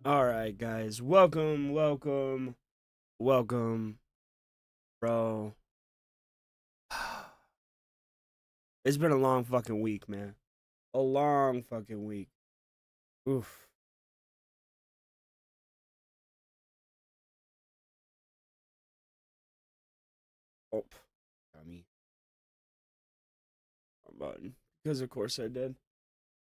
All right, guys. Welcome, welcome, welcome, bro. It's been a long fucking week, man. A long fucking week. Oof. Oh, got me. Wrong button. Because of course I did.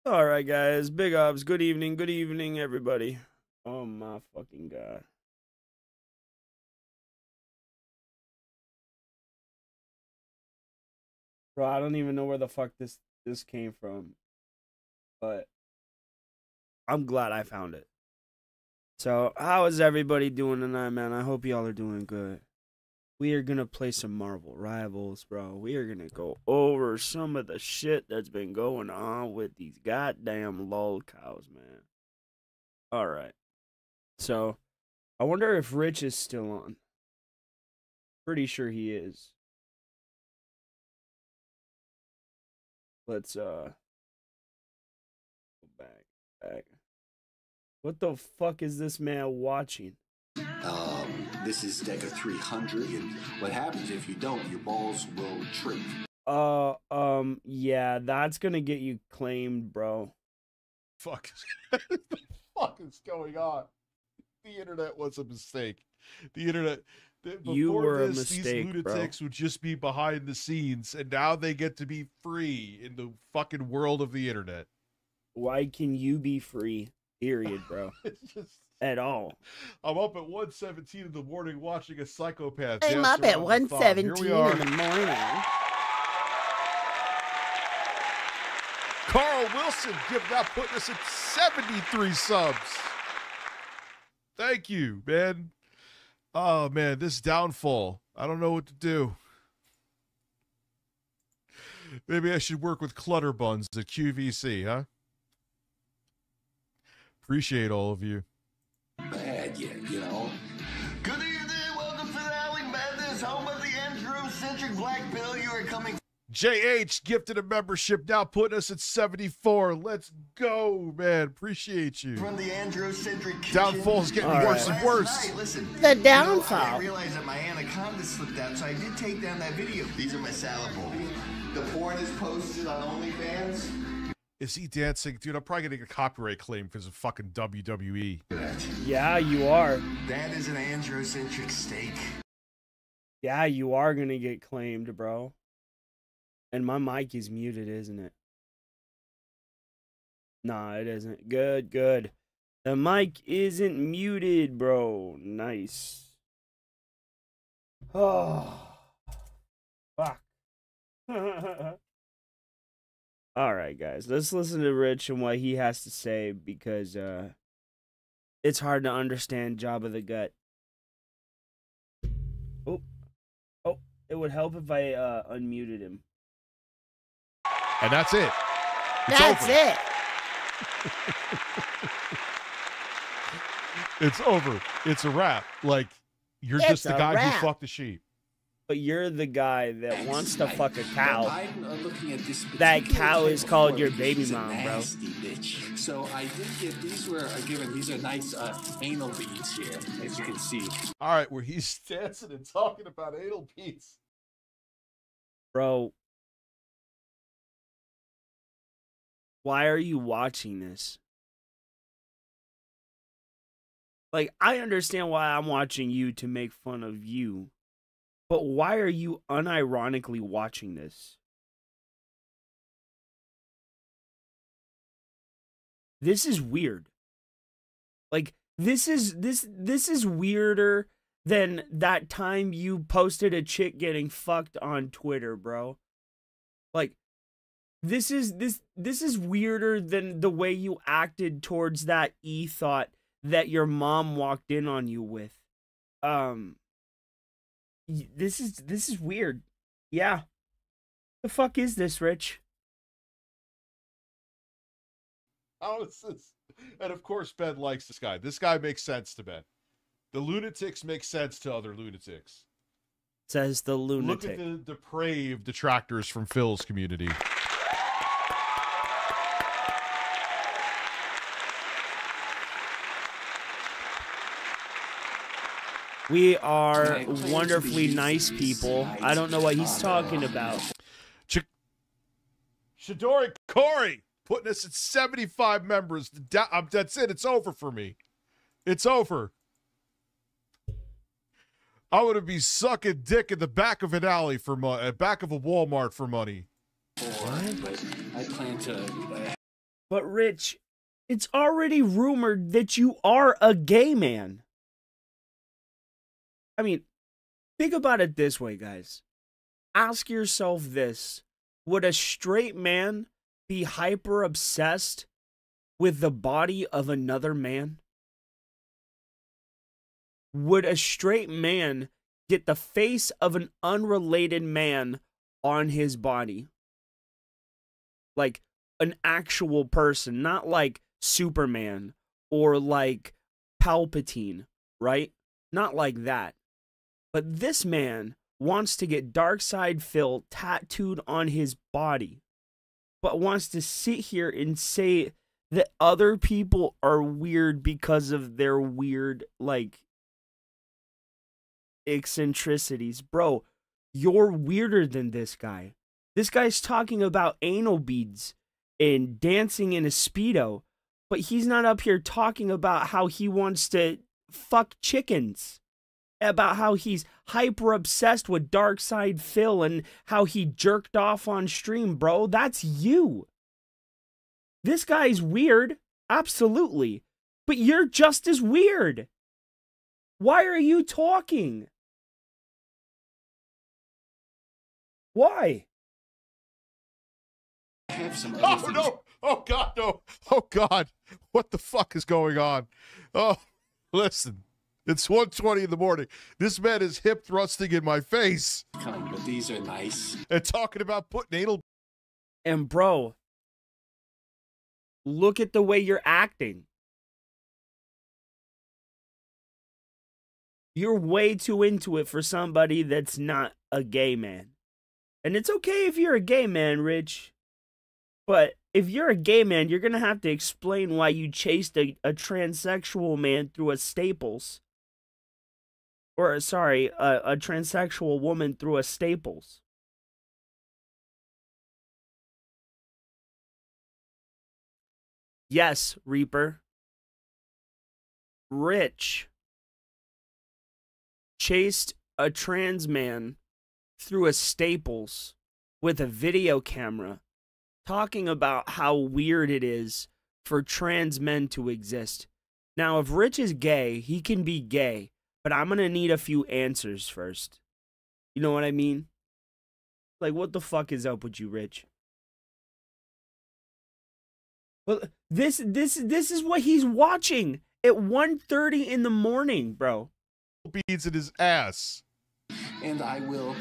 All right, guys. Big ups. Good evening, everybody. Oh my fucking god. Bro, I don't even know where the fuck this came from. But I'm glad I found it. So, how is everybody doing tonight, man? I hope y'all are doing good. We are gonna play some Marvel Rivals, bro. We are gonna go over some of the shit that's been going on with these goddamn lolcows, man. Alright. So, I wonder if Rich is still on. Pretty sure he is. Let's, go back. What the fuck is this man watching? This is Deca 300, and what happens if you don't, your balls will trip. Yeah, that's gonna get you claimed, bro. Fuck. What the fuck is going on? The internet was a mistake. The internet. You were a these mistake, lunatics bro. would just be behind the scenes, and now they get to be free in the fucking world of the internet. Why can you be free? Period, bro. It's just At all. I'm up at 1:17 in the morning watching a psychopath. I'm dance up at around the thong. Here 1:17 we are. in the morning. Carl Wilson now putting us at 73 subs. Thank you, man. Oh, man, this downfall. I don't know what to do. Maybe I should work with Clutter Buns at QVC, huh? Appreciate all of you. Bad yet, you know. Good evening, welcome to the Alley Madness, home of the androcentric black pill. You are coming JH gifted a membership, now putting us at 74. Let's go, man. Appreciate you. from the androcentric kitchen. Downfall's getting All worse right. and worse. Last night, listen, The I downfall. didn't realize that my anaconda slipped out, so I did take down that video. These are my salad bowls. The porn is posted on OnlyFans. Is he dancing? Dude, I'm probably getting a copyright claim because of fucking WWE. Yeah, you are. That is an androcentric steak. Yeah, you are gonna get claimed, bro. And my mic is muted, isn't it? Nah, it isn't. Good, good. The mic isn't muted, bro. Nice. Oh, fuck. All right, guys. Let's listen to Rich and what he has to say because it's hard to understand Jabba the Gut. Oh, it would help if I unmuted him. And that's it. It's That's over. it. It's over. It's a wrap. Like, you're It's just the a guy wrap. who fucked the sheep. But you're the guy that wants to fuck a cow. I'm looking at this That particular cow type is of called pork. your baby She's a mom, bro. nasty bitch. So I did get, these were given, these are nice anal beads here, as you can see. All right, where he's dancing and talking about anal beads. Bro, why are you watching this? Like, I understand why I'm watching you to make fun of you, but why are you unironically watching this? This is weird. Like, this is weirder than that time you posted a chick getting fucked on Twitter, bro. Like, this is weirder than the way you acted towards that e-thought that your mom walked in on you with. This is weird. Yeah. The fuck is this, Rich? How is this? And of course, Ben likes this guy. This guy makes sense to Ben. The lunatics make sense to other lunatics. Says the Look lunatic. at the depraved detractors from Phil's community. We are wonderfully nice people. I don't know what he's talking about. Shidori Corey putting us at 75 members. That's it. It's over for me. It's over. I would be sucking dick in the back of an alley for money, back of a Walmart for money. But I plan to. But Rich, it's already rumored that you are a gay man. I mean, think about it this way, guys. Ask yourself this. Would a straight man be hyper obsessed with the body of another man? Would a straight man get the face of an unrelated man on his body? Like an actual person, not like Superman or like Palpatine, right? Not like that. But this man wants to get DarkSydeDrill tattooed on his body, but wants to sit here and say that other people are weird because of their weird, like, eccentricities. Bro, you're weirder than this guy. This guy's talking about anal beads and dancing in a Speedo, but he's not up here talking about how he wants to fuck chickens, about how he's hyper obsessed with DarkSydeDrill and how he jerked off on stream, bro. That's you. This guy's weird, absolutely, but you're just as weird. Why are you talking? Why? I have some Oh, no. Oh, God, no. Oh, God. What the fuck is going on? Oh, listen. It's 1:20 in the morning. This man is hip thrusting in my face. But these are nice. And talking about putting anal. And bro, look at the way you're acting. You're way too into it for somebody that's not a gay man. And it's okay if you're a gay man, Rich. But if you're a gay man, you're going to have to explain why you chased a transsexual man through a Staples. Or, sorry, a transsexual woman through a Staples. Yes, Reaper. Rich chased a trans man through a Staples with a video camera, talking about how weird it is for trans men to exist. Now, if Rich is gay, he can be gay, but I'm going to need a few answers first. You know what I mean? Like, what the fuck is up with you, Rich? Well, this is what he's watching at 1:30 in the morning, bro. Beads in his ass. And I will,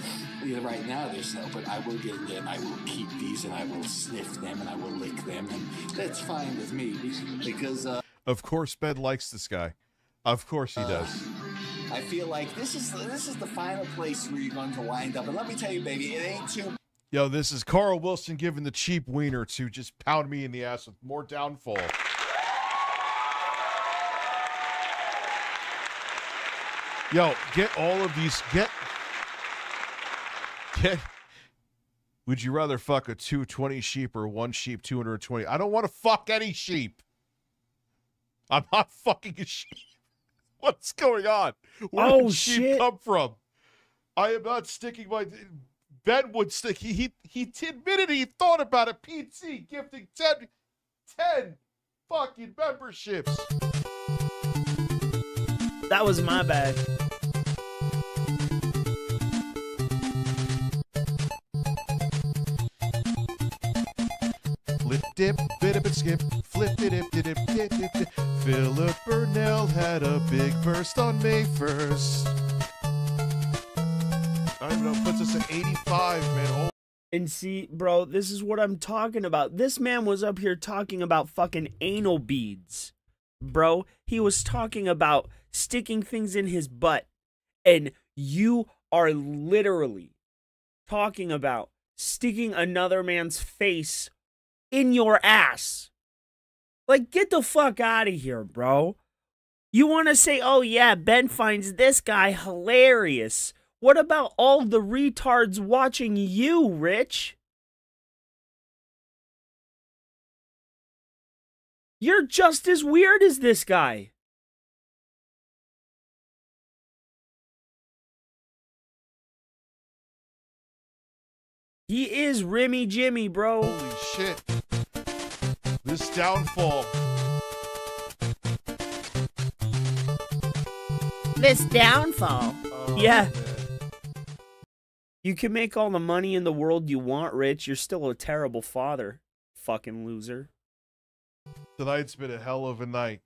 right now there's no, but I will get in there and I will keep these and I will sniff them and I will lick them, and that's fine with me because of course Ben likes this guy. Of course he does. I feel like this is the final place where you're going to wind up. And let me tell you, baby, it ain't too. Yo, this is Carl Wilson giving the cheap wiener to just pound me in the ass with more downfall. Yo, get all of these. Get. Would you rather fuck a 220 sheep or one sheep 220? I don't want to fuck any sheep. I'm not fucking a sheep. What's going on? Where did sheep come from? I am not sticking my. Ben would stick. He admitted he thought about it. PC gifting 10 fucking memberships. That was my bad. Flip dip, bit up and skip, flip dip, dip, dip, dip, dip, dip. Philip Burnell had a big burst on May 1st. I don't even know, puts us at 85, man. And see, bro, this is what I'm talking about. This man was up here talking about fucking anal beads. Bro, he was talking about sticking things in his butt. And you are literally talking about sticking another man's face in your ass. Like, get the fuck out of here, bro. You want to say, oh yeah, Ben finds this guy hilarious. What about all the retards watching you, Rich? You're just as weird as this guy. He is Rimmy Jimmy, bro. Holy shit. This downfall. This downfall. Oh, Yeah. man. You can make all the money in the world you want, Rich. You're still a terrible father. Fucking loser. Tonight's been a hell of a night.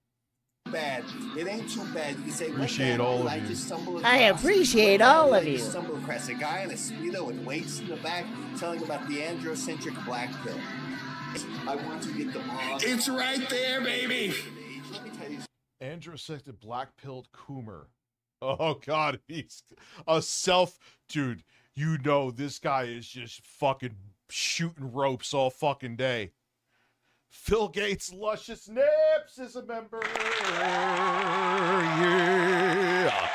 Bad. It ain't too bad. You can say, Appreciate what all of I you. just stumbled I across- appreciate what all happened? of I you. just stumbled across a guy in a Speedo with weights in the back telling about the androcentric black pill. I want to get the boss. It's right there, baby. Let me tell you Androcentric black-pilled Coomer. Oh, God. He's a dude, you know this guy is just fucking shooting ropes all fucking day. Phil Gates' Luscious Nips is a member. Yeah.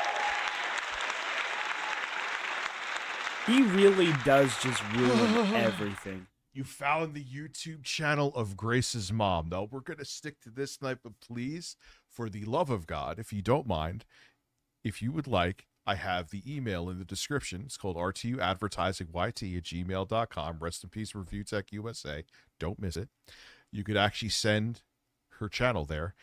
He really does just ruin everything. You found the YouTube channel of Grace's mom. Now, we're going to stick to this night, but please, for the love of God, if you don't mind, if you would like, I have the email in the description. It's called rtuadvertisingyt@gmail.com. Rest in peace, Review Tech USA. Don't miss it. You could actually send her channel there,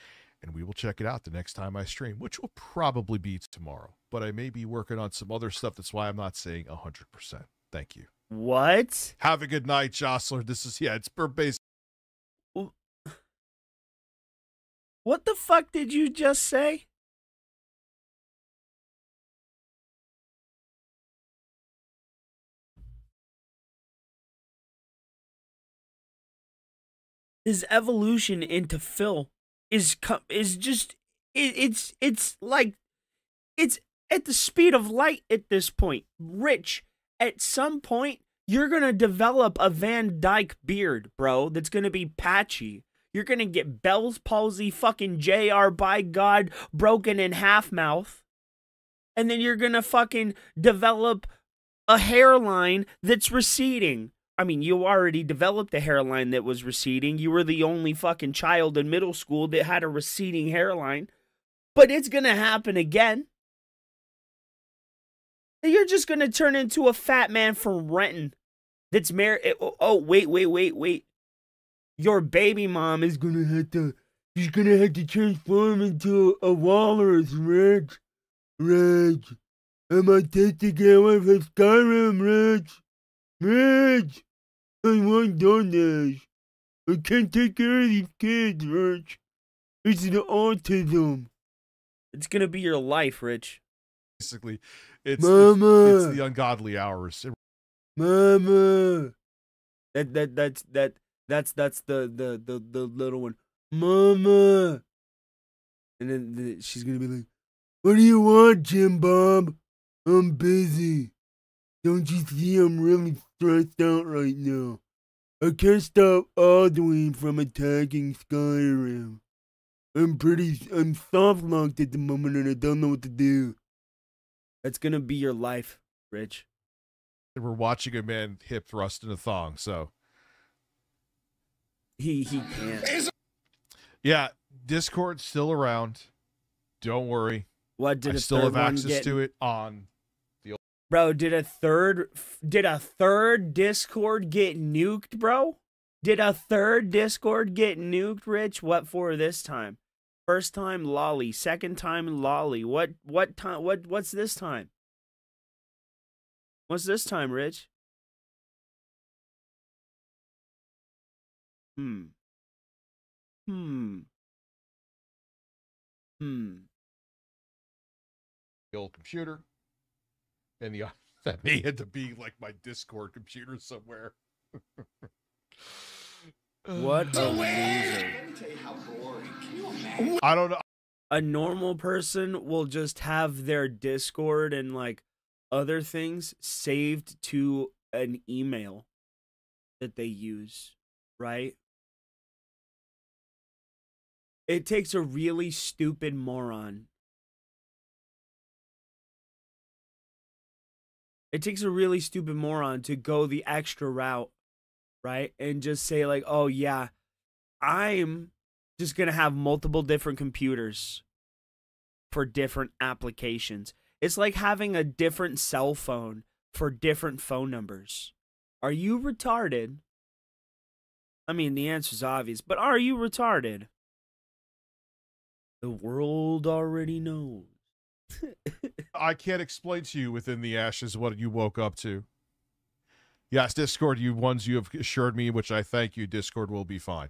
and we will check it out the next time I stream, which will probably be tomorrow. But I may be working on some other stuff. That's why I'm not saying 100%. Thank you. What? Have a good night, Jostler. This is, it's per base. What the fuck did you just say? His evolution into Phil is just it's like it's at the speed of light at this point. Rich, at some point you're gonna develop a Van Dyke beard, bro. That's gonna be patchy. You're gonna get Bell's palsy, fucking JR by God, broken in half mouth, and then you're gonna fucking develop a hairline that's receding. I mean, you already developed a hairline that was receding. You were the only fucking child in middle school that had a receding hairline. But it's going to happen again. You're just going to turn into a fat man from Renton that's married. Oh, wait. Your baby mom is going to have to, she's going to have to transform into a walrus, Rich. I'm autistic and I went from Skyrim, Rich, I want DoorDash. I can't take care of these kids, Rich. It's the autism. It's gonna be your life, Rich. Basically, it's Mama. it's the ungodly hours. Mama. That's the little one. Mama. And then she's gonna be like, "What do you want, Jim Bob? I'm busy. Don't you see I'm really stressed out right now? I can't stop Alduin from attacking Skyrim. I'm soft-locked at the moment and I don't know what to do." That's gonna be your life, Rich. We're watching a man hip thrust in a thong, so. He can't. Yeah, Discord's still around. Don't worry. What did I a still third have one access get? to it on. Bro, did a third Discord get nuked, bro? Did a third Discord get nuked, Rich? What for this time? First time lolly, second time lolly. What time? What's this time? What's this time, Rich? The old computer. And that may have to be like my Discord computer somewhere. What a loser. Let me tell you how boring. Can you imagine? I don't know. A normal person will just have their Discord and like other things saved to an email that they use, right? It takes a really stupid moron It takes a really stupid moron to go the extra route, right? And just say like, oh yeah, I'm just going to have multiple different computers for different applications. It's like having a different cell phone for different phone numbers. Are you retarded? I mean, the answer's obvious, but are you retarded? The world already knows. I can't explain to you within the ashes what you woke up to. Yes, Discord, you have assured me, which I thank you. Discord will be fine.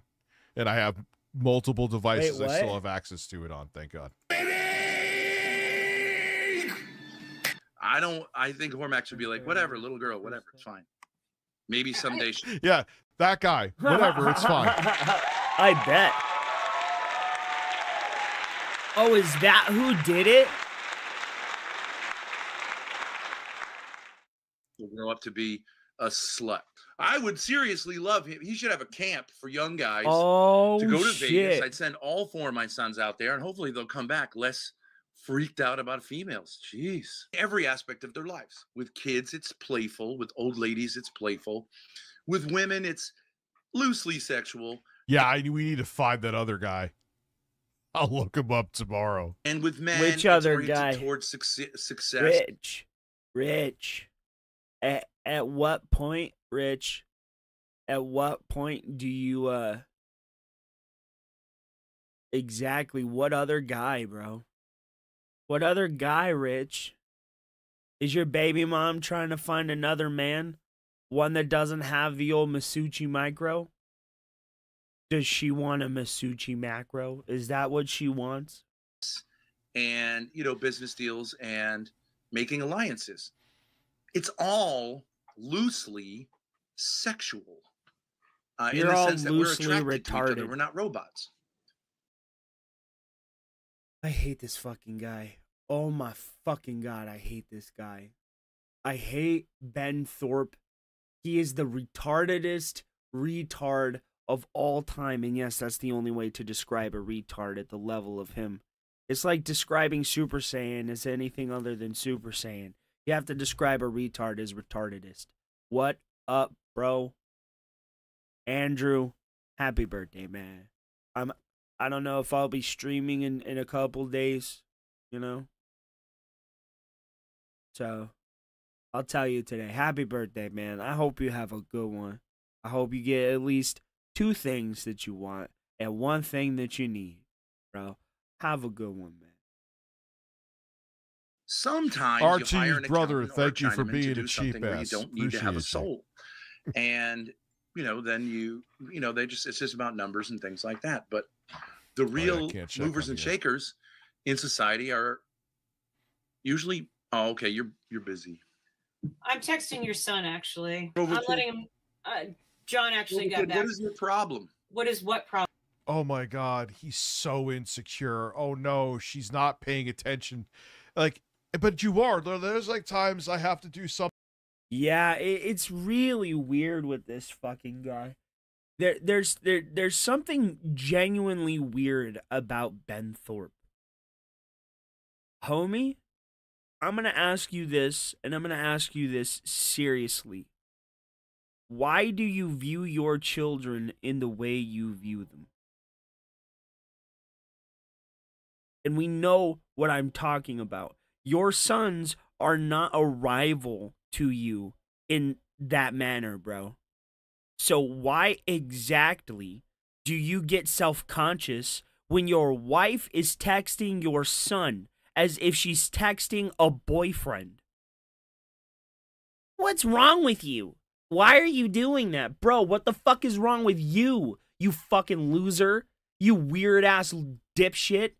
And I have multiple devices I still have access to it on, thank God. I think Hormax would be like, whatever, little girl, whatever, it's fine. Maybe someday. Yeah, that guy. Whatever, it's fine. I bet. Oh, is that who did it? He'll grow up to be a slut. I would seriously love him. He should have a camp for young guys to go to Vegas. I'd send all 4 of my sons out there, and hopefully they'll come back less freaked out about females. Jeez. Every aspect of their lives. With kids, it's playful. With old ladies, it's playful. With women, it's loosely sexual. Yeah, we need to find that other guy. I'll look him up tomorrow. And with men, which other guy? Towards success. Rich. At what point, Rich? At what point do you exactly what other guy, bro? What other guy, Rich? Is your baby mom trying to find another man? One that doesn't have the old Masucci micro? Does she want a Masucci macro? Is that what she wants? And, business deals and making alliances. It's all loosely sexual. In the sense that we're attracted to each other. We're not robots. I hate this fucking guy. Oh my fucking God, I hate this guy. I hate Ben Thorpe. He is the retardedest retard of all time. And yes, that's the only way to describe a retard at the level of him. It's like describing Super Saiyan as anything other than Super Saiyan. You have to describe a retard as retardedest. What up, bro? Andrew, happy birthday, man. I don't know if I'll be streaming in a couple days, So, I'll tell you today, happy birthday, man. I hope you have a good one. I hope you get at least 2 things that you want and 1 thing that you need, bro. Have a good one, man. Sometimes Archie's you hire an brother, thank you for Chinaman being to a do cheap something where ass. you don't need to have a soul. And, then it's just about numbers and things like that. But the real movers and shakers in society are usually, oh, okay, you're busy. I'm texting your son, actually. I'm letting him, John actually got back. What is your problem? What is what problem? Oh my God, he's so insecure. Oh no, she's not paying attention. Like, but you are. There's like times I have to do something. Yeah, it's really weird with this fucking guy. There's something genuinely weird about Ben Thorpe. Homie, I'm going to ask you this, and I'm going to ask you this seriously. Why do you view your children in the way you view them? And we know what I'm talking about. Your sons are not a rival to you in that manner, bro. So why exactly do you get self-conscious when your wife is texting your son as if she's texting a boyfriend? What's wrong with you? Why are you doing that? Bro, what the fuck is wrong with you? You fucking loser. You weird-ass dipshit.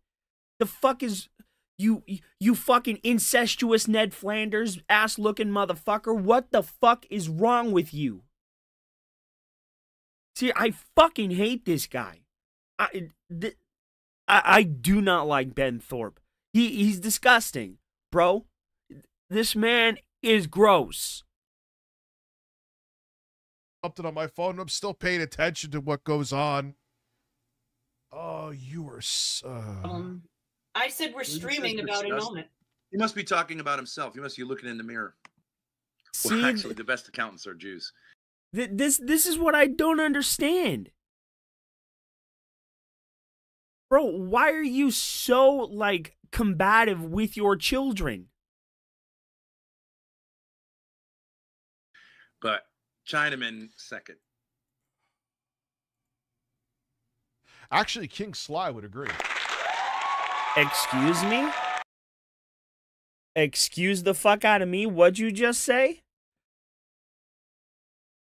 The fuck is... You fucking incestuous Ned Flanders ass-looking motherfucker. What the fuck is wrong with you? See, I fucking hate this guy. I do not like Ben Thorpe. He's disgusting, bro. This man is gross. Something on my phone. I'm still paying attention to what goes on. Oh, you are so... I said we're streaming about a moment. He must be talking about himself. He must be looking in the mirror. See, well, actually, the best accountants are Jews. This is what I don't understand. Bro, why are you so, like, combative with your children? But Chinaman second. Actually, King Sly would agree. Excuse me? Excuse the fuck out of me? What'd you just say?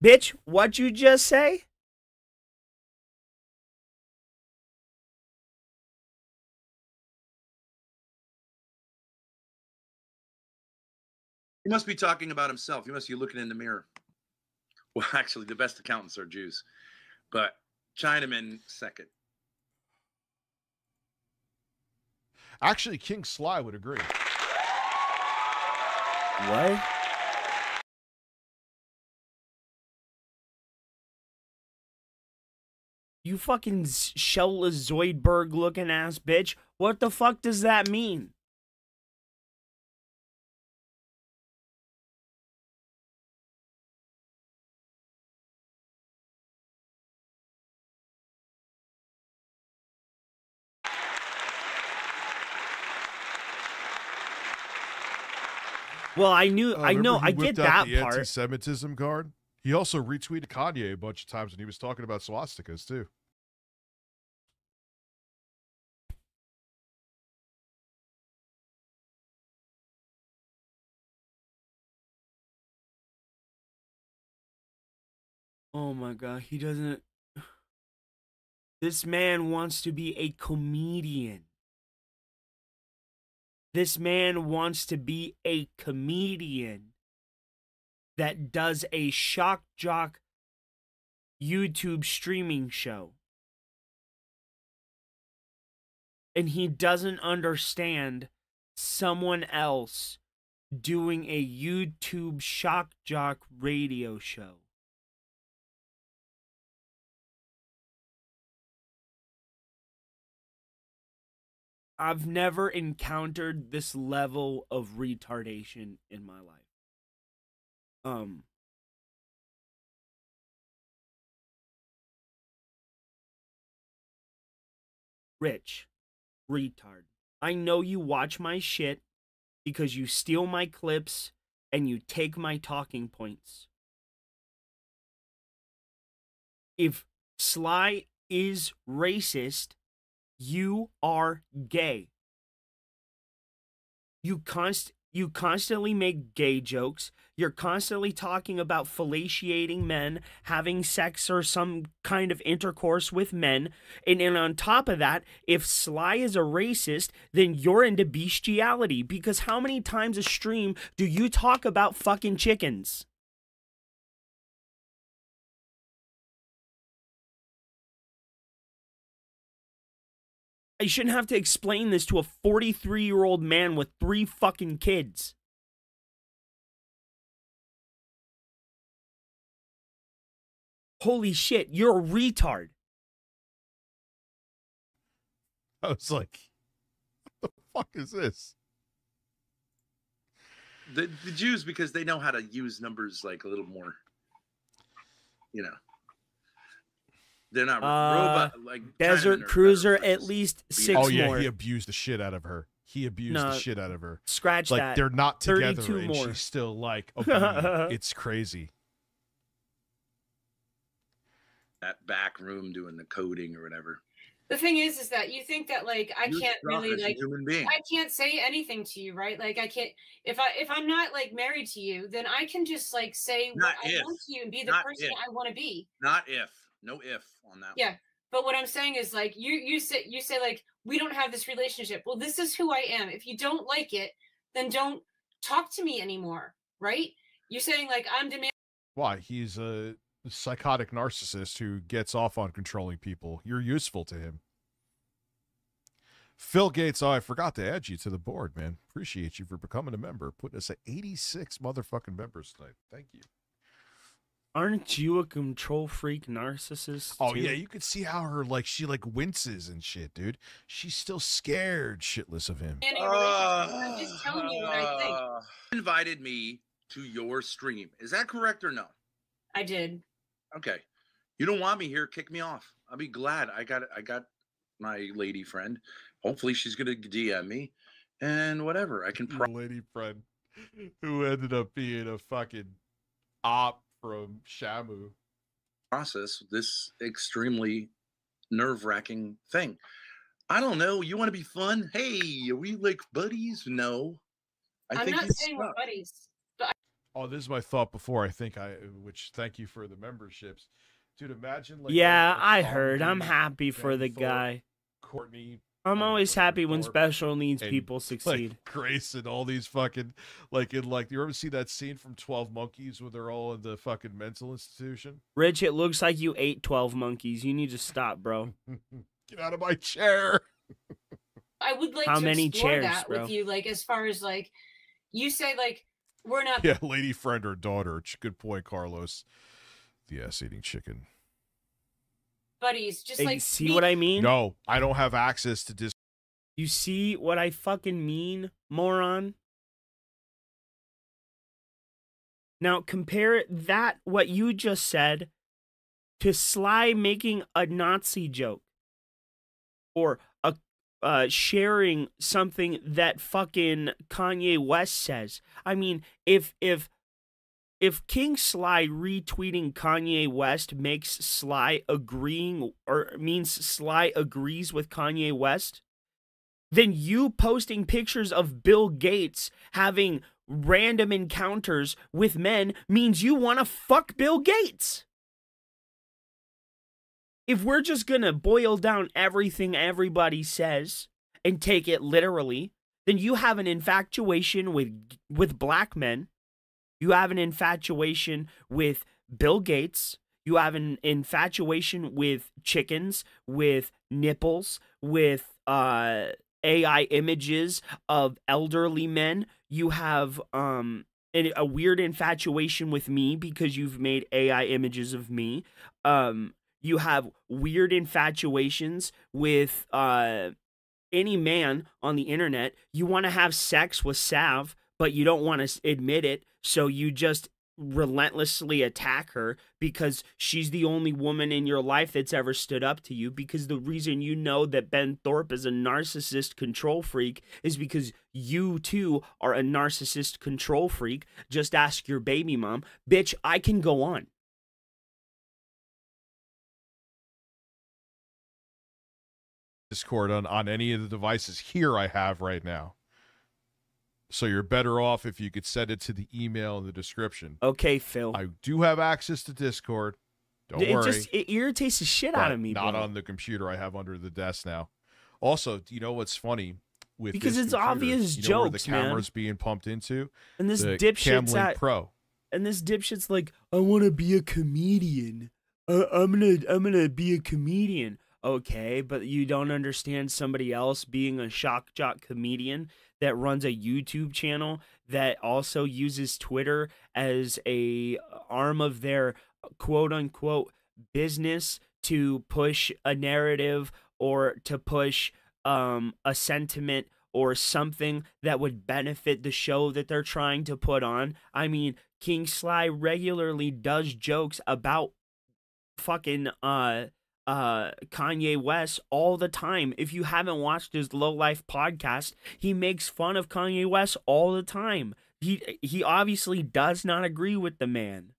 Bitch, what'd you just say? He must be talking about himself. He must be looking in the mirror. Well, actually, the best accountants are Jews. But Chinaman second. Actually, King Sly would agree. What? You fucking Shella Zoidberg looking ass bitch. What the fuck does that mean? Well, I know, I get that the part. Anti-Semitism card. He also retweeted Kanye a bunch of times when he was talking about swastikas too. Oh my god, he doesn't. This man wants to be a comedian. This man wants to be a comedian that does a shock jock YouTube streaming show. And he doesn't understand someone else doing a YouTube shock jock radio show. I've never encountered this level of retardation in my life. Rich, retard. I know you watch my shit because you steal my clips and you take my talking points. If Sly is racist, you are gay. You constantly make gay jokes. You're constantly talking about fellatiating men, having sex or some kind of intercourse with men. And on top of that, if Sly is a racist, then you're into bestiality. Because how many times a stream do you talk about fucking chickens? I shouldn't have to explain this to a 43-year-old man with 3 fucking kids. Holy shit, you're a retard. I was like, what the fuck is this? The Jews, because they know how to use numbers like a little more, you know. They're not robot like Desert Cruiser, at least 6 more. Oh yeah, he abused the shit out of her. He abused the shit out of her. Scratch like, that. They're not together, 32 and more. she's still like obedient. It's crazy. That back room doing the coding or whatever. The thing is that you think that like You're can't really like human being. I can't say anything to you, right? Like I can't if I'm not like married to you, then I can just like say Not what if. I want to you and be the Not person if. I want to be. Not if. No if on that. Yeah. But what I'm saying is like you say like we don't have this relationship. Well, this is who I am. If you don't like it, then don't talk to me anymore, right? You're saying like I'm demanding. Why? He's a psychotic narcissist who gets off on controlling people. You're useful to him. Phil Gates, oh, I forgot to add you to the board, man. Appreciate you for becoming a member. Putting us at 86 motherfucking members tonight. Thank you. Aren't you a control freak narcissist? Oh, too? yeah, you could see how her, like, she, like, winces and shit, dude. She's still scared shitless of him. I'm just telling you what I think. Invited me to your stream. Is that correct or no? I did. Okay. You don't want me here, kick me off. I'll be glad. I got my lady friend. Hopefully she's gonna DM me and whatever. I can lady friend who ended up being a fucking op from Shamu. Process this extremely nerve-wracking thing. I don't know. You want to be fun? Hey, are we like buddies? No. I'm think not saying we're buddies. But Oh, this is my thought before. Which thank you for the memberships. Dude, imagine like. Yeah, a I heard. I'm happy for the Thorpe, guy. Courtney. I'm always happy when Thorpe, special needs and, people succeed. Like Grace and all these fucking you ever see that scene from 12 Monkeys where they're all in the fucking mental institution? Rich, it looks like you ate 12 monkeys. You need to stop, bro. Get out of my chair. I would like How to many explore chairs, that bro? with you, like as far as like you say, like we're not. Yeah, lady friend or daughter. Good point, Carlos. The ass-eating chicken. Buddies, just Hey, like see what I mean? No, I don't have access to this. You see what I fucking mean, moron? Now compare that, what you just said, to Sly making a Nazi joke. Or sharing something that fucking Kanye West says. I mean, if King Sly retweeting Kanye West makes Sly agreeing, or means Sly agrees with Kanye West, then you posting pictures of Bill Gates having random encounters with men means you want to fuck Bill Gates. If we're just going to boil down everything everybody says and take it literally, then you have an infatuation with black men. You have an infatuation with Bill Gates. You have an infatuation with chickens, with nipples, with AI images of elderly men. You have a weird infatuation with me because you've made AI images of me. You have weird infatuations with any man on the internet. You want to have sex with Sav, but you don't want to admit it, so you just relentlessly attack her because she's the only woman in your life that's ever stood up to you, because the reason you know that Ben Thorpe is a narcissist control freak is because you too are a narcissist control freak. Just ask your baby mom. Bitch, I can go on. Discord on any of the devices here I have right now. So you're better off if you could send it to the email in the description. Okay, Phil. I do have access to Discord. Don't worry. It irritates the shit out of me, not bro. on the computer I have under the desk now. Also, you know what's funny? Because it's obvious you know jokes, where the camera's man. being pumped into? And this the dipshit's Camlink Pro. And this dipshit's like, I want to be a comedian. I'm gonna be a comedian. Okay, but you don't understand somebody else being a shock jock comedian that runs a YouTube channel that also uses Twitter as a arm of their quote unquote business to push a narrative or to push a sentiment or something that would benefit the show that they're trying to put on. I mean, King Sly regularly does jokes about fucking Kanye West all the time. If you haven't watched his Low Life podcast, he makes fun of Kanye West all the time. He obviously does not agree with the man.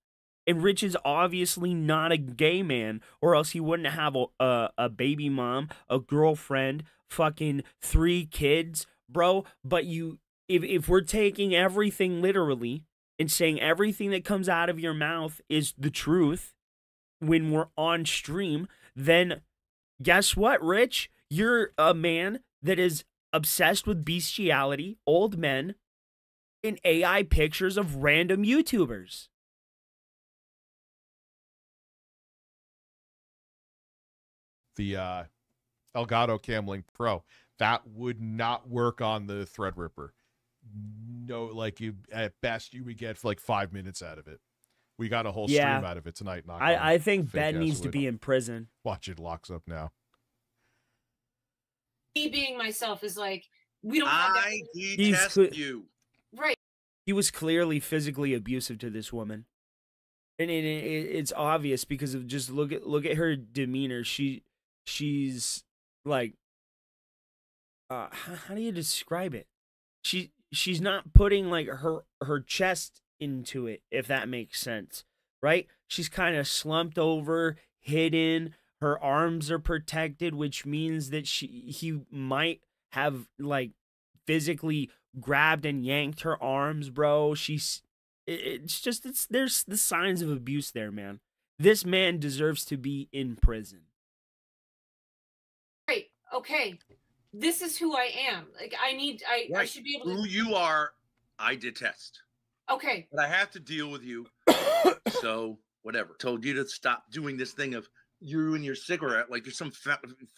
And Rich is obviously not a gay man, or else he wouldn't have a baby mom, a girlfriend, fucking 3 kids, bro. But if we're taking everything literally and saying everything that comes out of your mouth is the truth when we're on stream, then guess what, Rich? You're a man that is obsessed with bestiality, old men, and AI pictures of random YouTubers. The Elgato Camlink Pro. That would not work on the Threadripper. No, like at best you would get like 5 minutes out of it. We got a whole stream out of it tonight. I think Ben needs to be in prison. Watch, it locks up now. Me being myself is like, we don't have that. I detest you. Right. He was clearly physically abusive to this woman. And it's obvious because of just look at her demeanor. She's like, how do you describe it? She's not putting like her chest into it, if that makes sense, right? She's kind of slumped over, hidden. Her arms are protected, which means that he might have like physically grabbed and yanked her arms, bro. There's the signs of abuse there, man. This man deserves to be in prison. Right. Okay. This is who I am. Like I should be able to. Who you are, I detest. Okay. But I have to deal with you. So whatever. Told you to stop doing this thing of you and your cigarette like you're some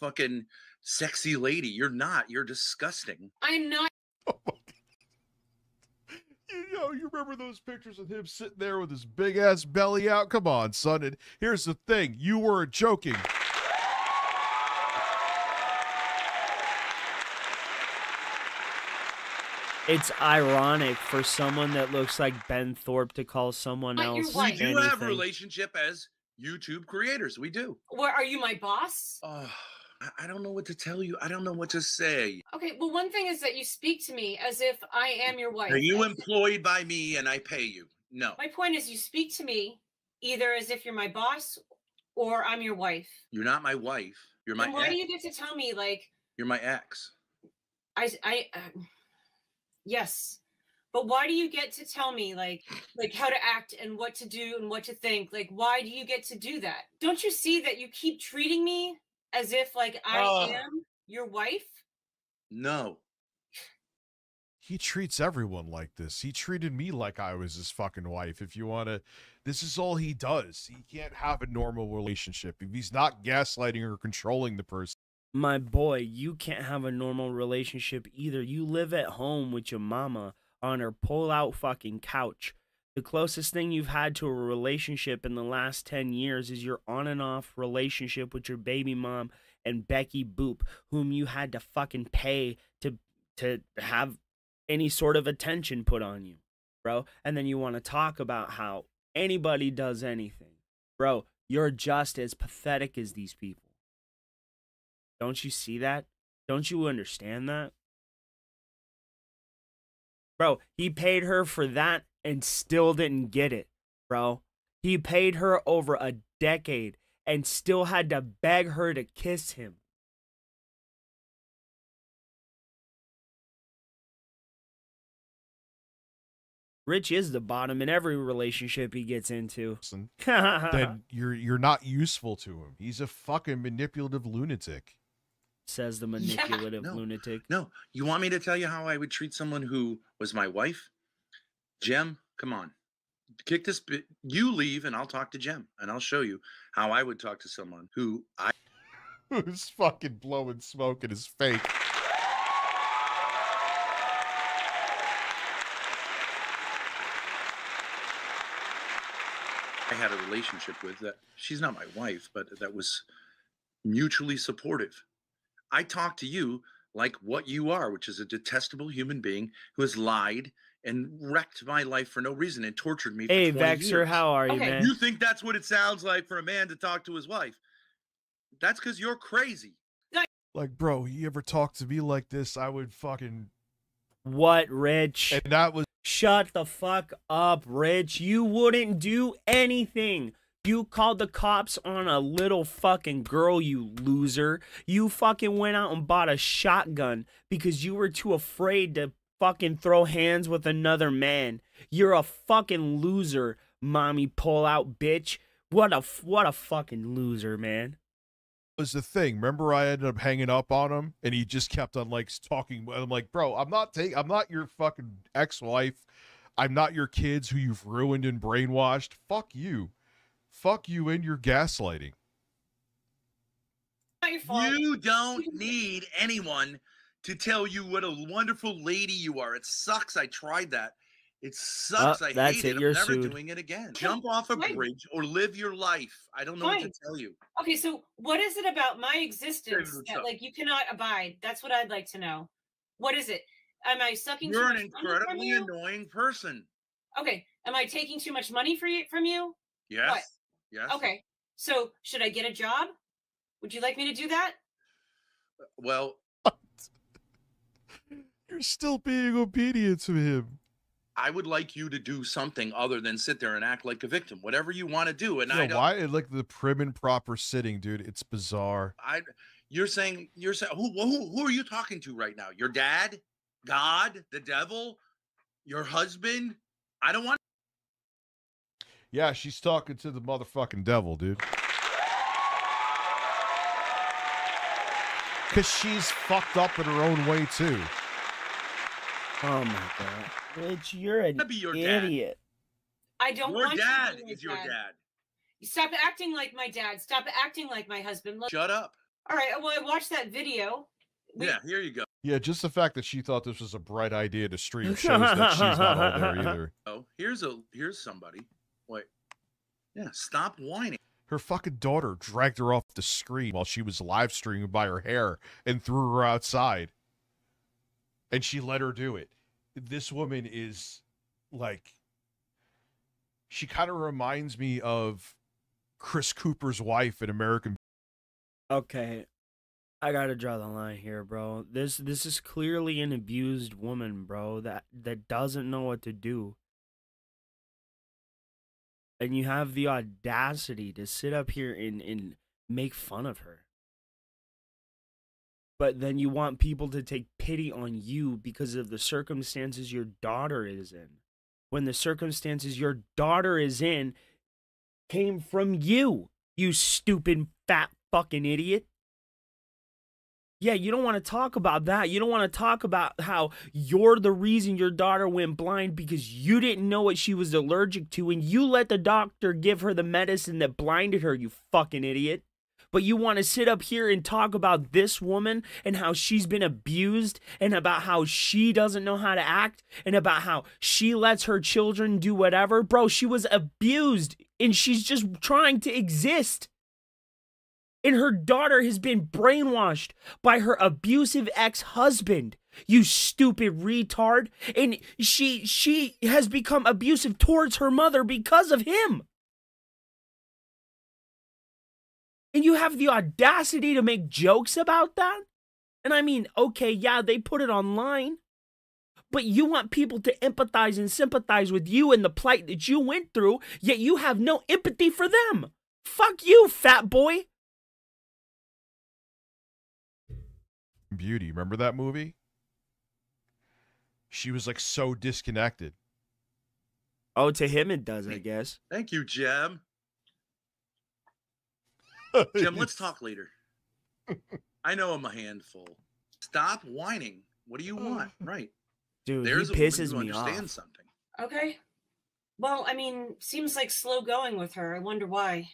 fucking sexy lady. You're not. You're disgusting. I'm not. Oh my God. You remember those pictures of him sitting there with his big ass belly out? Come on, son. And here's the thing. You weren't joking. It's ironic for someone that looks like Ben Thorpe to call someone else. We do have a relationship as YouTube creators. We do. Where are you, my boss? I don't know what to tell you. I don't know what to say. Okay, well, one thing is that you speak to me as if I am your wife. Are you employed by me and I pay you? No. My point is you speak to me either as if you're my boss or I'm your wife. You're not my wife. You're my ex. Why do you get to tell me, like... You're my ex. Yes. But why do you get to tell me, like how to act and what to do and what to think? Like, why do you get to do that? Don't you see that you keep treating me as if, like, I am your wife? No. He treats everyone like this. He treated me like I was his fucking wife. If you want to, this is all he does. He can't have a normal relationship if he's not gaslighting or controlling the person. My boy, you can't have a normal relationship either. You live at home with your mama on her pull-out fucking couch. The closest thing you've had to a relationship in the last 10 years is your on and off relationship with your baby mom and Becky Boop, whom you had to fucking pay to have any sort of attention put on you, bro. And then you want to talk about how anybody does anything. Bro, you're just as pathetic as these people. Don't you see that? Don't you understand that? Bro, he paid her for that and still didn't get it, bro. He paid her over a decade and still had to beg her to kiss him. Rich is the bottom in every relationship he gets into. Then you're not useful to him. He's a fucking manipulative lunatic. Says the manipulative lunatic. No, you want me to tell you how I would treat someone who was my wife? Jem, come on. Kick this bit. You leave and I'll talk to Jem and I'll show you how I would talk to someone who's fucking blowing smoke in his face. I had a relationship with that. She's not my wife, but that was mutually supportive. I talk to you like what you are, which is a detestable human being who has lied and wrecked my life for no reason and tortured me for 20 Vexer, years. how are you, man? You think that's what it sounds like for a man to talk to his wife? That's because you're crazy. Like, bro, you ever talk to me like this, I would fucking... What, Rich? And that was... Shut the fuck up, Rich. You wouldn't do anything. You called the cops on a little fucking girl, you loser. You fucking went out and bought a shotgun because you were too afraid to fucking throw hands with another man. You're a fucking loser, mommy pull-out bitch. What a fucking loser, man. Was the thing. Remember I ended up hanging up on him and he just kept on like talking. I'm like, bro, I'm not your fucking ex-wife. I'm not your kids who you've ruined and brainwashed. Fuck you. Fuck you and your gaslighting. You don't need anyone to tell you what a wonderful lady you are. It sucks. I tried that. It sucks. I hate it. I'm never doing it again. Jump off a bridge or live your life. I don't know what to tell you. Okay, so what is it about my existence that like you cannot abide? That's what I'd like to know. What is it? Am I sucking You're too an much money from incredibly you? annoying person. Okay. Am I taking too much money from you? Yes. What? Yes. Okay. So should I get a job? Would you like me to do that? Well, you're still being obedient to him. I would like you to do something other than sit there and act like a victim. Whatever you want to do. And yeah, why like the prim and proper sitting, dude? It's bizarre. You're saying who are you talking to right now? Your dad? God? The devil? Your husband? I don't want. Yeah, she's talking to the motherfucking devil, dude. Because she's fucked up in her own way, too. Oh, my God. Bitch, you're an idiot. I don't want your dad you to be is your dad. Stop acting like my dad. Stop acting like my husband. Shut up. All right, well, I watched that video. Yeah, here you go. Yeah, just the fact that she thought this was a bright idea to stream shows that she's not on there either. Oh, here's somebody. Wait. Yeah, stop whining. Her fucking daughter dragged her off the screen while she was live streaming by her hair and threw her outside. And she let her do it. This woman is like, she kind of reminds me of Chris Cooper's wife in American. Okay, I gotta draw the line here, bro. This is clearly an abused woman, bro, that doesn't know what to do. And you have the audacity to sit up here and make fun of her. But then you want people to take pity on you because of the circumstances your daughter is in. When the circumstances your daughter is in came from you, you stupid fat fucking idiot. Yeah, you don't want to talk about that. You don't want to talk about how you're the reason your daughter went blind because you didn't know what she was allergic to and you let the doctor give her the medicine that blinded her, you fucking idiot. But you want to sit up here and talk about this woman and how she's been abused and about how she doesn't know how to act and about how she lets her children do whatever. Bro, she was abused and she's just trying to exist. And her daughter has been brainwashed by her abusive ex-husband, you stupid retard. And she has become abusive towards her mother because of him. And you have the audacity to make jokes about that? And I mean, okay, yeah, they put it online. But you want people to empathize and sympathize with you and the plight that you went through, yet you have no empathy for them. Fuck you, fat boy. Beauty, remember that movie? She was like so disconnected. Oh, to him it does, I guess. Thank you, Jeb. Jim, let's talk later. I know I'm a handful. Stop whining. What do you want? Right. Dude, There's he pisses me off. Something. Okay. Well, I mean, seems like slow going with her. I wonder why.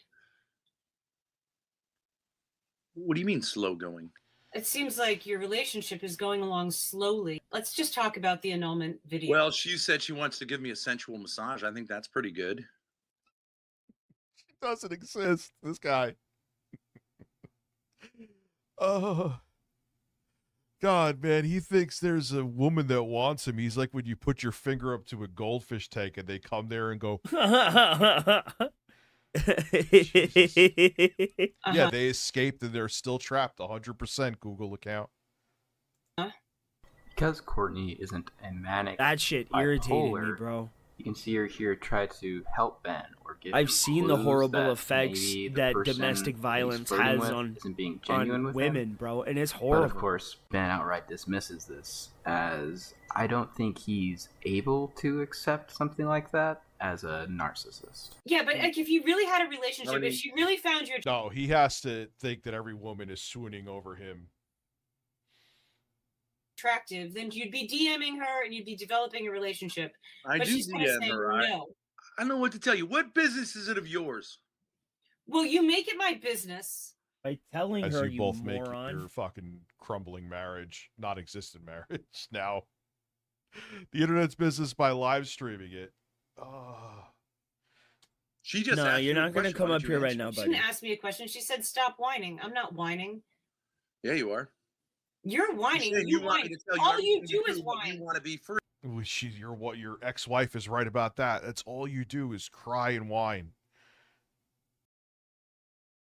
What do you mean slow going? It seems like your relationship is going along slowly. Let's just talk about the annulment video. Well, she said she wants to give me a sensual massage. I think that's pretty good. She doesn't exist, this guy. Oh, God, man, he thinks there's a woman that wants him. He's like when you put your finger up to a goldfish tank and they come there and go, yeah, they escaped and they're still trapped. 100% Google account. Because Courtney isn't a manic, that shit irritated me, bro. You can see her here try to help Ben or give. I've seen the horrible effects that domestic violence has on women, bro, and it's horrible. But of course, Ben outright dismisses this as I don't think he's able to accept something like that as a narcissist. Yeah, but like, if you really had a relationship, if she really found your... No, he has to think that every woman is swooning over him. Attractive, then you'd be DMing her and you'd be developing a relationship. But she's DM her. No. I don't know what to tell you. What business is it of yours? Well, you make it my business by telling as her you both moron. Make your fucking crumbling marriage, non-existent marriage. Now, the internet's business by live streaming it. Oh. She just no, you're not going to come up here right now, buddy. She didn't ask me a question. She said, "Stop whining." I'm not whining. Yeah, you are. You're whining. You want me to tell you all you everything do is but whine. You want to be free. Your ex-wife is right about that. That's all you do is cry and whine.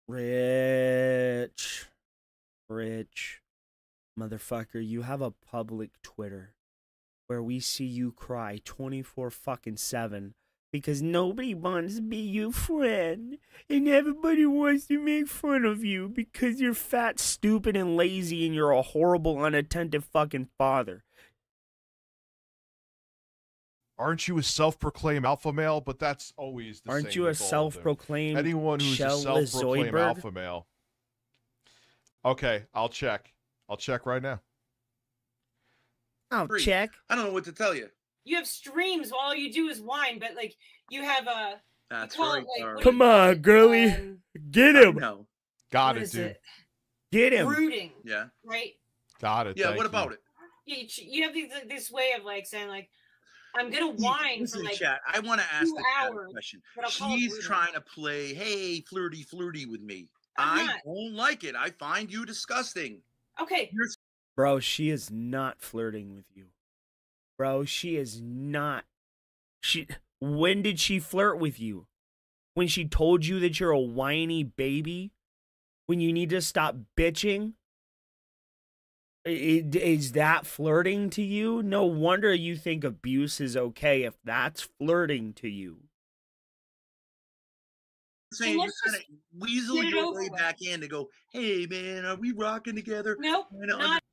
Rich, motherfucker, you have a public Twitter where we see you cry 24/7 because nobody wants to be your friend and everybody wants to make fun of you because you're fat, stupid, and lazy and you're a horrible, unattentive fucking father. Aren't you a self-proclaimed alpha male? But that's always the same. Aren't you a self-proclaimed anyone who's a self-proclaimed Zoidberg? alpha male? Okay, I'll check. I'll check right now. I'll check. I don't know what to tell you. You have streams while all you do is whine, but like you have a. That's right. Like, come on, girly, get him. No, got it, dude. Get him. Brooding. Yeah. Right. Got it. Yeah. What about it? You have this way of like saying like, I'm gonna whine for like chat. I want to ask 2 the hours. question. But She's trying to play, hey, flirty with me. I don't like it. I find you disgusting. Okay. Bro, she is not flirting with you. Bro, she is not. When did she flirt with you? When she told you that you're a whiny baby? When you need to stop bitching? Is that flirting to you? No wonder you think abuse is okay if that's flirting to you. Saying you kind of weasel your way back in to go, hey man, are we rocking together? Nope.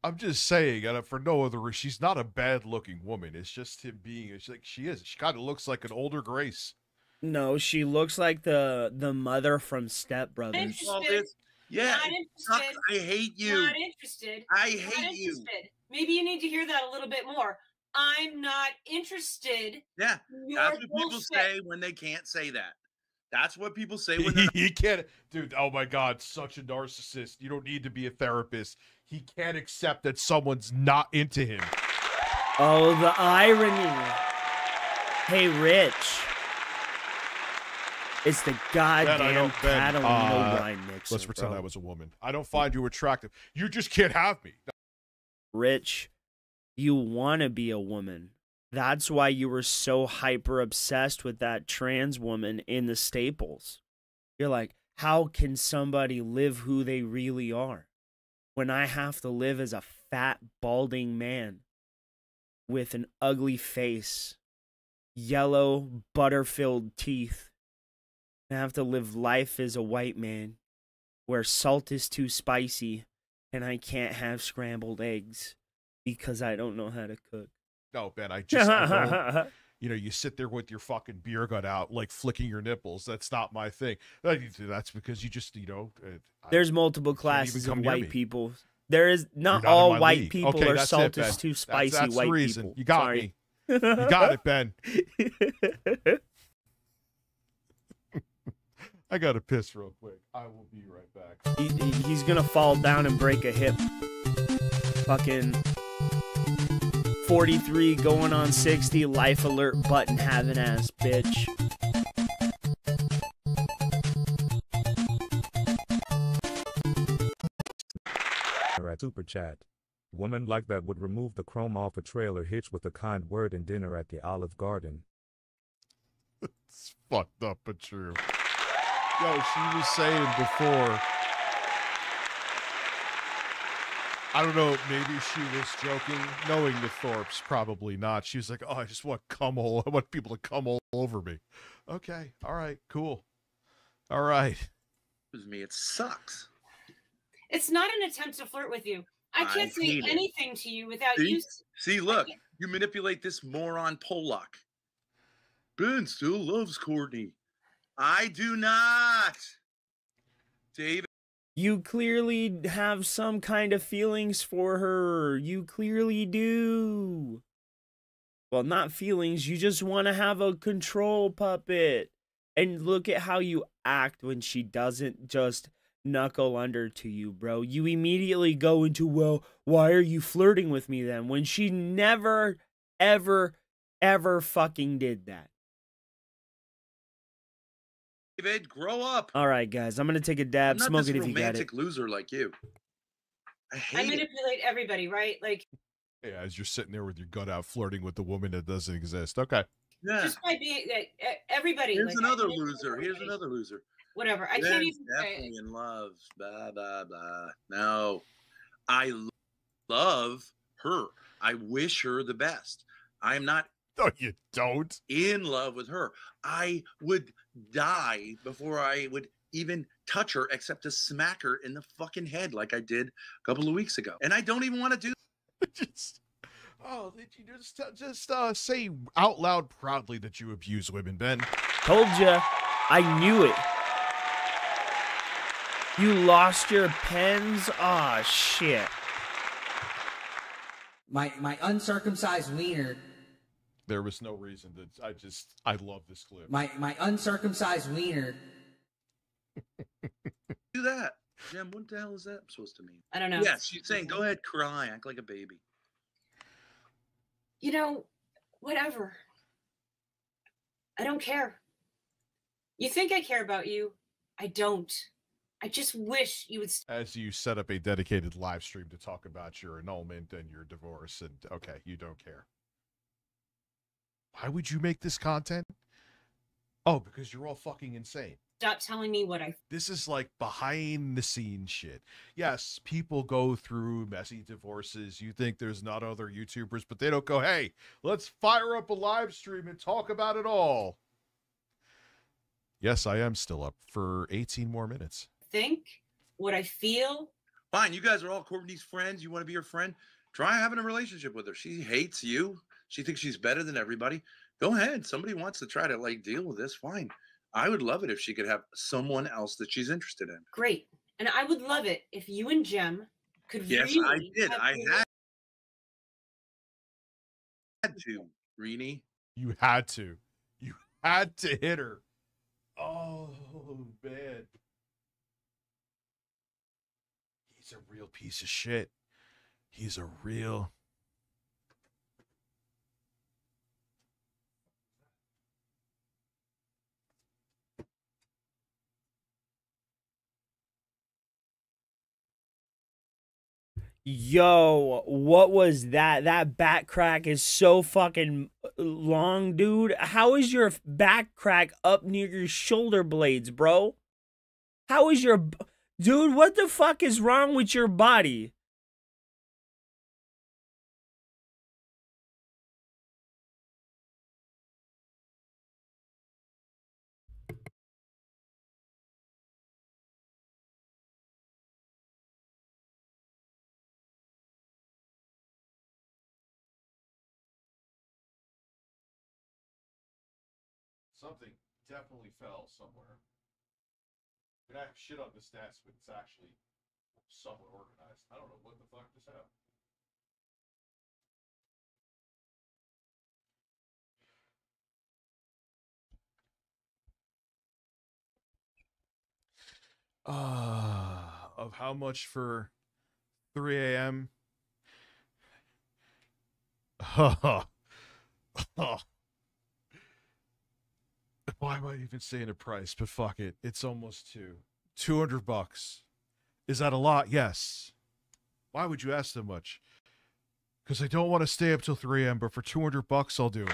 I'm just saying, and for no other reason, she's not a bad-looking woman. It's just him being, it's like she is. She kind of looks like an older Grace. No, she looks like the mother from Step Brothers. Yeah, not interested. I hate you. Not interested. I hate you. Maybe you need to hear that a little bit more. I'm not interested. Yeah, that's what people say when they can't say that. That's what people say when he can't. Dude, oh my God, such a narcissist. You don't need to be a therapist. He can't accept that someone's not into him. Oh, the irony. Hey, Rich. It's the goddamn Catalina wine mixer. Let's pretend I was a woman. I don't find you attractive. You just can't have me. Rich, you want to be a woman. That's why you were so hyper obsessed with that trans woman in the Staples. You're like, how can somebody live who they really are when I have to live as a fat, balding man with an ugly face, yellow, butter-filled teeth? I have to live life as a white man where salt is too spicy and I can't have scrambled eggs because I don't know how to cook. No, Ben, I don't. You know, you sit there with your fucking beer gut out, like flicking your nipples. That's not my thing. That's because you just, you know. There's multiple classes of white people. There is not all white people are salt is too spicy. That's white the reason. people. You got me. You got it, Ben. I gotta piss real quick. I will be right back. He's gonna fall down and break a hip. Fucking 43 going on 60, life alert button having ass bitch. At Super Chat. Woman like that would remove the chrome off a trailer hitch with a kind word and dinner at the Olive Garden. It's fucked up but true. Yo, she was saying before, I don't know, maybe she was joking, knowing the Thorpes, probably not. She was like, oh, I just want I want people to come all over me. Okay, all right, cool. All right. It sucks. It's not an attempt to flirt with you. I can't say anything to you without you. See, look, you manipulate this moron Pollock. Ben still loves Courtney. I do not. David. You clearly have some kind of feelings for her. You clearly do. Well, not feelings. You just want to have a control puppet. And look at how you act when she doesn't just knuckle under to you, bro. You immediately go into, well, why are you flirting with me then? When she never, ever, ever fucking did that. David, grow up. All right, guys, I'm gonna take a dab. I'm not Smoke this it if you got it. romantic loser like you. I manipulate everybody, right? Like, yeah, as you're sitting there with your gut out, flirting with the woman that doesn't exist. Okay. Yeah. just by being like everybody. Here's like, another loser. Here's another loser. Whatever. I can't Jen's even definitely in love. Blah blah blah. No, I love her. I wish her the best. I'm not. No, you don't. In love with her. I would die before I would even touch her, except to smack her in the fucking head like I did a couple of weeks ago. And I don't even want to do. Did you just say out loud proudly that you abuse women, Ben? Told you. I knew it. You lost your pens? Aw, shit. My uncircumcised wiener. There was no reason to. I love this clip. My uncircumcised wiener. Do that. Jem, what the hell is that supposed to mean? I don't know. Yeah, she's saying, go ahead, cry, act like a baby. You know, whatever. I don't care. You think I care about you? I don't. I just wish you would. As you set up a dedicated live stream to talk about your annulment and your divorce, and okay, you don't care. Why would you make this content? Oh, because you're all fucking insane. Stop telling me what I. This is like behind the scenes shit. Yes, people go through messy divorces. You think there's not other YouTubers, but they don't go, hey, let's fire up a live stream and talk about it all. Yes, I am still up for 18 more minutes. Think, what I feel. Fine, you guys are all Courtney's friends. You want to be her friend? Try having a relationship with her. She hates you. She thinks she's better than everybody. Go ahead. Somebody wants to try to like deal with this. Fine. I would love it if she could have someone else that she's interested in. Great. And I would love it if you and Jem could Yes, really I did. I had to, Reenie. You had to. You had to hit her. Oh, man. He's a real piece of shit. He's a real... Yo, what was that? That back crack is so fucking long, dude. How is your back crack up near your shoulder blades, bro? How is your... Dude, what the fuck is wrong with your body? Something definitely fell somewhere. I have shit on the stats, but it's actually somewhat organized. I don't know what the fuck just happened. Of how much for 3 a.m.? Why am I even saying a price? But fuck it. It's almost $200. Is that a lot? Yes. Why would you ask so much? Because I don't want to stay up till 3 a.m., but for $200, I'll do it.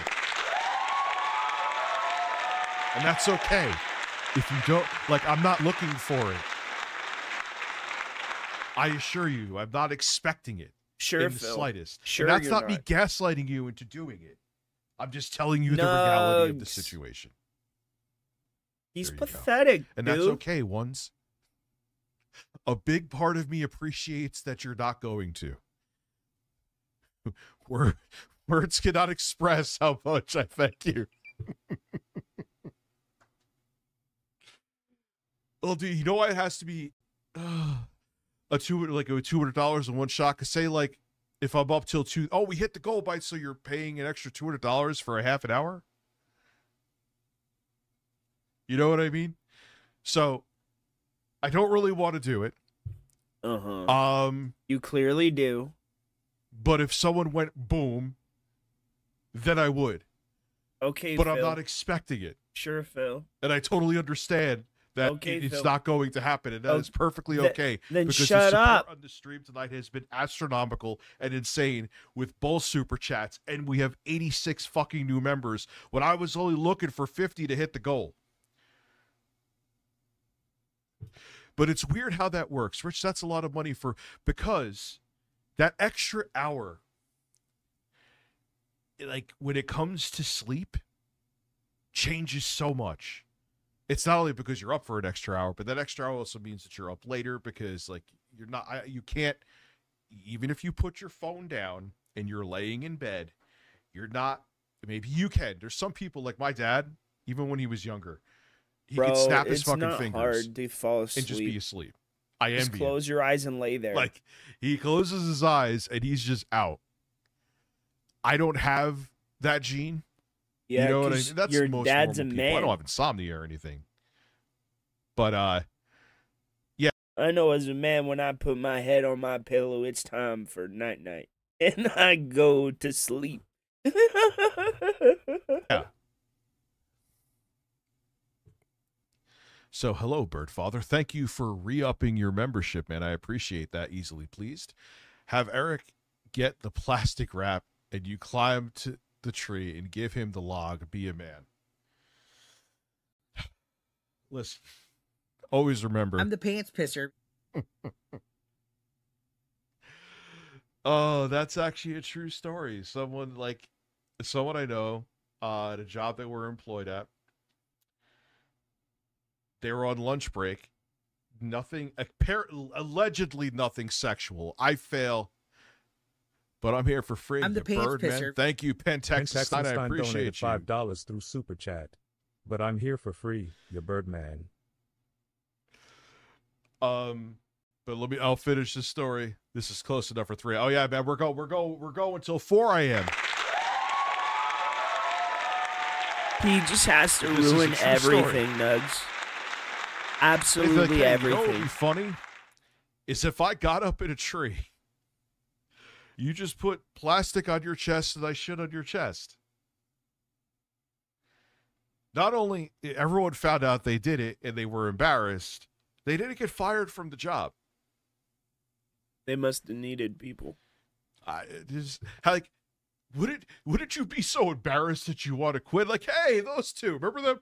And that's okay. If you don't, like, I'm not looking for it. I assure you, I'm not expecting it. Sure, in the Phil. slightest. Sure, and that's you're not me gaslighting you into doing it. I'm just telling you the reality of the situation. He's pathetic, and dude. That's okay, ones. A big part of me appreciates that you're not going to. Words cannot express how much I thank you. Well, dude, you know why it has to be $200 in one shot? Cause say like if I'm up till 2, oh, we hit the goal by, so you're paying an extra $200 for a half an hour. You know what I mean? So I don't really want to do it. You clearly do. But if someone went boom, then I would. Okay, but Phil. I'm not expecting it. Sure, Phil. And I totally understand that Okay, it's Phil. not going to happen, and that is perfectly okay. Then because shut the support up. on the stream tonight has been astronomical and insane with both super chats, and we have 86 fucking new members when I was only looking for 50 to hit the goal. But it's weird how that works. Rich, that's a lot of money because that extra hour, like when it comes to sleep, changes so much. It's not only because you're up for an extra hour, but that extra hour also means that you're up later because, like, you're not, you can't, even if you put your phone down and you're laying in bed, you're not, maybe you can. There's some people like my dad, even when he was younger, he could snap his fucking fingers. It's not hard to fall asleep. And just be asleep. I envy Just close your eyes and lay there. Like, he closes his eyes and he's just out. I don't have that gene. Yeah, you know what I mean? That's your most dad's a normal people. man. I don't have insomnia or anything. But, yeah. I know as a man, when I put my head on my pillow, it's time for night-night. And I go to sleep. Yeah. So, hello, Birdfather. Thank you for re-upping your membership, man. I appreciate that. Easily pleased. Have Eric get the plastic wrap and you climb to the tree and give him the log. Be a man. Listen, always remember. I'm the pants pisser. Oh, that's actually a true story. Someone I know at a job that we're employed at, they were on lunch break. Nothing, allegedly nothing sexual. I fail. But I'm here for free. I'm the pants Birdman. pisser. Thank you, Pentex. I donated appreciate you. $5 through Super Chat. But I'm here for free, your Birdman. But I'll finish this story. This is close enough for 3. Oh yeah, man, we're going until 4 a.m. He just has to ruin everything, Nugs. Absolutely everything. You know what would be funny? Is if I got up in a tree, you just put plastic on your chest and I shit on your chest. Not only everyone found out they did it and they were embarrassed, they didn't get fired from the job. They must have needed people. Wouldn't you be so embarrassed that you want to quit? Like, hey, those two, remember them?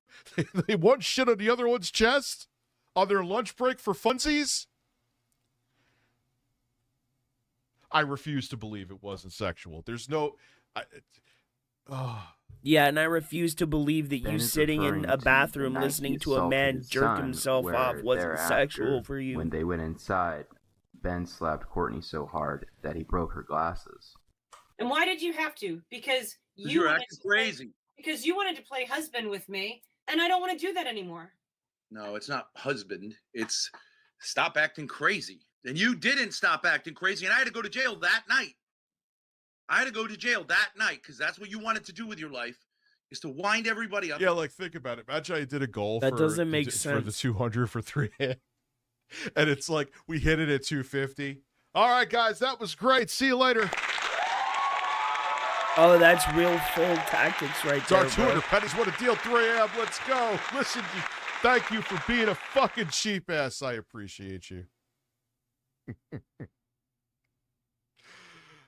They one shit on the other one's chest on their lunch break for funsies? I refuse to believe it wasn't sexual. There's no... Yeah, and I refuse to believe that you sitting in a bathroom listening to a man jerk himself off wasn't sexual for you. When they went inside, Ben slapped Courtney so hard that he broke her glasses. And why did you have to? Because you're acting crazy. Because you wanted to play husband with me, and I don't want to do that anymore. No, it's not husband. It's stop acting crazy. And you didn't stop acting crazy, and I had to go to jail that night. I had to go to jail that night because that's what you wanted to do with your life, is to wind everybody up. Yeah, like, think about it. Imagine I did a goal that doesn't make sense. For the 200 for 3. And it's like, we hit it at 250. All right, guys, that was great. See you later. Oh, that's real full tactics right there, Our 200 pennies. What a deal. 3 a.m. Let's go. Listen, thank you for being a fucking cheap ass. I appreciate you.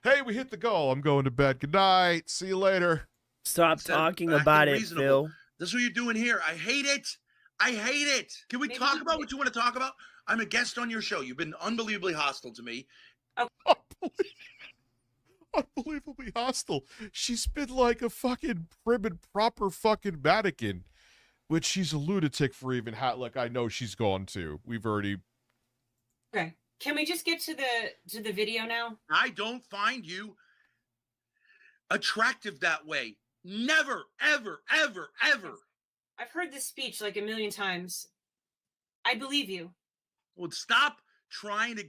Hey, we hit the goal. I'm going to bed. Good night. See you later. Stop talking about it, Phil. That's what you're doing here. I hate it. I hate it. Can we talk about what you want to talk about? I'm a guest on your show. You've been unbelievably hostile to me. Unbelievably hostile. She's been like a fucking prim and proper fucking mannequin, which she's a lunatic for even like I know she's gone to. We've already. Okay. Can we just get to the video now? I don't find you attractive that way. Never, ever, ever, ever. I've heard this speech like a million times. I believe you. Well, stop trying to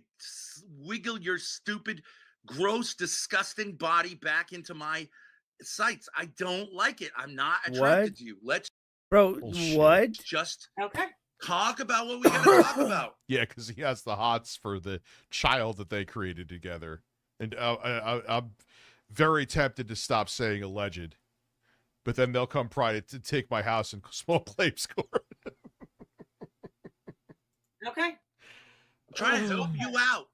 wiggle your stupid, gross, disgusting body back into my sights. I don't like it. I'm not attracted to you. Let's... Bro, what? Just... Okay. Talk about what we gotta talk about. Yeah, because he has the hots for the child that they created together. And I'm very tempted to stop saying alleged. But then they'll come try to take my house and small claims court. Okay. I'm trying to help you out.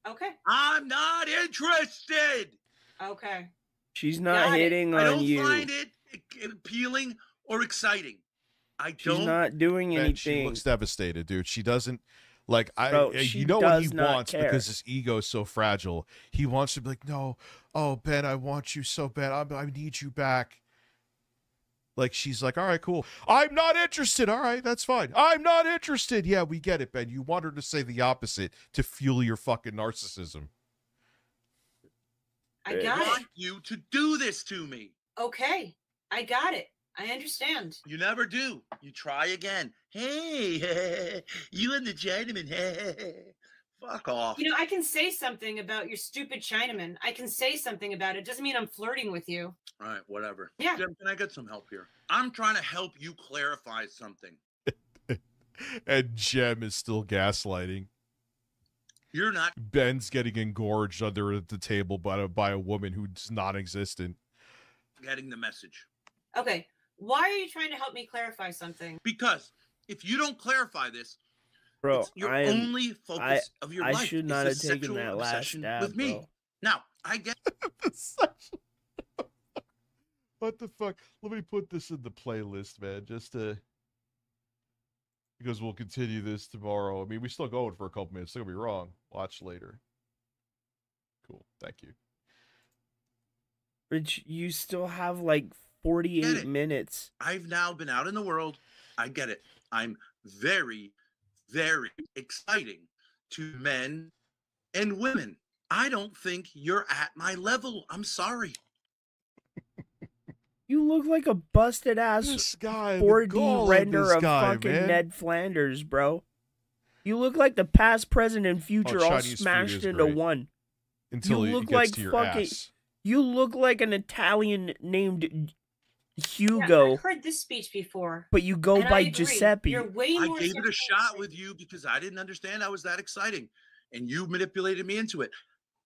Okay. I'm not interested. Okay. She's not hitting I on don't you. find it appealing or exciting. She's not doing anything. She looks devastated, dude. She doesn't like. Bro, you know what he wants because his ego is so fragile. He wants to be like, no, oh Ben, I want you so bad. I need you back. Like she's like, all right, cool. I'm not interested. All right, that's fine. I'm not interested. Yeah, we get it, Ben. You want her to say the opposite to fuel your fucking narcissism. I got it. I want you to do this to me. Okay. I got it. I understand. You never do. You try again. Hey, you and the Chinaman. Fuck off. You know, I can say something about your stupid Chinaman. I can say something about it. Doesn't mean I'm flirting with you. All right, whatever. Yeah. Jem, can I get some help here? I'm trying to help you clarify something. And Jem is still gaslighting. You're not. Ben's getting engorged under the table by a woman who's non-existent. Getting the message. Okay. Why are you trying to help me clarify something? Because if you don't clarify this, bro, your only focus of your life. I should not have taken that last stab with me. bro. Now, I get What the fuck? Let me put this in the playlist, man, just to because we'll continue this tomorrow. I mean, we still going for a couple minutes. Don't get me wrong. Watch later. Cool. Thank you. Rich, you still have like 48 minutes. I've now been out in the world. I get it. I'm very, very exciting to men and women. I don't think you're at my level. I'm sorry. You look like a busted ass 4D render of fucking Ned Flanders, bro. You look like the past, present, and future all smashed into one. Until you it look gets like to your fucking. ass. You look like an Italian named Hugo. Yeah, I've heard this speech before. But you go by Giuseppe. You're way more I gave it a shot with you because I didn't understand I was that exciting. And you manipulated me into it.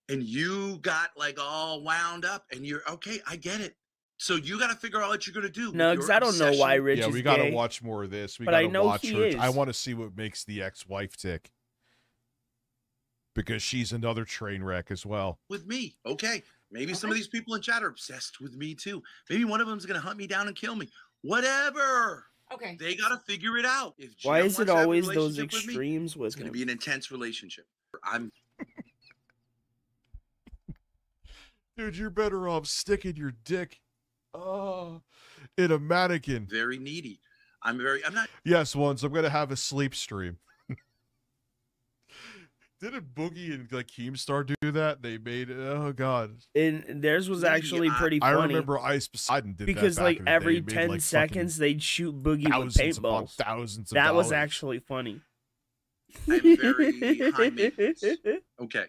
And you got like all wound up. And you're okay. I get it. So you got to figure out what you're going to do. No, because I don't know why Rich is we got to gay, watch more of this. We but got I to know watch he her. is. I want to see what makes the ex-wife tick. Because she's another train wreck as well. With me. Okay. Maybe some of these people in chat are obsessed with me too. Maybe one of them's going to hunt me down and kill me. Whatever. Okay. They got to figure it out. If Why Jem is it wants to have a always those relationship with me, extremes with it's going to be an intense relationship. I'm Dude, you're better off sticking your dick in a mannequin. very needy. I'm not. Yes, once I'm gonna have a sleep stream. Didn't Boogie and like Keemstar do that? They made oh god. And theirs was actually pretty funny. I remember Ice Poseidon did because that like back in the every day. 10 Made, like, seconds they'd shoot Boogie with thousands upon paintballs. thousands of that was dollars. actually funny. I'm very high maintenance. Okay.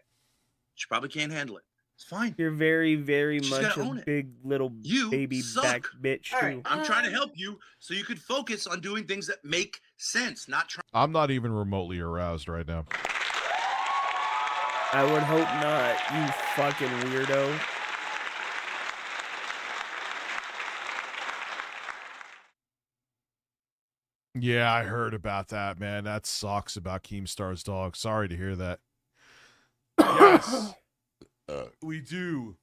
She probably can't handle it. It's fine. You're very, very She's much gotta a own it. big little You baby suck. back bitch All too. right. I'm trying to help you so you could focus on doing things that make sense, not trying. I'm not even remotely aroused right now. I would hope not, you fucking weirdo. Yeah, I heard about that, man. That sucks about Keemstar's dog. Sorry to hear that. Yes. We do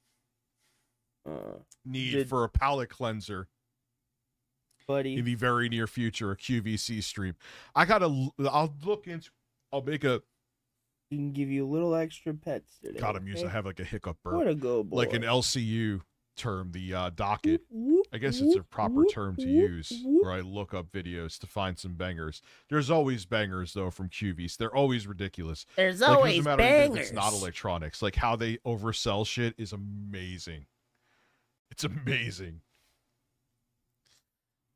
need for a palate cleanser, buddy, in the very near future, a QVC stream. I'll look into. I'll make a. We can give you a little extra pets today. God, I'm used to have like a hiccup burp. What a go boy. Like an LCU term, the docket. I guess it's a proper term to use, where I look up videos to find some bangers. There's always bangers though from QVC. They're always ridiculous. There's like, always doesn't matter if bangers. it's not electronics. Like how they oversell shit is amazing. It's amazing.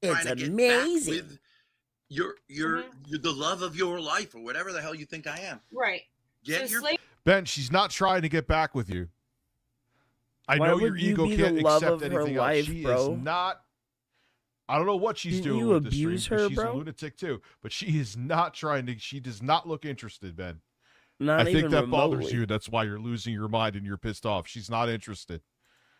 It's trying to get amazing. back with your the love of your life or whatever the hell you think I am. Right. Get your Ben, she's not trying to get back with you. I Why know your would you ego be can't the love accept of her anything life, else. She bro? is not. I don't know what she's Didn't doing you with the stream. abuse 'Cause her, she's bro? a lunatic too, but she is not trying to. She does not look interested, Ben. Not I think even that bothers remotely. you. That's why you're losing your mind and you're pissed off. She's not interested.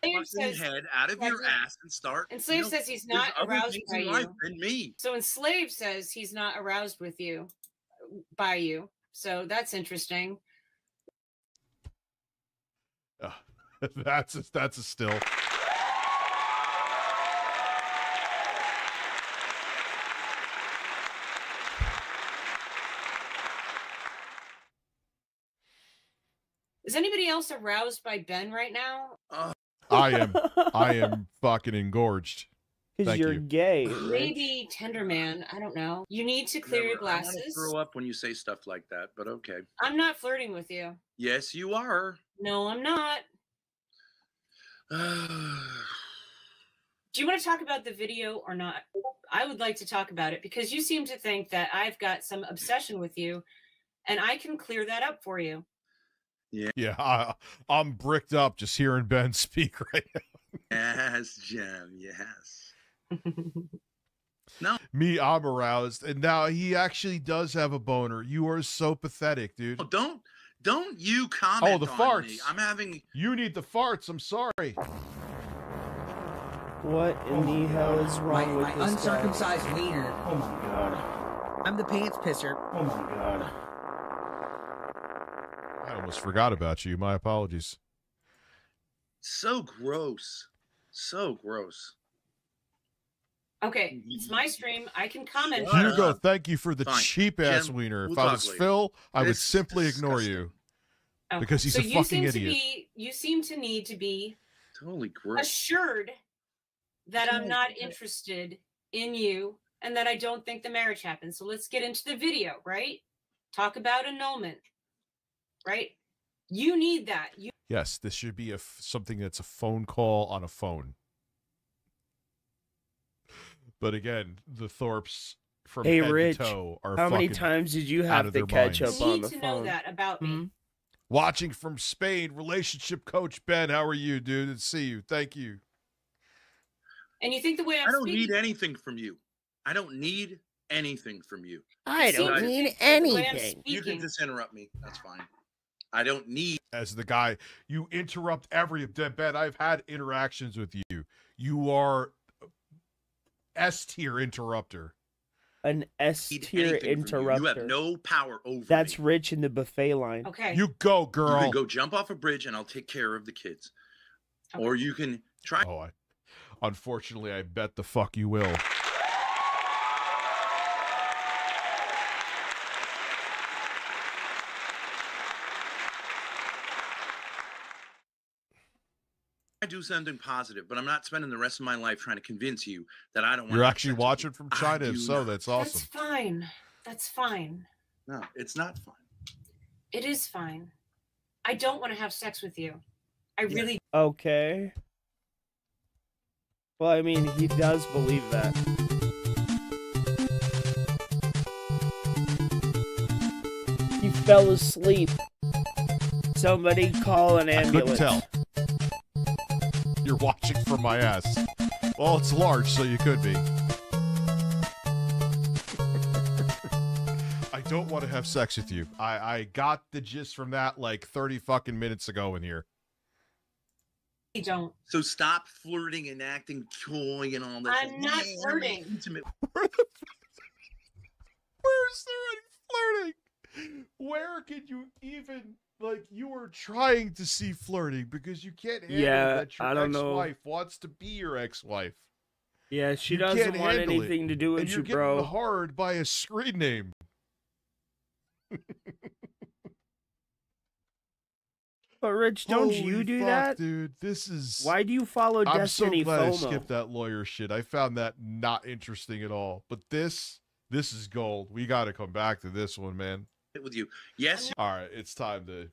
Slave says, head out of your ass and start. And Slave says he's not there's other aroused things by in life you. than me. So when Slave says he's not aroused with you, by you. So that's interesting. That's a still. Is anybody else aroused by Ben right now? I am fucking engorged. Because you're gay. Maybe tender man. I don't know. You need to clear your glasses. I want to throw up when you say stuff like that, but okay. I'm not flirting with you. Yes, you are. No, I'm not. Do you want to talk about the video or not? I would like to talk about it because you seem to think that I've got some obsession with you, and I can clear that up for you. Yeah, I'm bricked up just hearing Ben speak right now. Yes, Jim, yes. No. Me, I'm aroused, and now he actually does have a boner. You are so pathetic, dude. Oh, don't you comment on the on farts. me. I'm having... You need the farts, I'm sorry. What in the hell is wrong with my this uncircumcised guy? wiener. Oh my god. I'm the pants pisser. Oh my god. I almost forgot about you. My apologies. So gross. So gross. Okay, it's my stream. I can comment. Hugo, thank you for the Fine. cheap-ass Jim, wiener. If we'll I talk was later. Phil, I would This is simply ignore disgusting. you. Oh, Because he's so a fucking you idiot. You seem to need to be Totally gross. assured that I'm not interested in you and that I don't think the marriage happened. So let's get into the video, right? Talk about annulment, right? You need that. Yes, this should be something that's a phone call on a phone. But again, the Thorpes from Hey, head Rich, to toe are how many fucking times did you out have of to their catch minds. up You on need the to know phone? that about me. Watching from Spain, relationship coach Ben, how are you, dude? Good to see you. Thank you. And you think the way I don't need anything from you. I don't need anything from you. I don't Guys, need the way I'm anything. You can just interrupt me. That's fine. I don't need... As the guy, you interrupt every... Ben, I've had interactions with you. You are S-tier interrupter. An S-tier interrupter. You have no power over That's me. Rich in the buffet line. Okay. You go, girl. You can go jump off a bridge and I'll take care of the kids. Okay. Or you can try... Oh, unfortunately, I bet the fuck you will. I do something positive, but I'm not spending the rest of my life trying to convince you that I don't want You're to have actually sex with watching you. from China, I if do so, not. that's That's awesome. fine. That's fine. No, it's not fun. It is fine. I don't want to have sex with you. I really Okay. Well, I mean, he does believe that. He fell asleep. Somebody call an I couldn't ambulance. tell. You're watching from my ass. Well, it's large, so you could be. I don't want to have sex with you. I got the gist from that like 30 fucking minutes ago in here. don't. So stop flirting and acting coy and all that. I'm not flirting. Intimate. Where's there any flirting? Where could you even, like, you were trying to see flirting because you can't handle that your I don't know. ex-wife wants to be your ex-wife. Yeah, she You doesn't can't want handle it. anything to do with And you, you're bro. getting hard by a screen name. But Rich, don't you Holy do fuck, that? dude? This is... Why do you follow I'm so Destiny glad I FOMO? skipped that lawyer shit. I found that not interesting at all. But this is gold. We got to come back to this one, man. with you. Yes. All right, it's time to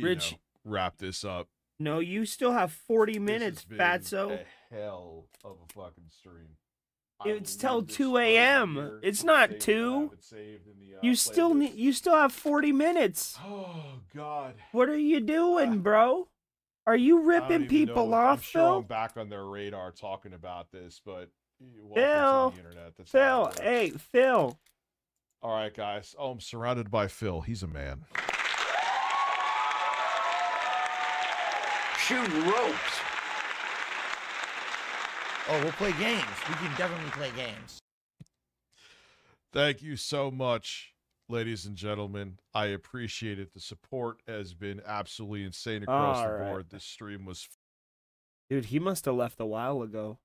Rich, wrap this up. No, you still have 40 minutes, This has fatso. been a hell of a fucking stream. It's till 2 a.m. It's not 2. You still have 40 minutes. Oh God. What are you doing, bro? Are you ripping people off, I'm sure Phil? I'm back on their radar talking about this, but Phil, welcome to the internet. That's Phil, how it works. hey, Phil. All right, guys. Oh, I'm surrounded by Phil. He's a man. Shoot ropes. Oh, we'll play games. We can definitely play games. Thank you so much, ladies and gentlemen. I appreciate it. The support has been absolutely insane across the board. This stream was... Dude, he must have left a while ago.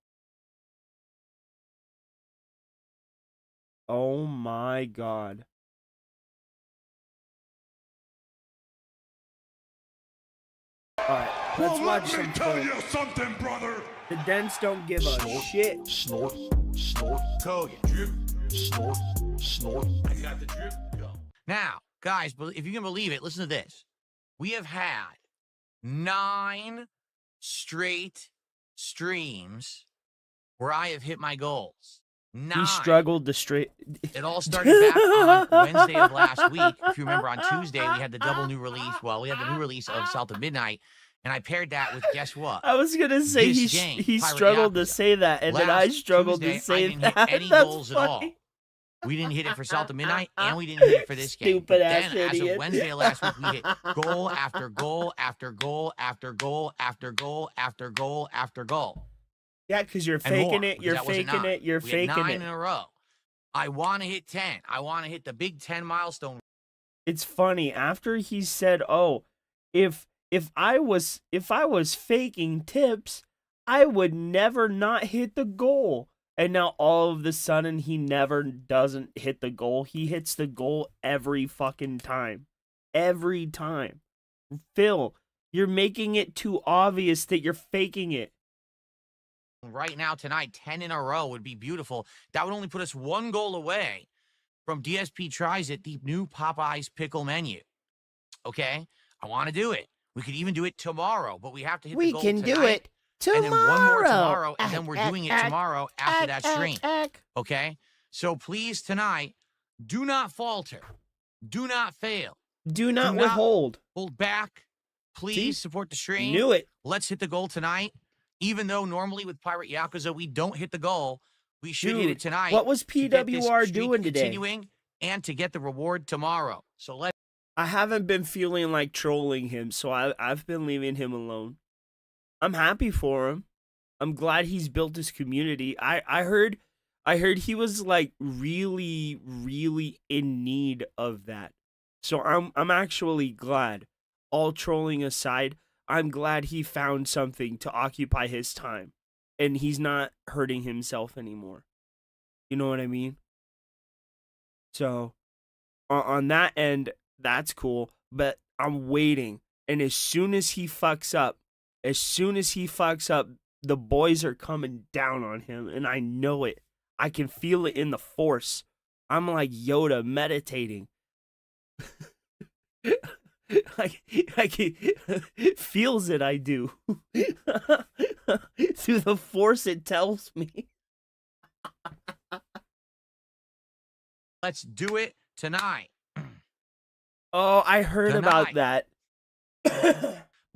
Oh my god. Alright, let's watch some. Let me tell you something, brother. The dents don't give a shit. Snort, snort, code. Drip, snort, snort. I got the drip. Go. Now, guys, if you can believe it, listen to this. We have had 9 straight streams where I have hit my goals. 9. He struggled to straight. It all started back on Wednesday of last week. If you remember, on Tuesday, we had the double new release. Well, we had the new release of South of Midnight, and I paired that with, guess what? I was going to say he struggled to say that, and then I struggled to say that. I didn't hit any goals at all. We didn't hit it for South of Midnight, and we didn't hit it for this game. Stupid ass then, idiot. as of Wednesday of last week, we hit goal after goal after goal after goal after goal after goal after goal. Yeah, because you're faking it. You're faking it. You're faking it. 9 in a row. I want to hit 10. I want to hit the big 10 milestone. It's funny. After he said, "Oh, if I was faking tips, I would never not hit the goal." And now all of a sudden he never doesn't hit the goal. He hits the goal every fucking time. Every time. Phil, you're making it too obvious that you're faking it. Right now, tonight, 10 in a row would be beautiful. That would only put us 1 goal away from DSP Tries It, the new Popeye's pickle menu. Okay? I want to do it. We could even do it tomorrow, but we have to hit the goal tonight. We can do it tomorrow. And then 1 more tomorrow, and then we're doing it tomorrow after that stream. Okay? So please, tonight, do not falter. Do not fail. Do not withhold. Hold back. Please support the stream. Knew it. Let's hit the goal tonight. Even though normally with Pirate Yakuza we don't hit the goal, we should hit it tonight. What was PWR doing today? Continuing and to get the reward tomorrow. So let. I haven't been feeling like trolling him, so I've been leaving him alone. I'm happy for him. I'm glad he's built his community. I heard he was like really in need of that. So I'm actually glad. All trolling aside, I'm glad he found something to occupy his time, and he's not hurting himself anymore. You know what I mean? So, on that end, that's cool, but I'm waiting, and as soon as he fucks up, the boys are coming down on him, and I know it. I can feel it in the force. I'm like Yoda meditating. I can, feels it, I do. Through the force, it tells me. Let's do it tonight. Oh, I heard about that.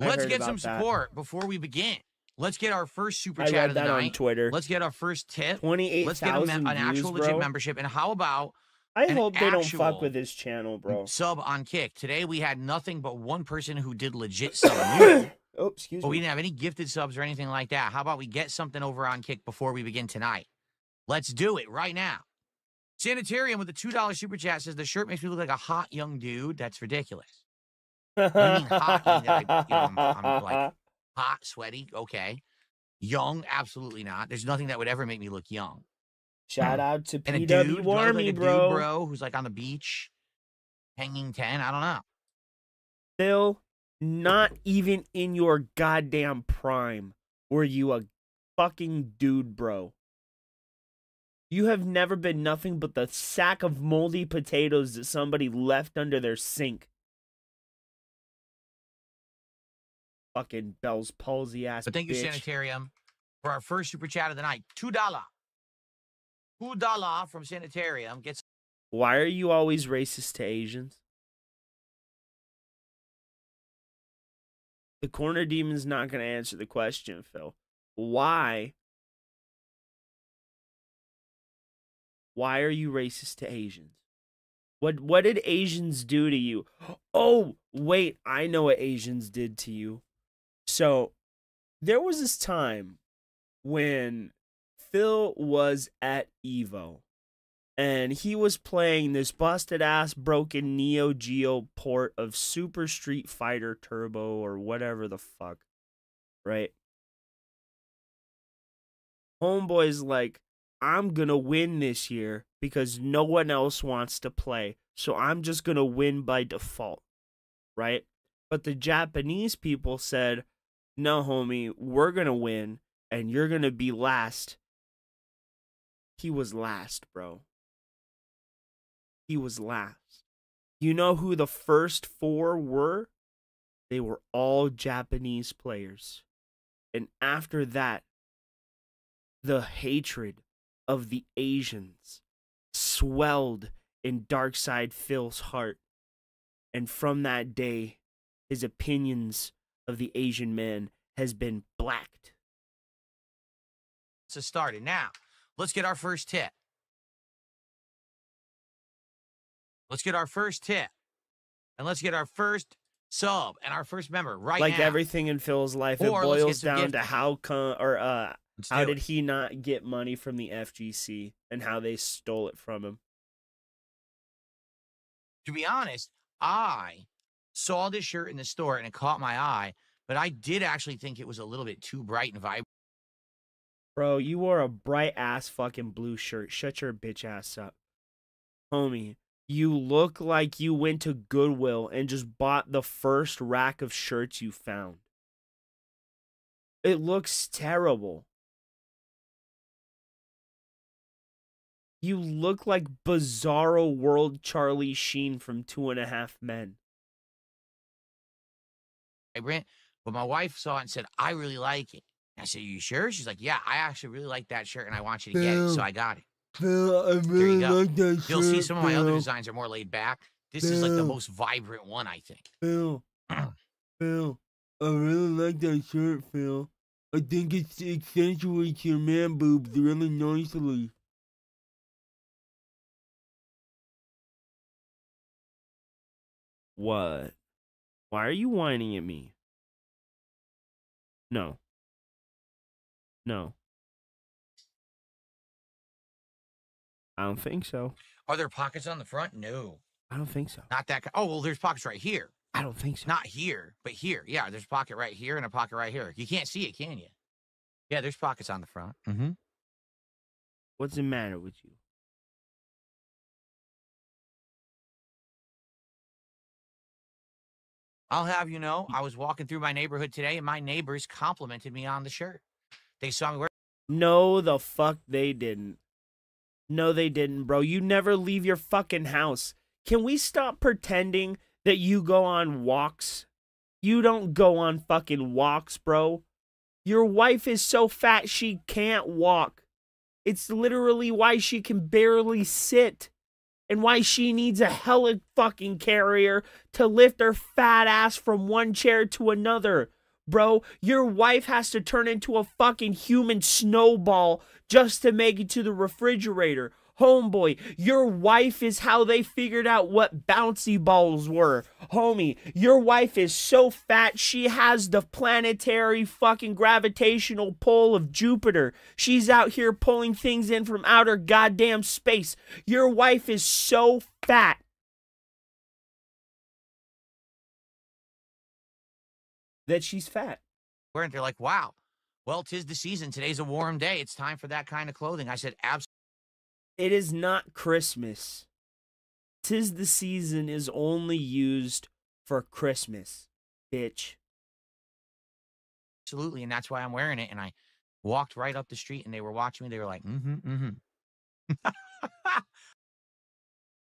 Let's get some support before we begin. Let's get our first super chat of the night. On Twitter. Let's get our first tip. 28,000 Let's get an actual legit membership. And how about I hope they don't fuck with his channel, bro. Sub on Kick. Today we had nothing but 1 person who did legit sub. Oh, excuse me. But we didn't have any gifted subs or anything like that. How about we get something over on Kick before we begin tonight? Let's do it right now. Sanitarium with the $2 super chat says the shirt makes me look like a hot young dude. That's ridiculous. I mean hot. I'm like hot, sweaty. Okay. Young, absolutely not. There's nothing that would ever make me look young. Shout out to and PW Warmy, bro. Dude, bro, who's like on the beach, hanging 10. I don't know. Still, not even in your goddamn prime were you a fucking dude, bro. You have never been nothing but the sack of moldy potatoes that somebody left under their sink. Fucking Bell's palsy ass. But thank you, bitch. Sanitarium, for our first super chat of the night. $2. $2 from Sanitarium gets. Why are you always racist to Asians? The Corner Demon's not going to answer the question, Phil. Why? Why are you racist to Asians? What did Asians do to you? Oh, wait, I know what Asians did to you. So, there was this time when Phil was at Evo, And he was playing this busted-ass, broken Neo Geo port of Super Street Fighter Turbo or whatever the fuck, right? Homeboy's like, I'm gonna win this year because no one else wants to play, so I'm just gonna win by default, right? But the Japanese people said, no, homie, we're gonna win, and you're gonna be last. He was last, bro. He was last. You know who the first 4 were? They were all Japanese players. And after that, the hatred of the Asians swelled in DarkSydePhil's heart. And from that day, his opinions of the Asian man has been blacked. So started. Now, let's get our first tip. Let's get our first tip. And let's get our first sub and our first member right now. Like everything in Phil's life, it boils down to how did he not get money from the FGC and how they stole it from him. To be honest, I saw this shirt in the store and it caught my eye, but I did actually think it was a little bit too bright and vibrant. Bro, you wore a bright-ass fucking blue shirt. Shut your bitch ass up. Homie, you look like you went to Goodwill and just bought the first rack of shirts you found. It looks terrible. You look like Bizarro World Charlie Sheen from 2.5 Men. But my wife saw it and said, I really like it. I said, you sure? She's like, yeah, I actually really like that shirt and I want you to get it. So I got it. Phil, I really like that shirt. You'll see some of my other designs are more laid back. This is like the most vibrant one, I think. Phil, I really like that shirt, Phil. I think it accentuates your man boobs really nicely. What? Why are you whining at me? No. No. I don't think so. Are there pockets on the front? No. I don't think so. Not that. Oh, well, there's pockets right here. I don't think so. Not here, but here. Yeah, there's a pocket right here and a pocket right here. You can't see it, can you? Yeah, there's pockets on the front. Mm-hmm. What's the matter with you? I'll have you know, I was walking through my neighborhood today, and my neighbors complimented me on the shirt. They saw me wear. No, the fuck they didn't. No, they didn't, bro. You never leave your fucking house. Can we stop pretending that you go on walks? You don't go on fucking walks, bro. Your wife is so fat she can't walk. It's literally why she can barely sit. And why she needs a heli fucking carrier to lift her fat ass from one chair to another. Bro, your wife has to turn into a fucking human snowball just to make it to the refrigerator. Homeboy, your wife is how they figured out what bouncy balls were. Homie, your wife is so fat she has the planetary fucking gravitational pull of Jupiter. She's out here pulling things in from outer goddamn space. Your wife is so fat. That she's fat. Weren't they like, wow, well, 'tis the season. Today's a warm day. It's time for that kind of clothing. I said, absolutely. It is not Christmas. 'Tis the season is only used for Christmas, bitch. Absolutely, and that's why I'm wearing it. And I walked right up the street, and they were watching me. They were like,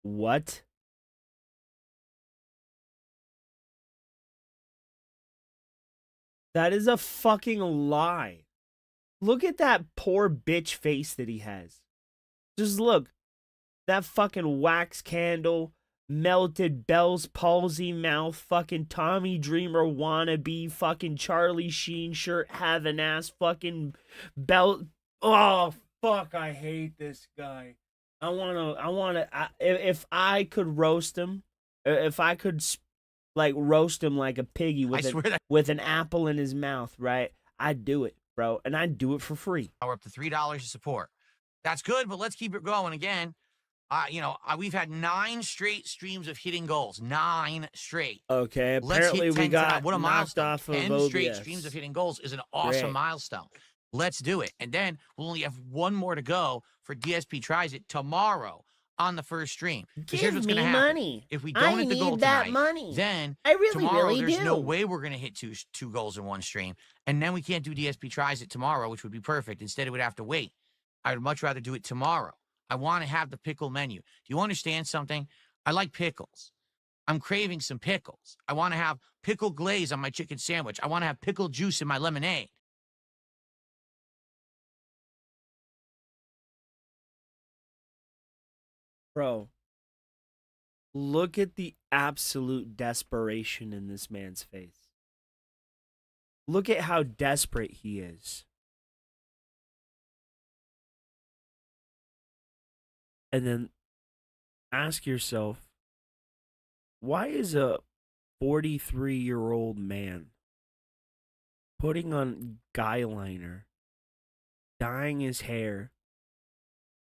What? That is a fucking lie. Look at that poor bitch face that he has. Just look. That fucking wax candle, melted Bell's palsy mouth, fucking Tommy Dreamer wannabe, fucking Charlie Sheen shirt having ass, fucking belt. Oh, fuck, I hate this guy. If I could roast him, if I could like roast him like a piggy with an apple in his mouth, right? I'd do it, bro, and I'd do it for free. We're up to $3 to support. That's good, but let's keep it going again. we've had 9 straight streams of hitting goals. 9 straight. Okay, Let's apparently hit 10 we got tonight. What a knocked milestone. off of 10 OBS. straight streams of hitting goals is an awesome Great. milestone. Let's do it. And then we'll only have 1 more to go for DSP Tries It tomorrow on the first stream. Here's what's gonna happen. Money. If we don't hit the goal tonight, money. then I really, tomorrow really there's do. no way we're gonna hit two goals in one stream. And then we can't do DSP Tries It tomorrow, which would be perfect. Instead, it would have to wait. I would much rather do it tomorrow. I want to have the pickle menu. Do you understand something? I like pickles. I'm craving some pickles. I want to have pickle glaze on my chicken sandwich. I want to have pickle juice in my lemonade. Bro, look at the absolute desperation in this man's face. Look at how desperate he is. And then ask yourself, why is a 43-year-old man putting on guy liner, dyeing his hair,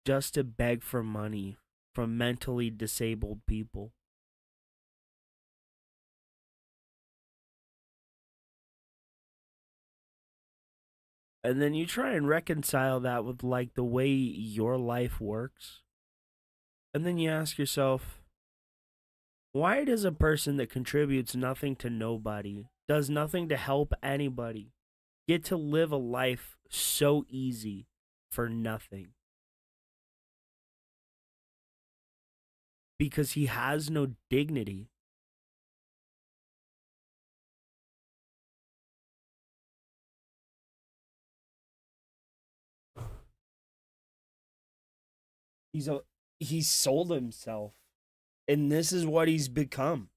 just to beg for money from mentally disabled people? And then you try and reconcile that with like the way your life works. And then you ask yourself, why does a person that contributes nothing to nobody, does nothing to help anybody, get to live a life so easy for nothing? Because he has no dignity. He's sold himself, and this is what he's become.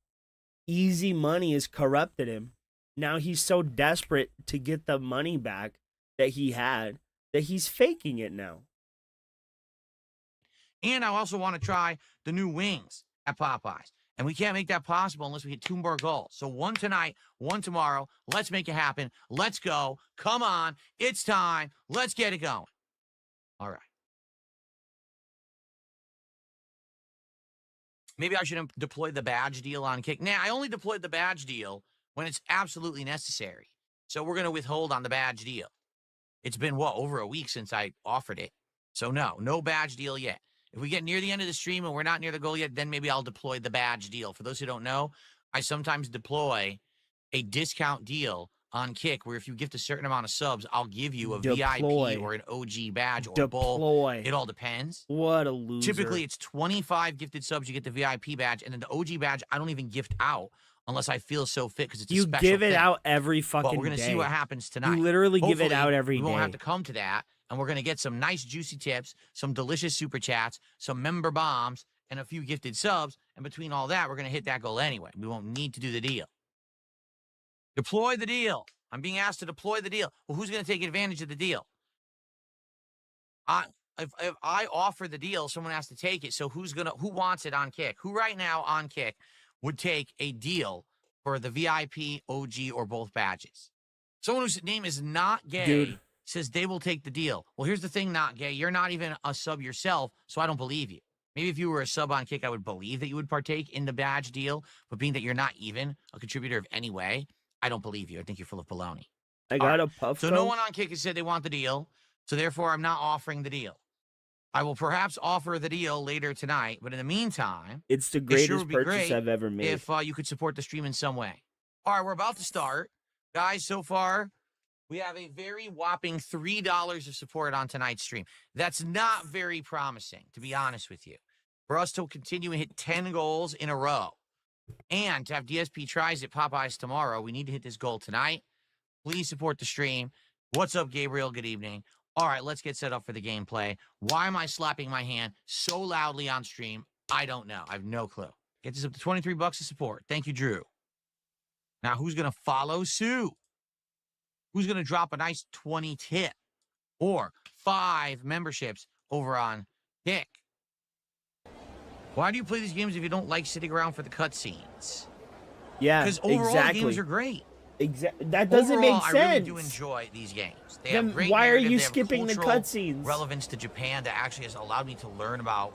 Easy money has corrupted him. Now he's so desperate to get the money back that he had that he's faking it now. And I also want to try the new wings at Popeyes. And we can't make that possible unless we hit 2 more goals. So 1 tonight, 1 tomorrow. Let's make it happen. Let's go. Come on. It's time. Let's get it going. All right. Maybe I should deploy the badge deal on Kick. Nah, I only deployed the badge deal when it's absolutely necessary. So we're going to withhold on the badge deal. It's been, over a week since I offered it. So no badge deal yet. If we get near the end of the stream and we're not near the goal yet, then maybe I'll deploy the badge deal. For those who don't know, I sometimes deploy a discount deal on Kick where if you gift a certain amount of subs, I'll give you a VIP or an OG badge or bowl. It all depends. What a loser. Typically, it's 25 gifted subs, you get the VIP badge, and then the OG badge, I don't even gift out unless I feel so fit because it's a special You give it thing. out every fucking day. But we're going to see what happens tonight. You literally Hopefully, give it out every day. We won't have to come to that, and we're going to get some nice juicy tips, some delicious super chats, some member bombs, and a few gifted subs, and between all that, we're going to hit that goal anyway. We won't need to do the deal. Deploy the deal. I'm being asked to deploy the deal. Well, who's going to take advantage of the deal? If I offer the deal, someone has to take it. So who wants it on Kick? Who right now on Kick would take a deal for the VIP, OG, or both badges? Someone whose name is not gay says they will take the deal. Well, here's the thing, not gay. You're not even a sub yourself, so I don't believe you. Maybe if you were a sub on Kick, I would believe that you would partake in the badge deal. But being that you're not even a contributor of any way, I don't believe you. I think you're full of baloney. I got a puff. So no one on Kick has said they want the deal. So therefore, I'm not offering the deal. I will perhaps offer the deal later tonight. But in the meantime, it's the greatest sure would be purchase great I've ever made. If you could support the stream in some way. All right, we're about to start. Guys, so far, we have a very whopping $3 of support on tonight's stream. That's not very promising, to be honest with you. For us to continue and hit 10 goals in a row and to have DSP Tries at Popeyes tomorrow, we need to hit this goal tonight. Please support the stream. What's up, Gabriel? Good evening. All right, let's get set up for the gameplay. Why am I slapping my hand so loudly on stream? I don't know. I have no clue. Get this up to 23 bucks of support. Thank you, Drew. Now, who's going to follow suit? Who's going to drop a nice 20 tip or 5 memberships over on Kick? Why do you play these games if you don't like sitting around for the cutscenes? Yeah, because overall exactly. games are great. That doesn't overall, make sense. I really do enjoy these games. Then why are you skipping the cutscenes? Relevance to Japan that actually has allowed me to learn about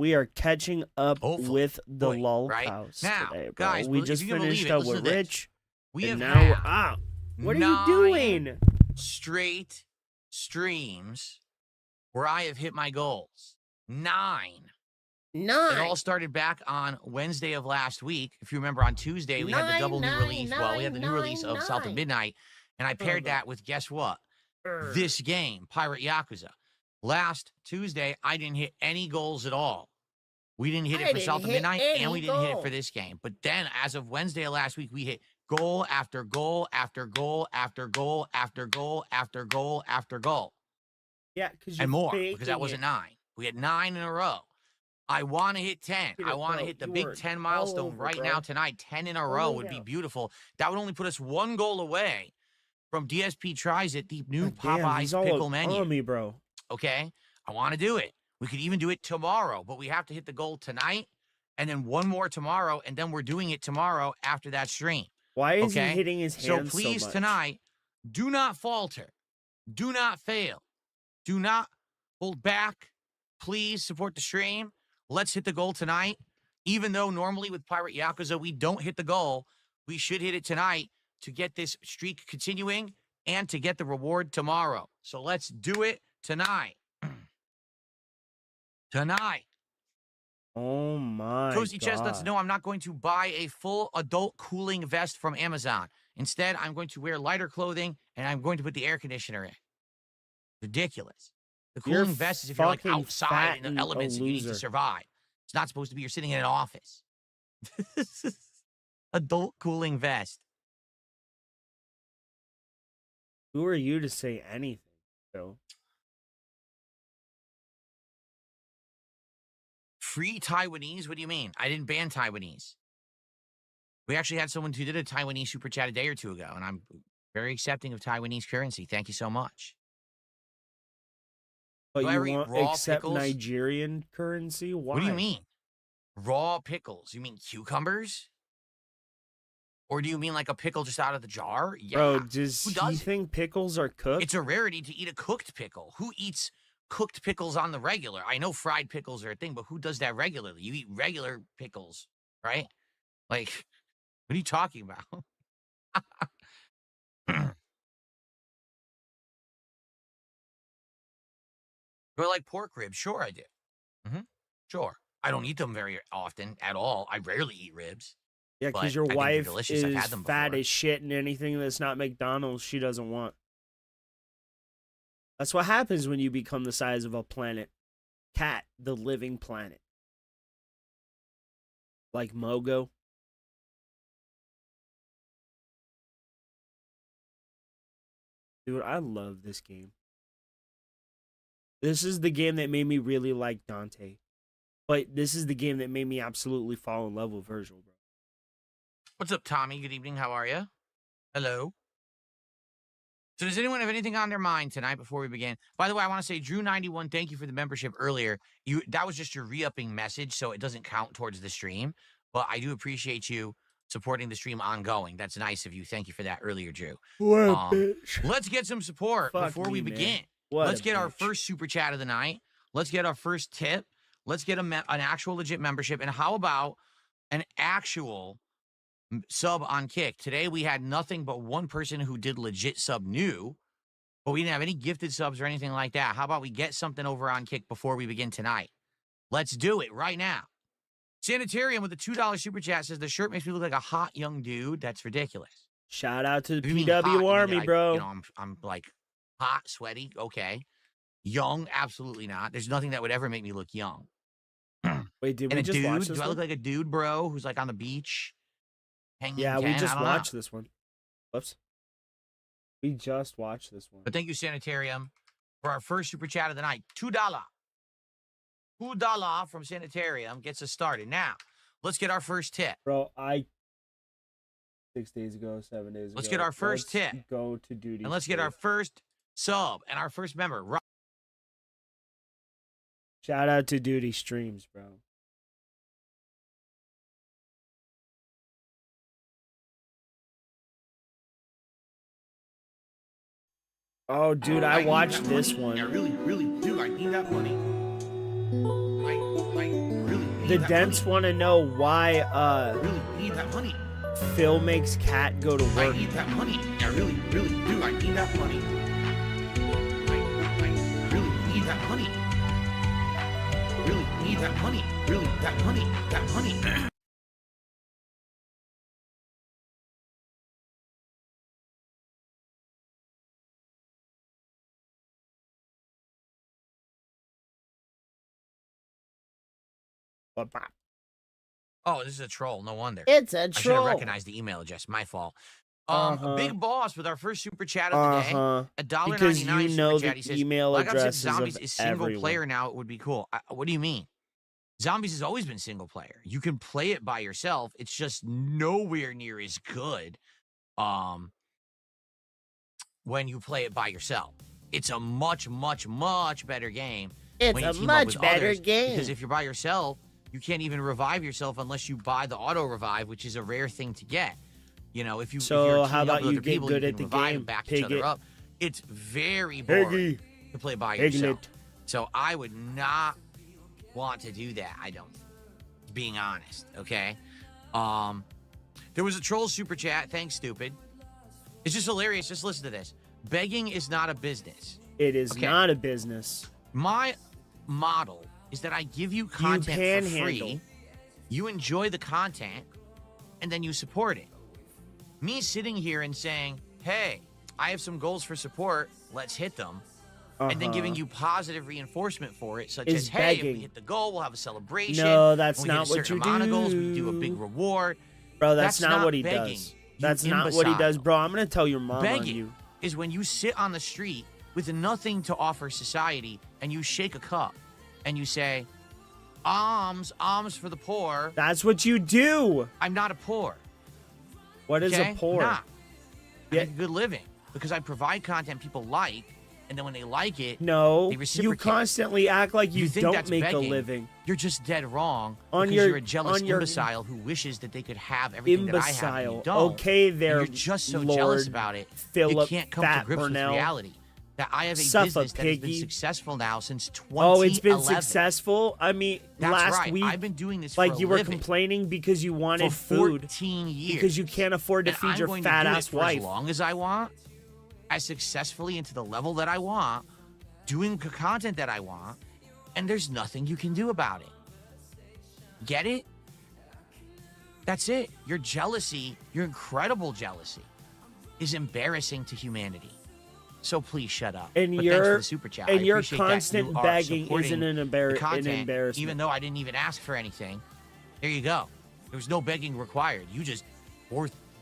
We are catching up Hopefully. with the lolcows right? Now, today, bro. guys, we if just you can believe finished it, up listen with to this. Rich. We have and now we're had out. What are you 9 doing? straight streams where I have hit my goals. 9. It all started back on Wednesday of last week. If you remember, on Tuesday, we had the double new release. Well, we had the new release of South of Midnight, and I paired that with, guess what? This game, Pirate Yakuza. Last Tuesday, I didn't hit any goals at all. We didn't hit it for South of Midnight, and we didn't hit it for this game. But then, as of Wednesday of last week, we hit goal after goal after goal after goal after goal after goal after goal. Yeah, because and more, because that wasn't 9. We had 9 in a row. I want to hit 10. I want to hit the big 10 milestone right now tonight. 10 in a row would be beautiful. That would only put us 1 goal away from DSP Tries It, the new Popeye's pickle menu. On me, bro. Okay? I want to do it. We could even do it tomorrow, but we have to hit the goal tonight, and then 1 more tomorrow, and then we're doing it tomorrow after that stream. Why is he hitting his hands so please, so much? tonight, do not falter. Do not fail. Do not hold back. Please support the stream. Let's hit the goal tonight. Even though normally with Pirate Yakuza, we don't hit the goal, we should hit it tonight to get this streak continuing and to get the reward tomorrow. So let's do it tonight. Tonight. Oh, my Cozy God. Chestnuts, no, I'm not going to buy a full adult cooling vest from Amazon. Instead, I'm going to wear lighter clothing, and I'm going to put the air conditioner in. Ridiculous. The cooling vest is if you're like outside in the elements and you need to survive. It's not supposed to be you're sitting in an office. Adult cooling vest. Who are you to say anything, Phil? Free Taiwanese? What do you mean? I didn't ban Taiwanese. We actually had someone who did a Taiwanese super chat a day or 2 ago, and I'm very accepting of Taiwanese currency. Thank you so much. But you won't accept Nigerian currency? Why? What do you mean? Raw pickles? You mean cucumbers? Or do you mean like a pickle just out of the jar? Yeah. Bro, does he think pickles are cooked? It's a rarity to eat a cooked pickle. Who eats cooked pickles on the regular? I know fried pickles are a thing, but who does that regularly? You eat regular pickles, right? Like, what are you talking about? Or like pork ribs? Sure, I do. Sure. I don't eat them very often at all. I rarely eat ribs. Yeah, because your wife is fat as shit, and anything that's not McDonald's, she doesn't want. That's what happens when you become the size of a planet. Cat, the living planet. Like Mogo. Dude, I love this game. This is the game that made me really like Dante. But this is the game that made me absolutely fall in love with Virgil, bro. What's up, Tommy? Good evening. How are you? Hello. So does anyone have anything on their mind tonight before we begin? By the way, I want to say, Drew91, thank you for the membership earlier. That was just your re-upping message, so it doesn't count towards the stream. But I do appreciate you supporting the stream ongoing. That's nice of you. Thank you for that earlier, Drew. What bitch? Let's get some support before we begin. Let's get our first super chat of the night. Let's get our first tip. Let's get an actual legit membership. And how about an actual sub on Kick? Today we had nothing but one person who did legit sub new, but we didn't have any gifted subs or anything like that. How about we get something over on Kick before we begin tonight? Let's do it right now. Sanitarium with the $2 super chat says the shirt makes me look like a hot young dude. That's ridiculous. Shout out to the PW Army, bro. I'm like hot, sweaty. Okay. Young? Absolutely not. There's nothing that would ever make me look young. Wait, did we just watch this? Do I look like a dude, bro, who's like on the beach? Yeah, we just watched this one. Whoops. We just watched this one. But thank you, Sanitarium, for our first super chat of the night. $2. $2 from Sanitarium gets us started. Now, let's get our first tip. Bro, 6 days ago, 7 days ago. Let's get our first tip. Go to duty. And let's get our first sub and our first member. Shout out to Duty Streams, bro. Oh, dude, I watched this one. I really do. I need that money. The Dents want to know why Really need that money. Phil makes Cat go to work. I need that money. I really, really do. I need that money. I really need that money. Really need that money. Really, that money. That money. Oh, this is a troll. No wonder. It's a I should troll. have recognized the email address. My fault. Big Boss with our first super chat of the day. $1.99 Because you know super chat. the He says, email Black Ops 6 addresses Zombies of is single everyone. player now. It would be cool. What do you mean? Zombies has always been single player. You can play it by yourself. It's just nowhere near as good when you play it by yourself. It's a much, much, much better game. It's when you a team up much with better others, game. Because if you're by yourself, you can't even revive yourself unless you buy the auto revive, which is a rare thing to get. You know, if you're So how teaming up about with you other get people, good you at can the revive game? and back each other Piggy. up. It's very boring to play by yourself. So I would not want to do that. I don't. Being honest, okay. There was a troll super chat. Thanks, stupid. It's just hilarious. Just listen to this. Begging is not a business. It is not a business. My model is that I give you content for free. You enjoy the content, and then you support it. Me sitting here and saying, hey, I have some goals for support. Let's hit them. And then giving you positive reinforcement for it, such as, hey, if we hit the goal, we'll have a celebration. No, that's when we not hit a what certain you amount do. of goals, we do a big reward. Bro, that's not what he begging, does. you That's not what he does, imbecile. bro. I'm going to tell your mom on Begging you. is when you sit on the street with nothing to offer society and you shake a cup and you say, alms for the poor. That's what you do. I'm not a poor. What is okay? a poor? Nah. I make a good living because I provide content people like, and then when they like it, No, they you reciprocate. constantly act like you think don't that's make begging. a living. You're just dead wrong On because your- you're a jealous on your- imbecile who wishes that they could have everything that I have and you Imbecile. don't. Okay, And there, you're just so Lord jealous about it. Philip you can't come to Fat grips Burnell. with reality. That I have a Suffer, business that has been piggy. successful now since 2011. Oh, it's been successful? I mean, That's last right. week, I've been doing this like for a you were living complaining because you wanted for food. 14 years. Because you can't afford to And feed I'm your going fat to do ass it for wife. as long as I want, as successfully and to the level that I want, doing the content that I want, and there's nothing you can do about it. Get it? That's it. Your jealousy, your incredible jealousy, is embarrassing to humanity. So please shut up. And But your thanks for the super chat. and I your appreciate that constant you are begging supporting isn't an the content, embarrassment. even though I didn't even ask for anything. There you go. There was no begging required. You just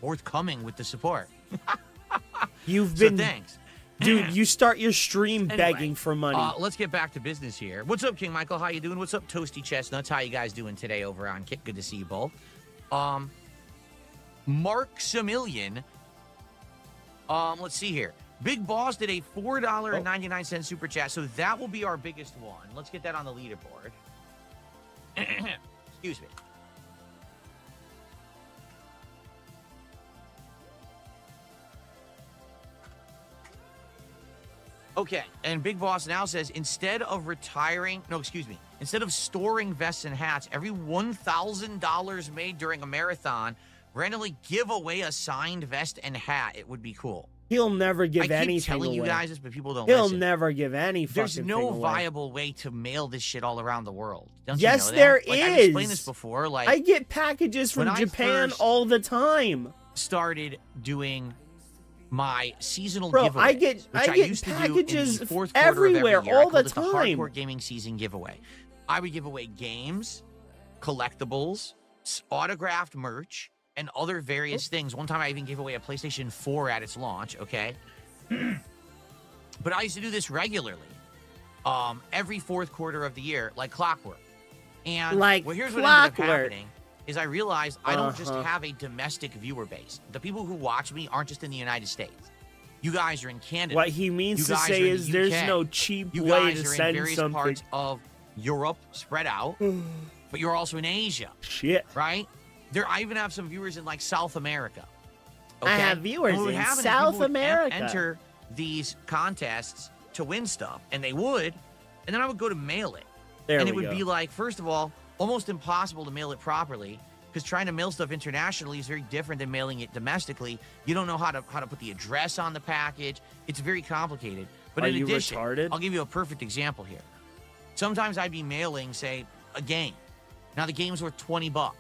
forthcoming with the support. You've So been, thanks. dude. You start your stream Anyway, begging for money. Let's get back to business here. What's up, King Michael? How you doing? What's up, Toasty Chestnuts? How you guys doing today over on Kick? Good to see you both. Mark Samillion. Let's see here. Big Boss did a $4.99 super chat, so that will be our biggest one. Let's get that on the leaderboard. Excuse me. Okay, and Big Boss now says, instead of storing vests and hats, every $1,000 made during a marathon, randomly give away a signed vest and hat. It would be cool. He'll never give I keep anything telling you away. guys this, but people don't He'll listen. never give any There's fucking no thing away. viable way to mail this shit all around the world. Don't Yes, you know there that? Like, I've is. explained this before. Like, I get packages from when I Japan first all the time. started doing my seasonal Bro, giveaways, I get which I packages used to do in the fourth quarter everywhere of every year. all I called the it time. The Hardcore Gaming Season Giveaway. I would give away games, collectibles, autographed merch, and other various things. One time I even gave away a PlayStation 4 at its launch, okay? But I used to do this regularly, every fourth quarter of the year, like clockwork. And Like here's what ended up clockwork. happening is I realized I don't just have a domestic viewer base. The people who watch me aren't just in the United States. You guys are in Canada. What he means You to guys say are in is the there's UK. no cheap You way guys to are in send various something. parts of Europe spread out, but you're also in Asia. Shit. Right? I even have some viewers in like South America. I have viewers And what would in happen is South people would America. enter these contests to win stuff, and they would, and then I would go to mail it. There and it we would go. be like, first of all, almost impossible to mail it properly, because trying to mail stuff internationally is very different than mailing it domestically. You don't know how to put the address on the package. It's very complicated. But in addition, I'll give you a perfect example here. Sometimes I'd be mailing, say, a game. Now the game's worth $20.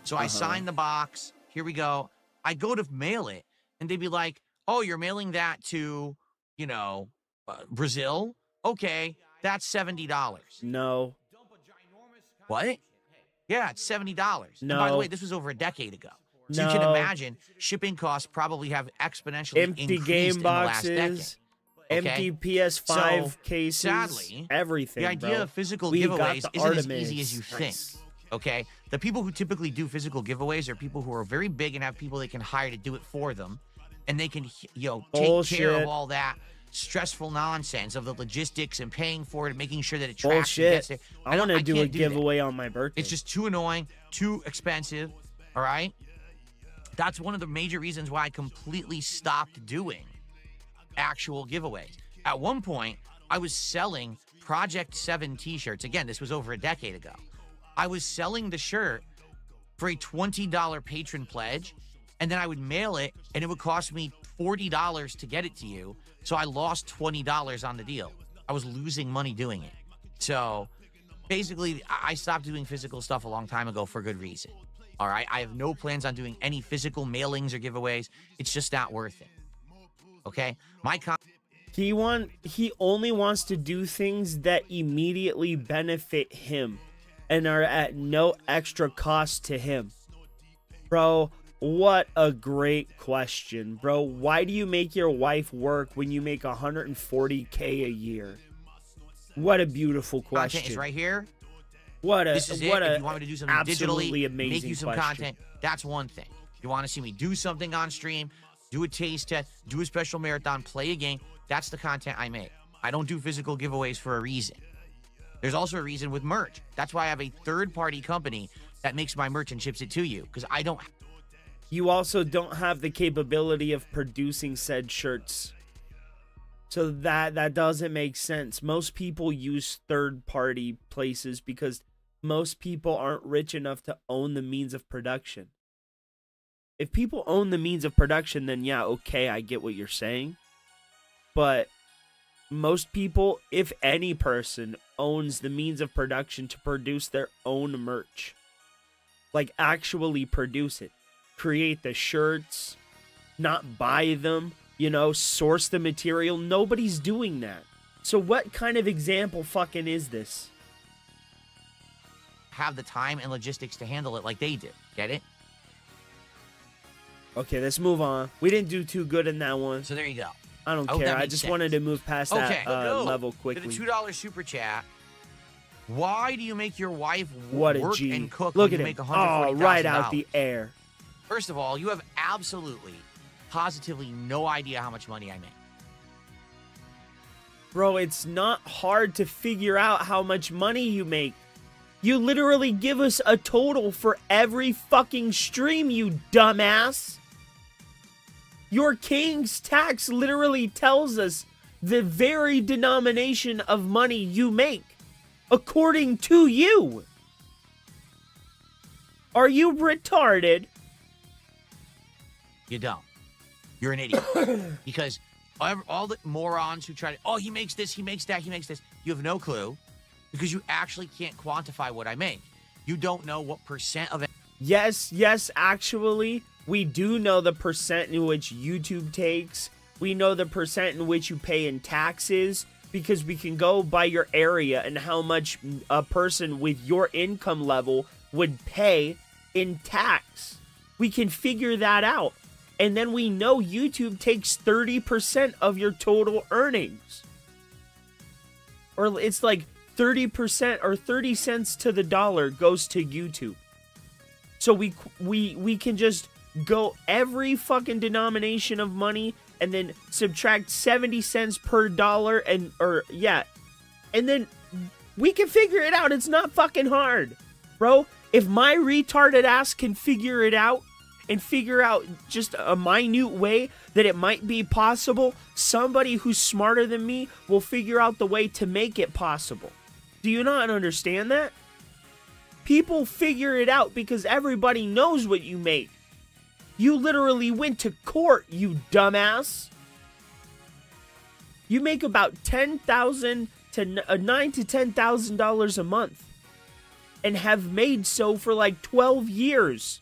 So I sign the box. Here we go. I go to mail it, and they'd be like, "Oh, you're mailing that to, you know, Brazil? Okay, that's $70." No. What? Yeah, it's $70. No. And by the way, this was over a decade ago. So you can imagine shipping costs probably have exponentially increased game in boxes, the last decade. Okay? empty PS5 So, cases, sadly, everything. the idea bro. of physical We giveaways got the isn't as Artemis. easy as you think. Okay? The people who typically do physical giveaways are people who are very big and have people they can hire to do it for them. And they can, you know, take care of all that stressful nonsense of the logistics and paying for it and making sure that it tracks and gets there. I want to do a can't that. giveaway on my birthday. It's just too annoying, too expensive, all right? That's one of the major reasons why I completely stopped doing actual giveaways. At one point, I was selling Project 7 t-shirts. Again, this was over a decade ago. I was selling the shirt for a $20 patron pledge, and then I would mail it, and it would cost me $40 to get it to you. So I lost $20 on the deal. I was losing money doing it. So basically, I stopped doing physical stuff a long time ago for good reason. All right? I have no plans on doing any physical mailings or giveaways. It's just not worth it. Okay? He only wants to do things that immediately benefit him and are at no extra cost to him. Bro, what a great question, bro. Why do you make your wife work when you make $140K a year? What a beautiful question. Content is right here. This is it. If you want me to do something digitally, amazing make you some question. content, that's one thing. If you want to see me do something on stream, do a taste test, do a special marathon, play a game, that's the content I make. I don't do physical giveaways for a reason. There's also a reason with merch. That's why I have a third-party company that makes my merch and ships it to you, because I don't... You also don't have the capability of producing said shirts. So that doesn't make sense. Most people use third-party places because most people aren't rich enough to own the means of production. If people own the means of production, then yeah, okay, I get what you're saying. But most people, if any person, owns the means of production to produce their own merch. Like, actually produce it. Create the shirts, not buy them, you know, source the material. Nobody's doing that. So what kind of example fucking is this? Have the time and logistics to handle it like they do. Get it? Okay, let's move on. We didn't do too good in that one. So there you go. I don't care. I just wanted to move past that level quickly. To the $2 super chat. Why do you make your wife work and cook Look when at you make him. $140,000? Oh, right out the air. First of all, you have absolutely, positively no idea how much money I make. Bro, it's not hard to figure out how much money you make. You literally give us a total for every fucking stream, you dumbass. Your King's tax literally tells us the very denomination of money you make, according to you. Are you retarded? You don't. You're an idiot. Because all the morons who try to, oh, he makes this, he makes that, he makes this. You have no clue because you actually can't quantify what I make. You don't know what percent of it. Yes, actually, we do know the percent in which YouTube takes. We know the percent in which you pay in taxes because we can go by your area and how much a person with your income level would pay in tax. We can figure that out. And then we know YouTube takes 30% of your total earnings. Or it's like 30% or 30 cents to the dollar goes to YouTube. So we can just go every fucking denomination of money and then subtract 70 cents per dollar and then we can figure it out. It's not fucking hard. Bro, if my retarded ass can figure it out and figure out just a minute way that it might be possible, somebody who's smarter than me will figure out the way to make it possible. Do you not understand that? People figure it out because everybody knows what you make. You literally went to court, you dumbass. You make about $10,000 to $9,000 to $10,000 a month, and have made so for like 12 years.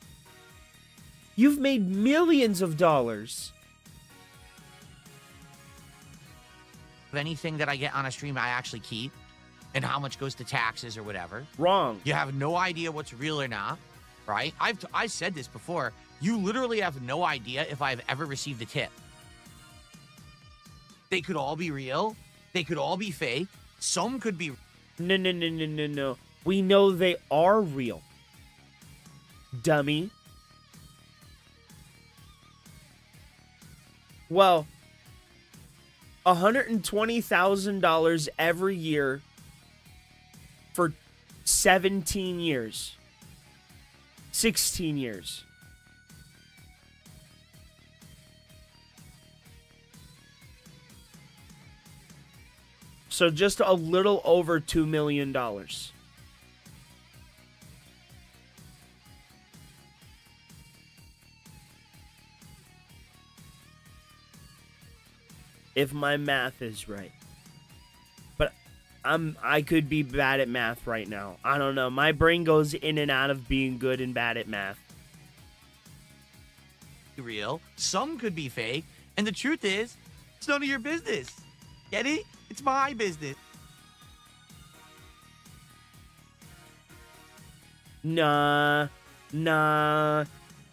You've made millions of dollars. Anything that I get on a stream, I actually keep, and how much goes to taxes or whatever. Wrong. You have no idea what's real or not, right? I said this before. You literally have no idea if I've ever received a tip. They could all be real. They could all be fake. Some could be... No. We know they are real. Dummy. Well, $120,000 every year for 17 years. 16 years. So just a little over $2 million. If my math is right. But I could be bad at math right now. I don't know. My brain goes in and out of being good and bad at math. Real. Some could be fake. And the truth is, it's none of your business. Get it? It's my business. Nah.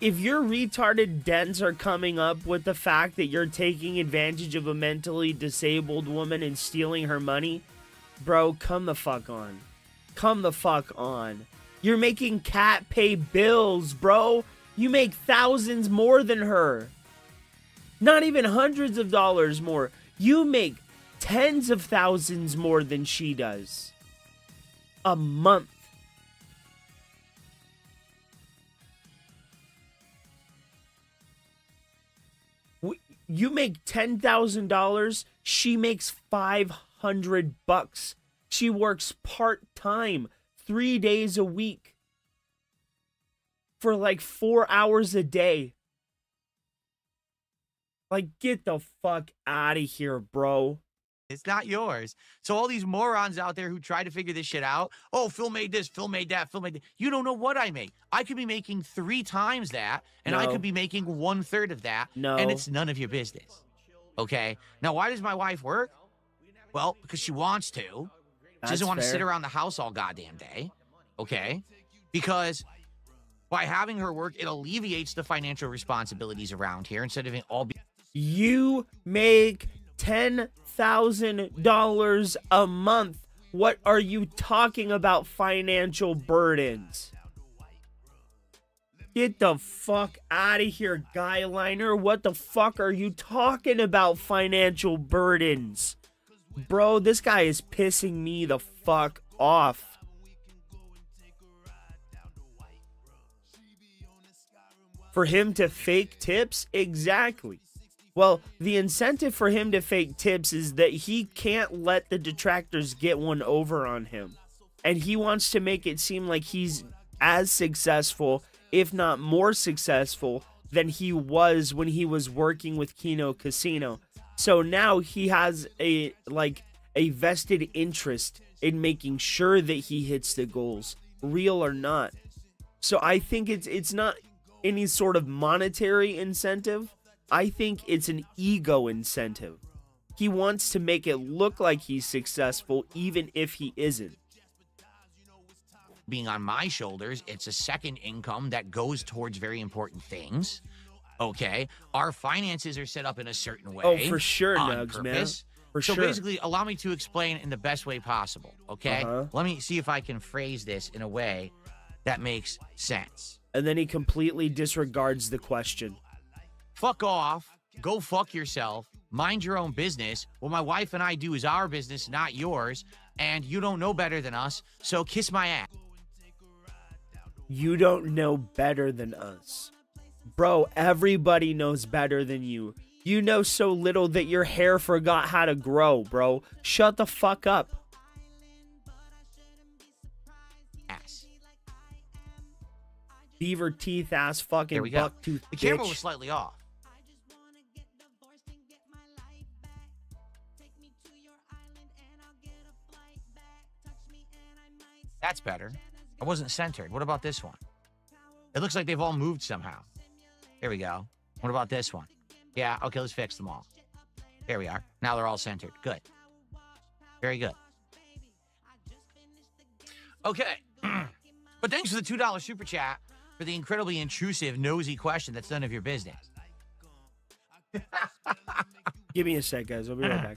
If your retarded dents are coming up with the fact that you're taking advantage of a mentally disabled woman and stealing her money, bro, come the fuck on. Come the fuck on. You're making Cat pay bills, bro. You make thousands more than her. Not even hundreds of dollars more. You make tens of thousands more than she does. A month. You make $10,000. She makes $500. She works part-time, 3 days a week, for like 4 hours a day. Like, get the fuck out of here, bro. It's not yours. So all these morons out there who try to figure this shit out, oh, Phil made this, Phil made that, Phil made that. You don't know what I make. I could be making 3 times that, and I could be making 1/3 of that, and it's none of your business. Okay? Now, why does my wife work? Well, because she wants to. She doesn't want to sit around the house all goddamn day. Okay? Because by having her work, it alleviates the financial responsibilities around here instead of it all be... You make $10,000 a month. What are you talking about financial burdens? Get the fuck out of here, Guyliner. What the fuck are you talking about financial burdens? Bro, this guy is pissing me the fuck off. For him to fake tips? Exactly. Well, the incentive for him to fake tips is that he can't let the detractors get one over on him. And he wants to make it seem like he's as successful, if not more successful, than he was when he was working with Kino Casino. So now he has a vested interest in making sure that he hits the goals, real or not. So I think it's not any sort of monetary incentive. I think it's an ego incentive. He wants to make it look like he's successful, even if he isn't. Being on my shoulders, it's a second income that goes towards very important things. Okay? Our finances are set up in a certain way. Oh, for sure, on Nugs, purpose. man. For so sure. Basically, allow me to explain in the best way possible. Okay? Let me see if I can phrase this in a way that makes sense. And then he completely disregards the question. Fuck off. Go fuck yourself. Mind your own business. What my wife and I do is our business, not yours. And you don't know better than us, so kiss my ass. You don't know better than us. Bro, everybody knows better than you. You know so little that your hair forgot how to grow, bro. Shut the fuck up. Ass. beaver teeth ass fucking buck tooth The bitch. camera was slightly off. That's better. I wasn't centered. What about this one? It looks like they've all moved somehow. There we go. What about this one? Yeah, okay, let's fix them all. There we are. Now they're all centered. Good. Very good. Okay. But thanks for the $2 super chat for the incredibly intrusive, nosy question that's none of your business. Give me a sec, guys. I'll be right back.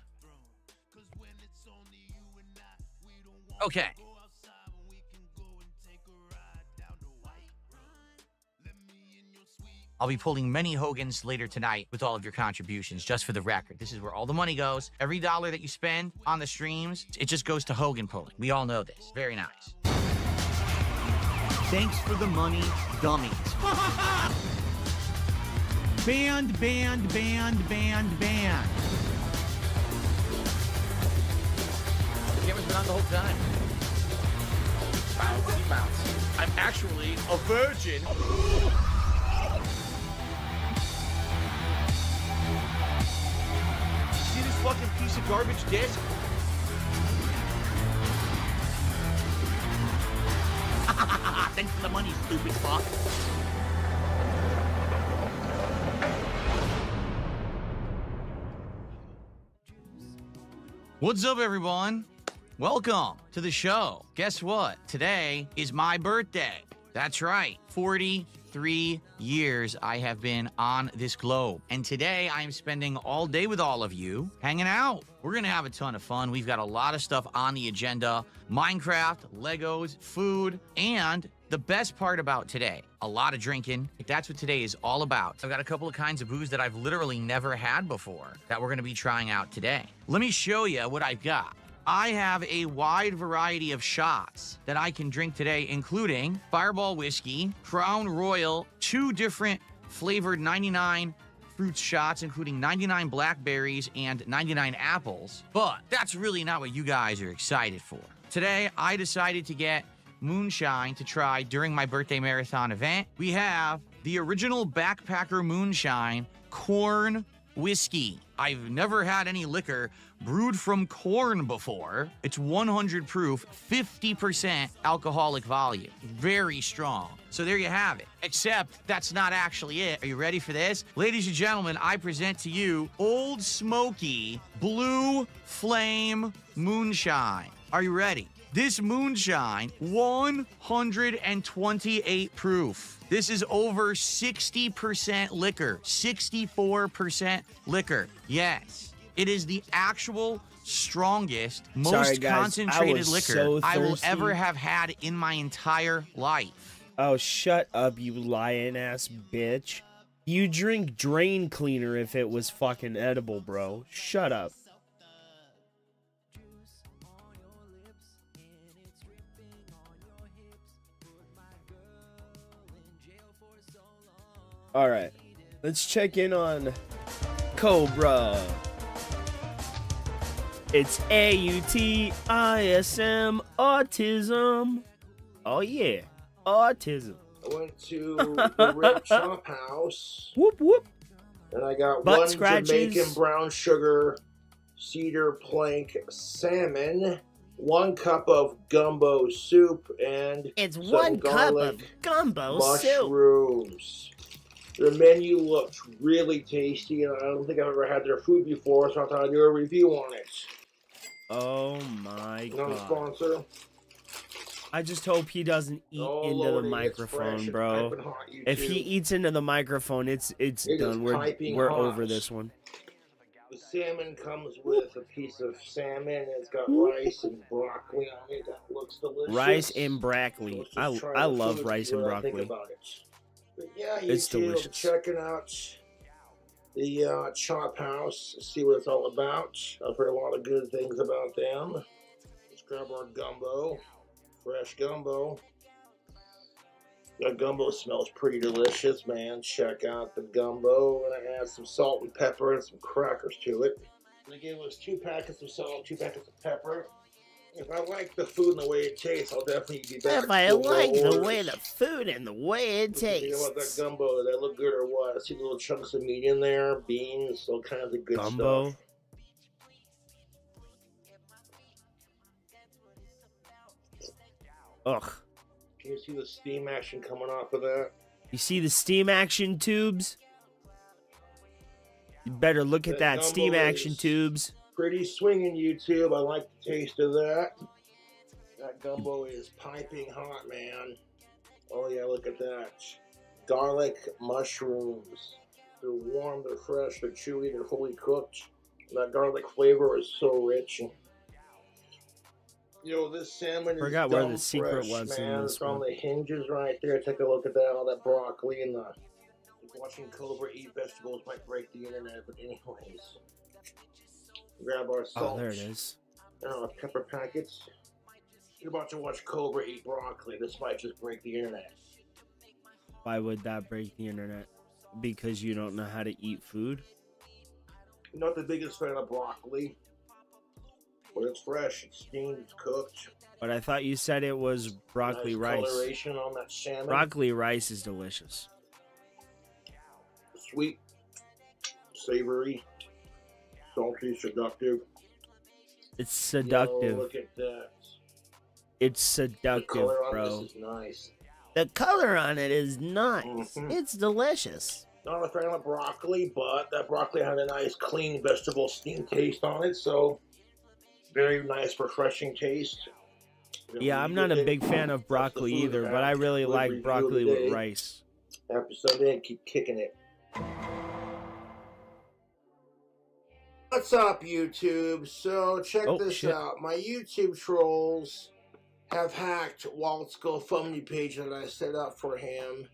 Okay. I'll be pulling many Hogans later tonight with all of your contributions, just for the record. This is where all the money goes. Every dollar that you spend on the streams, it just goes to Hogan pulling. We all know this. Very nice. Thanks for the money, dummies. Band, band, band, band, band. The camera's been on the whole time. Bouncy, bouncy. I'm actually a virgin. See this fucking piece of garbage disc? Thanks for the money, stupid fuck. What's up, everyone? Welcome to the show. Guess what? Today is my birthday. That's right. 43 years I have been on this globe. And today I am spending all day with all of you, hanging out. We're going to have a ton of fun. We've got a lot of stuff on the agenda. Minecraft, Legos, food, and the best part about today, a lot of drinking. That's what today is all about. I've got a couple of kinds of booze that I've literally never had before that we're going to be trying out today. Let me show you what I've got. I have a wide variety of shots that I can drink today, including Fireball Whiskey, Crown Royal, 2 different flavored 99 fruit shots, including 99 blackberries and 99 apples. But that's really not what you guys are excited for. Today, I decided to get moonshine to try during my birthday marathon event. We have the original Backpacker Moonshine Corn Whiskey. I've never had any liquor brewed from corn before. It's 100 proof, 50% alcoholic volume. Very strong. So there you have it. Except that's not actually it. Are you ready for this? Ladies and gentlemen, I present to you Old Smoky Blue Flame Moonshine. Are you ready? This moonshine, 128 proof. This is over 60% liquor, 64% liquor. Yes, it is the actual strongest, most concentrated liquor I will ever have had in my entire life. Oh, shut up, you lying ass bitch. You drink drain cleaner if it was fucking edible, bro. Shut up. All right, let's check in on Cobra. It's AUTISM, autism. Oh yeah, autism. I went to the Rib Chop House. Whoop whoop. And I got Butt one scratches. Jamaican brown sugar cedar plank salmon, 1 cup of gumbo soup, and it's some 1 cup garlic of gumbo mushrooms. The menu looked really tasty, and I don't think I've ever had their food before, so I thought I'd do a review on it. Oh my Not a god. sponsor. I just hope he doesn't eat into the microphone, bro. If he eats into the microphone, it's done. We're over this one. The salmon comes with a piece of salmon. It's got rice and broccoli on it. That looks delicious. Rice and broccoli. I love rice and broccoli. But yeah, It's delicious. Checking out the Chop House, see what it's all about. I've heard a lot of good things about them. Let's grab our gumbo, fresh gumbo. That gumbo smells pretty delicious, man. Check out the gumbo. And I add some salt and pepper and some crackers to it. They gave us 2 packets of salt, 2 packets of pepper. If I like the food and the way it tastes, I'll definitely be back. If I like the way the food and the way it tastes. What that gumbo? Did that look good or what? I see little chunks of meat in there, beans, all kinds of good Gumbo. stuff. Ugh. Can you see the steam action coming off of that? You see the steam action tubes? You better look at that steam action tubes. Pretty swinging, YouTube. I like the taste of that. That gumbo is piping hot, man. Oh yeah, look at that. Garlic mushrooms. They're warm, they're fresh, they're chewy, they're fully cooked. That garlic flavor is so rich. You know, this salmon Forgot is where dumb the secret fresh, was in man. this It's on one. the hinges right there. Take a look at that, all that broccoli and the... Watching Cobra eat vegetables might break the internet, but anyways. Grab our salt. Oh, there it is. And our pepper packets. You're about to watch Cobra eat broccoli. This might just break the internet. Why would that break the internet? Because you don't know how to eat food? I'm not the biggest fan of broccoli. But it's fresh, it's steamed, it's cooked. But I thought you said it was broccoli Nice rice. coloration on that salmon. Broccoli rice is delicious. Sweet, savory, salty, seductive. It's seductive. Yo, look at that. It's seductive, The color on bro. this is nice. The color on it is nice. Mhm. It's delicious. Not a fan of broccoli, but that broccoli had a nice, clean vegetable steam taste on it, so very nice, refreshing taste. Yeah, I'm not a big fan of broccoli either, but I really like broccoli with rice. Episode in, keep kicking it. What's up, YouTube? So check this out. My YouTube trolls have hacked Walt's GoFundMe page that I set up for him.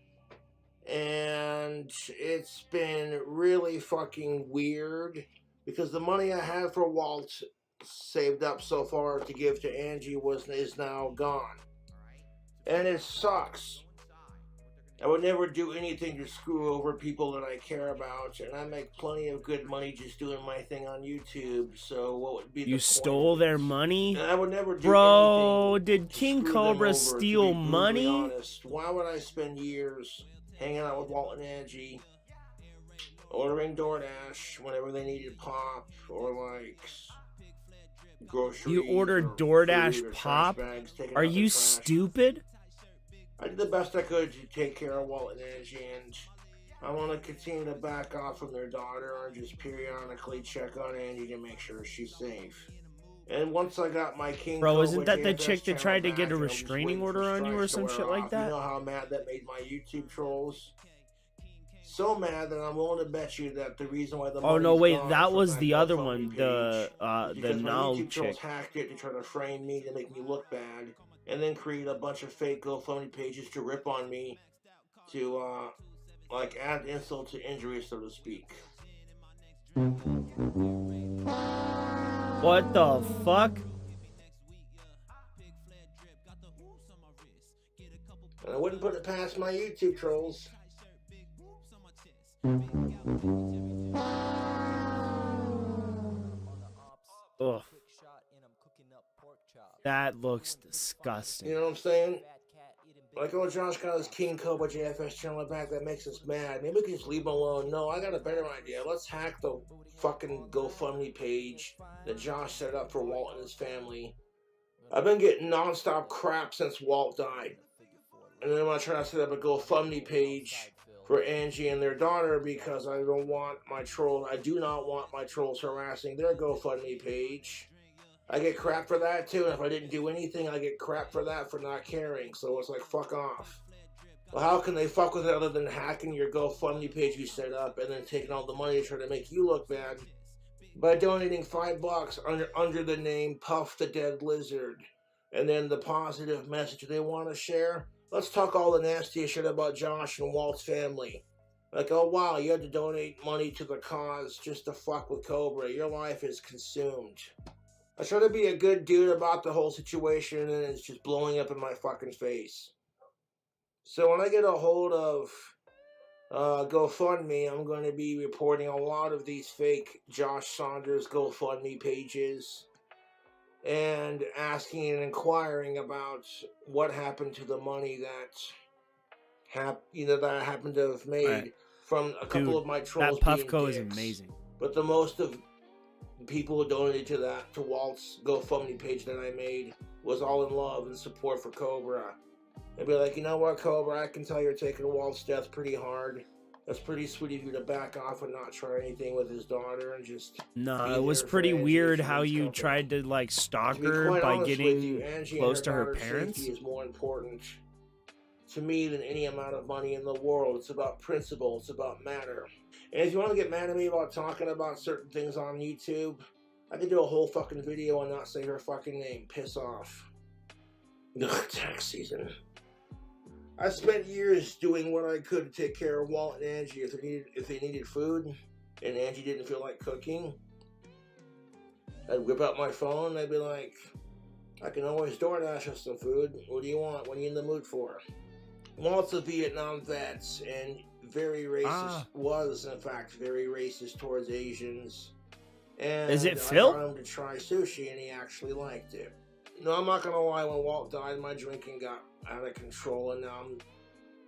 And it's been really fucking weird because the money I had for Walt saved up so far to give to Angie is now gone. And it sucks. I would never do anything to screw over people that I care about, and I make plenty of good money just doing my thing on YouTube, so what would be the You stole their money? And I would never do Bro, did to King screw them Cobra over, to steal be brutally money? honest. Why would I spend years hanging out with Walt and Angie, ordering DoorDash whenever they needed pop, or like groceries? You ordered or DoorDash food or pop? trash bags taken Are out the you trash. stupid? I did the best I could to take care of Walt and Angie, and I want to continue to back off from their daughter and just periodically check on Angie to make sure she's safe. And once I got my King Bro, Cobra isn't that the JFS chick that channel tried to back, get a I'm just restraining waiting for order on you or strikes to some wear shit like off. that? You know how mad that made my YouTube trolls? So mad that I'm willing to bet you that the reason why the Oh no, money's wait, gone that from was the other GoFundMe one, page the is because my null YouTube trolls chick. hacked it to try to frame me to make me look bad, and then create a bunch of fake GoFundMe pages to rip on me, to like add insult to injury, so to speak. What the fuck? And I wouldn't put it past my YouTube trolls. Ugh. That looks disgusting. You know what I'm saying? Like, oh, Josh got his King Cobra JFS channel back, that makes us mad. Maybe we can just leave him alone. No, I got a better idea. Let's hack the fucking GoFundMe page that Josh set up for Walt and his family. I've been getting non-stop crap since Walt died. And then I'm going to try to set up a GoFundMe page for Angie and their daughter because I do not want my trolls harassing their GoFundMe page. I get crap for that too, and if I didn't do anything, I get crap for that for not caring, so it's like, fuck off. Well, how can they fuck with it other than hacking your GoFundMe page you set up and then taking all the money to try to make you look bad by donating $5 under the name Puff the Dead Lizard, and then the positive message they want to share? Let's talk all the nasty shit about Josh and Walt's family. Like, oh wow, you had to donate money to the cause just to fuck with Cobra. Your life is consumed. I try to be a good dude about the whole situation, and it's just blowing up in my fucking face. So when I get a hold of GoFundMe, I'm going to be reporting a lot of these fake Josh Saunders GoFundMe pages. and asking and inquiring about what happened to the money that that I happened to have made from a couple of my trolls. That Puffco is amazing. But the most of people who donated to Walt's GoFundMe page that I made was all in love and support for Cobra. They'd be like, you know what, Cobra, I can tell you're taking Walt's death pretty hard. That's pretty sweet of you to back off and not try anything with his daughter and just... No, it was pretty weird how you tried to, like, stalk her by getting close to her parents. Safety is more important to me than any amount of money in the world. It's about principle. It's about matter. And if you want to get mad at me about talking about certain things on YouTube, I could do a whole fucking video and not say her fucking name. Piss off. Ugh, tax season. I spent years doing what I could to take care of Walt and Angie if they needed food and Angie didn't feel like cooking. I'd whip out my phone and I'd be like, I can always DoorDash us some food. What do you want? What are you in the mood for? Walt's a Vietnam vet and very racist, was in fact very racist towards Asians. And is it Phil? I got him to try sushi and he actually liked it. No, I'm not gonna lie, when Walt died, my drinking got out of control and now I'm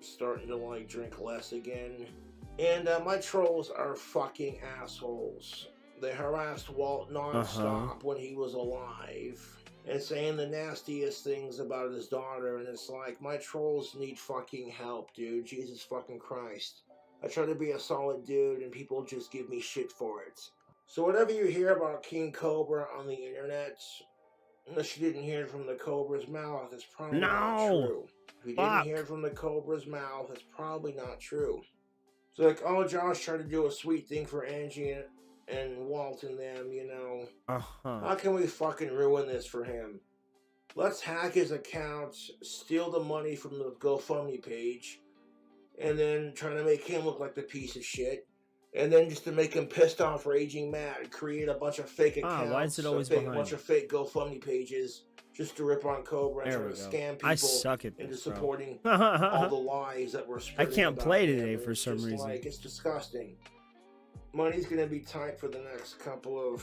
starting to like drink less again. And my trolls are fucking assholes. They harassed Walt non-stop when he was alive and saying the nastiest things about his daughter, and it's like, my trolls need fucking help, dude. Jesus fucking Christ. I try to be a solid dude and people just give me shit for it. So whatever you hear about King Cobra on the internet, unless you didn't hear it from the Cobra's mouth, it's probably not true. If you didn't hear it from the Cobra's mouth, it's probably not true. It's like, oh, Josh tried to do a sweet thing for Angie and Walt and them, you know. How can we fucking ruin this for him? Let's hack his account, steal the money from the GoFundMe page, and then try to make him look like the piece of shit. And then just to make him pissed off, raging mad, create a bunch of fake accounts, why is it always a bunch of fake GoFundMe pages, just to rip on Cobra and try to scam people I suck at this, into supporting all the lies that were spreading. I can't play today for some reason. Like, it's disgusting. Money's gonna be tight for the next couple of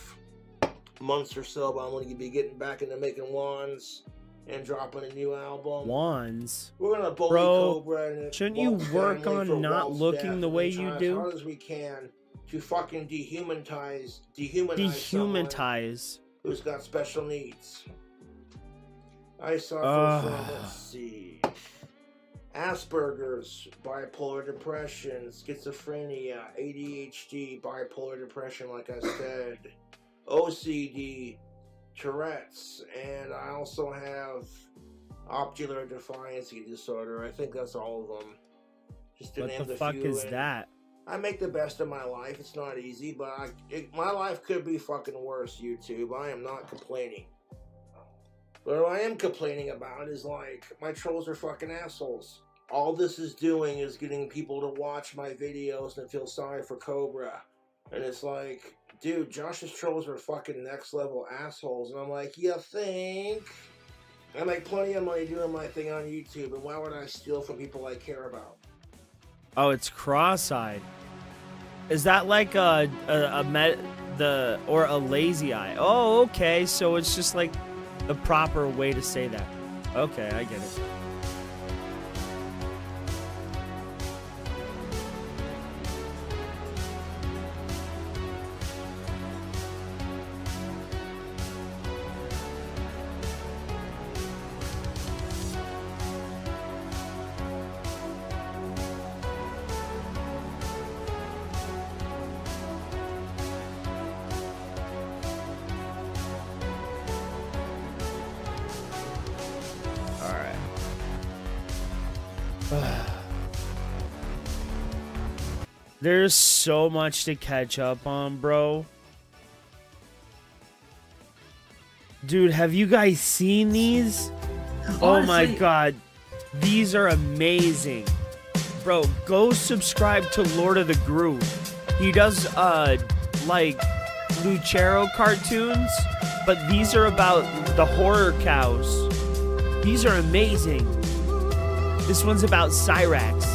months or so, but I'm gonna be getting back into making wands and dropping a new album. Wands? We're gonna bully Cobra and shouldn't you work on not Walt's looking the way you do? As hard as we can to fucking dehumanize who's got special needs. I suffer from, let's see, Asperger's, bipolar depression, schizophrenia, ADHD, bipolar depression, like I said, OCD, Tourette's, and I also have ocular defiancy disorder. I think that's all of them. Just to name what the a fuck few, is that? I make the best of my life. It's not easy, but my life could be fucking worse, YouTube. I am not complaining. But what I am complaining about is, like, my trolls are fucking assholes. All this is doing is getting people to watch my videos and feel sorry for Cobra. And it's like, dude, Josh's trolls are fucking next level assholes. And I'm like, you think? I make plenty of money doing my thing on YouTube, and why would I steal from people I care about? Oh, it's cross-eyed. Is that like a lazy eye? Oh, okay. So it's just like the proper way to say that. Okay, I get it. There's so much to catch up on, bro. Dude, have you guys seen these? Oh my god. These are amazing. Bro, go subscribe to Lord of the Groove. He does, like, Lucero cartoons, but these are about the horror cows. These are amazing. This one's about Cyrax.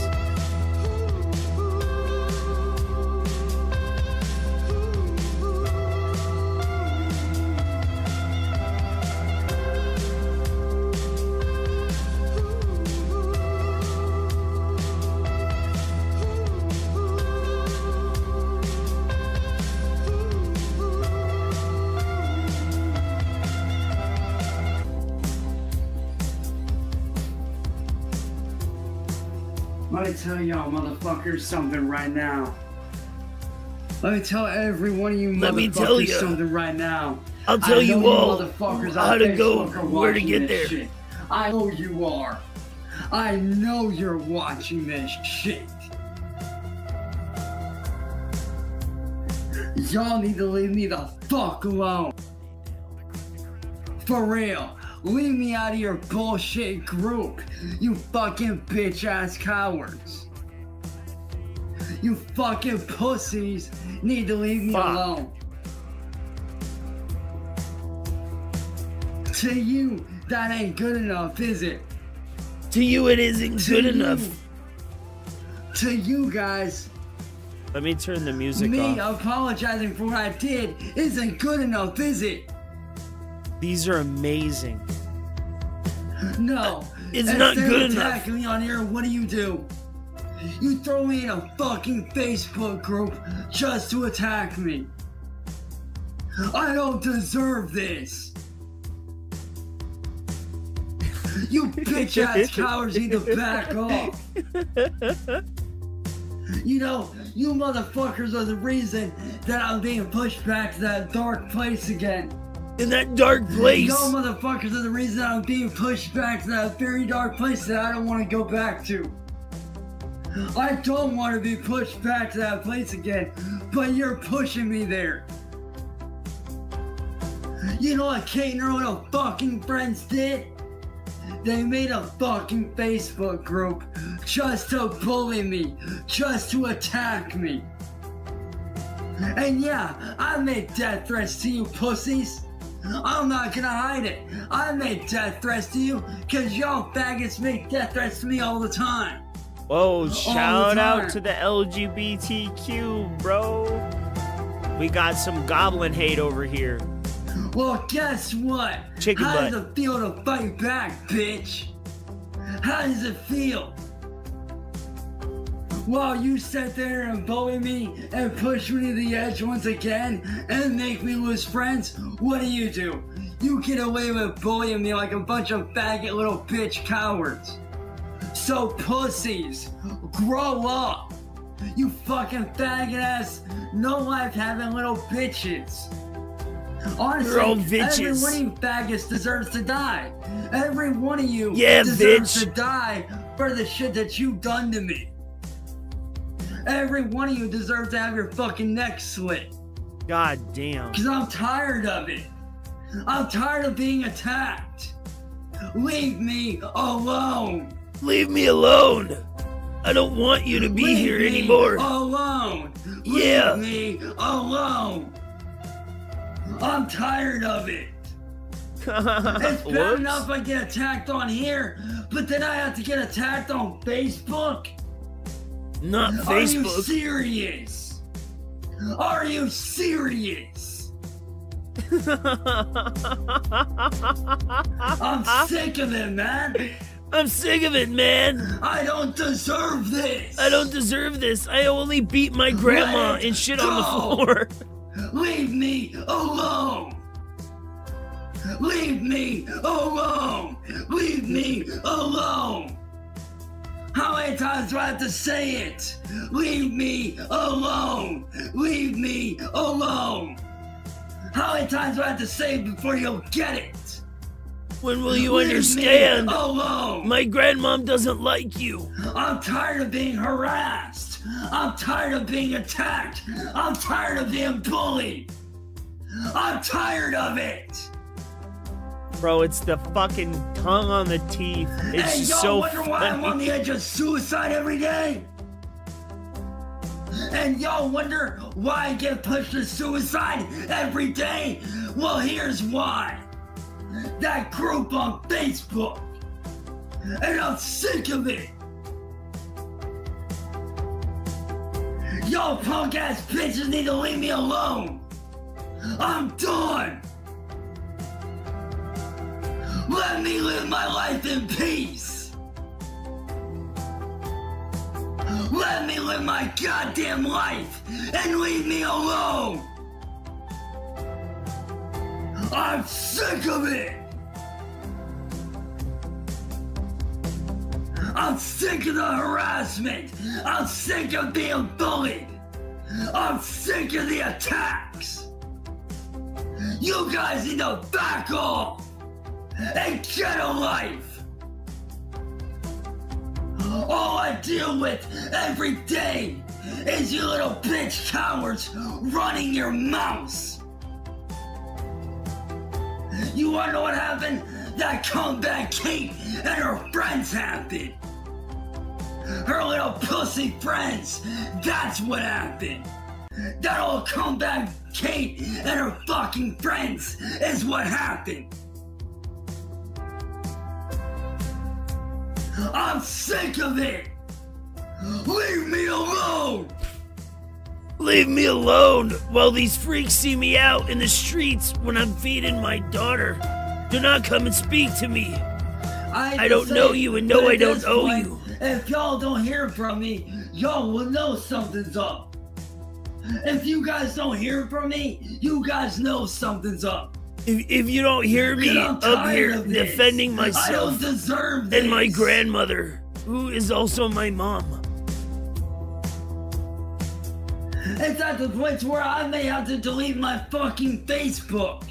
Let me tell y'all motherfuckers something right now. Let me tell every one of you motherfuckers something right now. I'll tell you all motherfuckers how on to go, Facebook are where to watching get this there. shit. I know you are. I know you're watching this shit. Y'all need to leave me the fuck alone. For real. Leave me out of your bullshit group, you fucking bitch-ass cowards. You fucking pussies need to leave me alone. To you, that ain't good enough, is it? To you, it isn't good enough. To you guys, let me turn the music me off. apologizing for what I did isn't good enough, is it? These are amazing. No, it's not good enough. Attacking me on here, what do? You throw me in a fucking Facebook group just to attack me. I don't deserve this. You bitch-ass cowards need to back off. You know, you motherfuckers are the reason that I'm being pushed back to that dark place again. In that dark place. Y'all motherfuckers are the reason I'm being pushed back to that very dark place that I don't want to go back to. I don't want to be pushed back to that place again, but you're pushing me there. You know what Kate and her little fucking friends did? They made a fucking Facebook group just to bully me, just to attack me. And yeah, I made death threats to you pussies. I'm not gonna hide it. I made death threats to you because y'all faggots make death threats to me all the time. Whoa, shout out to the LGBTQ, bro. We got some goblin hate over here. Well, guess what? Chicken How butt. does it feel to fight back, bitch? How does it feel? While you sit there and bully me and push me to the edge once again and make me lose friends, what do? You get away with bullying me like a bunch of faggot little bitch cowards. So pussies, grow up. You fucking faggot ass, no life having little bitches. Honestly, You're all bitches. Every one of you faggots deserves to die. Every one of you bitch. deserves to die for the shit that you've done to me. Every one of you deserves to have your fucking neck slit. God damn. Because I'm tired of it. I'm tired of being attacked. Leave me alone. Leave me alone. I don't want you to be here anymore. Alone. Yeah. Leave me alone. I'm tired of it. It's bad enough I get attacked on here, but then I have to get attacked on Facebook? Not Facebook. Are you serious? Are you serious? I'm sick of it, man. I'm sick of it, man. I don't deserve this. I don't deserve this. I only beat my grandma and shit on the floor. Leave me alone. Leave me alone. Leave me alone. How many times do I have to say it? Leave me alone. Leave me alone. How many times do I have to say it before you'll get it? When will you understand? Me alone. My grandmom doesn't like you. I'm tired of being harassed. I'm tired of being attacked. I'm tired of being bullied. I'm tired of it. Bro, it's the fucking tongue on the teeth. It's and just y'all so wonder why I'm on the edge of suicide every day? And y'all wonder why I get pushed to suicide every day? Well, here's why. That group on Facebook. And I'm sick of it. Y'all punk ass bitches need to leave me alone. I'm done. Let me live my life in peace. Let me live my goddamn life and leave me alone. I'm sick of it. I'm sick of the harassment. I'm sick of being bullied. I'm sick of the attacks. You guys need to back off and get a life. All I deal with every day is you little bitch cowards running your mouths. You wanna know what happened? That comeback Kate and her friends happened. Her little pussy friends, that's what happened. That old comeback Kate and her fucking friends is what happened. I'm sick of it. Leave me alone. Leave me alone while these freaks see me out in the streets when I'm feeding my daughter. Do not come and speak to me. I don't know you, and no, I don't owe you. If y'all don't hear from me, y'all will know something's up. If you guys don't hear from me, you guys know something's up. If you don't hear me up here defending myself, I don't deserve this. And my grandmother, who is also my mom. It's at the point where I may have to delete my fucking Facebook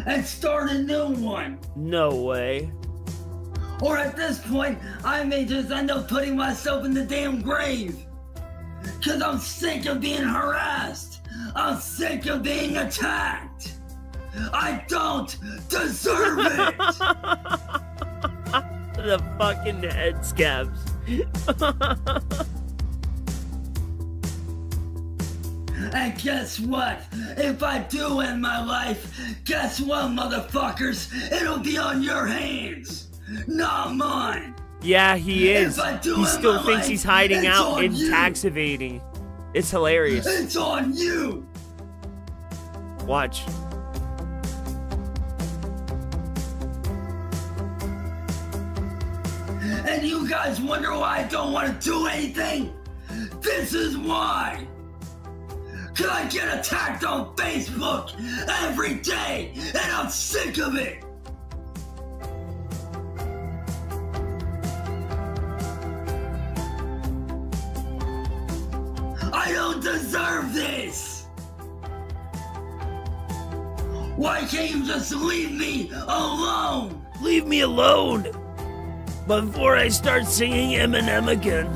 and start a new one. No way. Or at this point, I may just end up putting myself in the damn grave. Cause I'm sick of being harassed. I'm sick of being attacked. I don't deserve it. The fucking head scabs. And guess what? If I do end my life, guess what, motherfuckers? It'll be on your hands, not mine. Yeah, he is. He still my thinks life, he's hiding it's out on and you. tax evading. It's hilarious. It's on you. Watch. And you guys wonder why I don't want to do anything? This is why. Cause I get attacked on Facebook every day, and I'm sick of it. I don't deserve this. Why can't you just leave me alone? Leave me alone. Before I start singing Eminem again.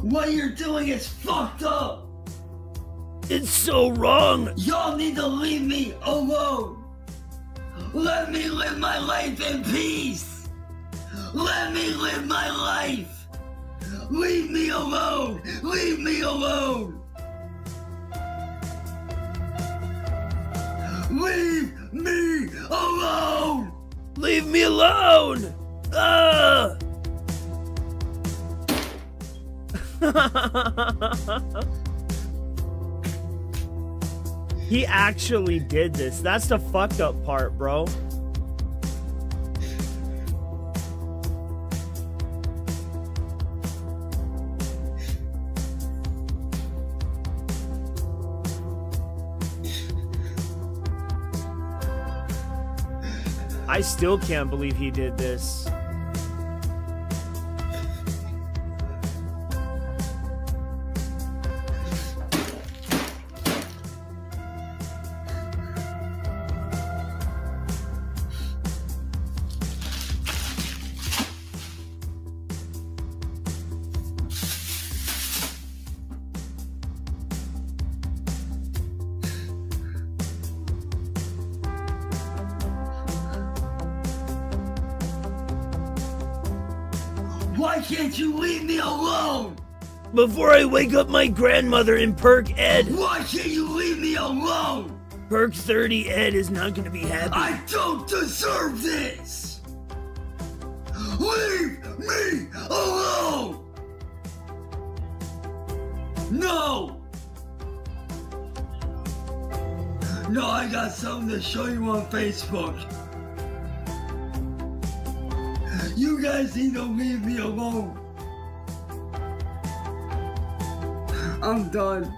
What you're doing is fucked up. It's so wrong. Y'all need to leave me alone. Let me live my life in peace. Let me live my life. Leave me alone. Leave me alone. Leave me alone. Leave me alone. He actually did this. That's the fucked up part, bro. I still can't believe he did this. Why can't you leave me alone? Before I wake up my grandmother in Perk Ed. Why can't you leave me alone? Perk 30 Ed is not gonna be happy. I don't deserve this! Leave me alone! No! No, I got something to show you on Facebook. You guys need to leave me alone. I'm done.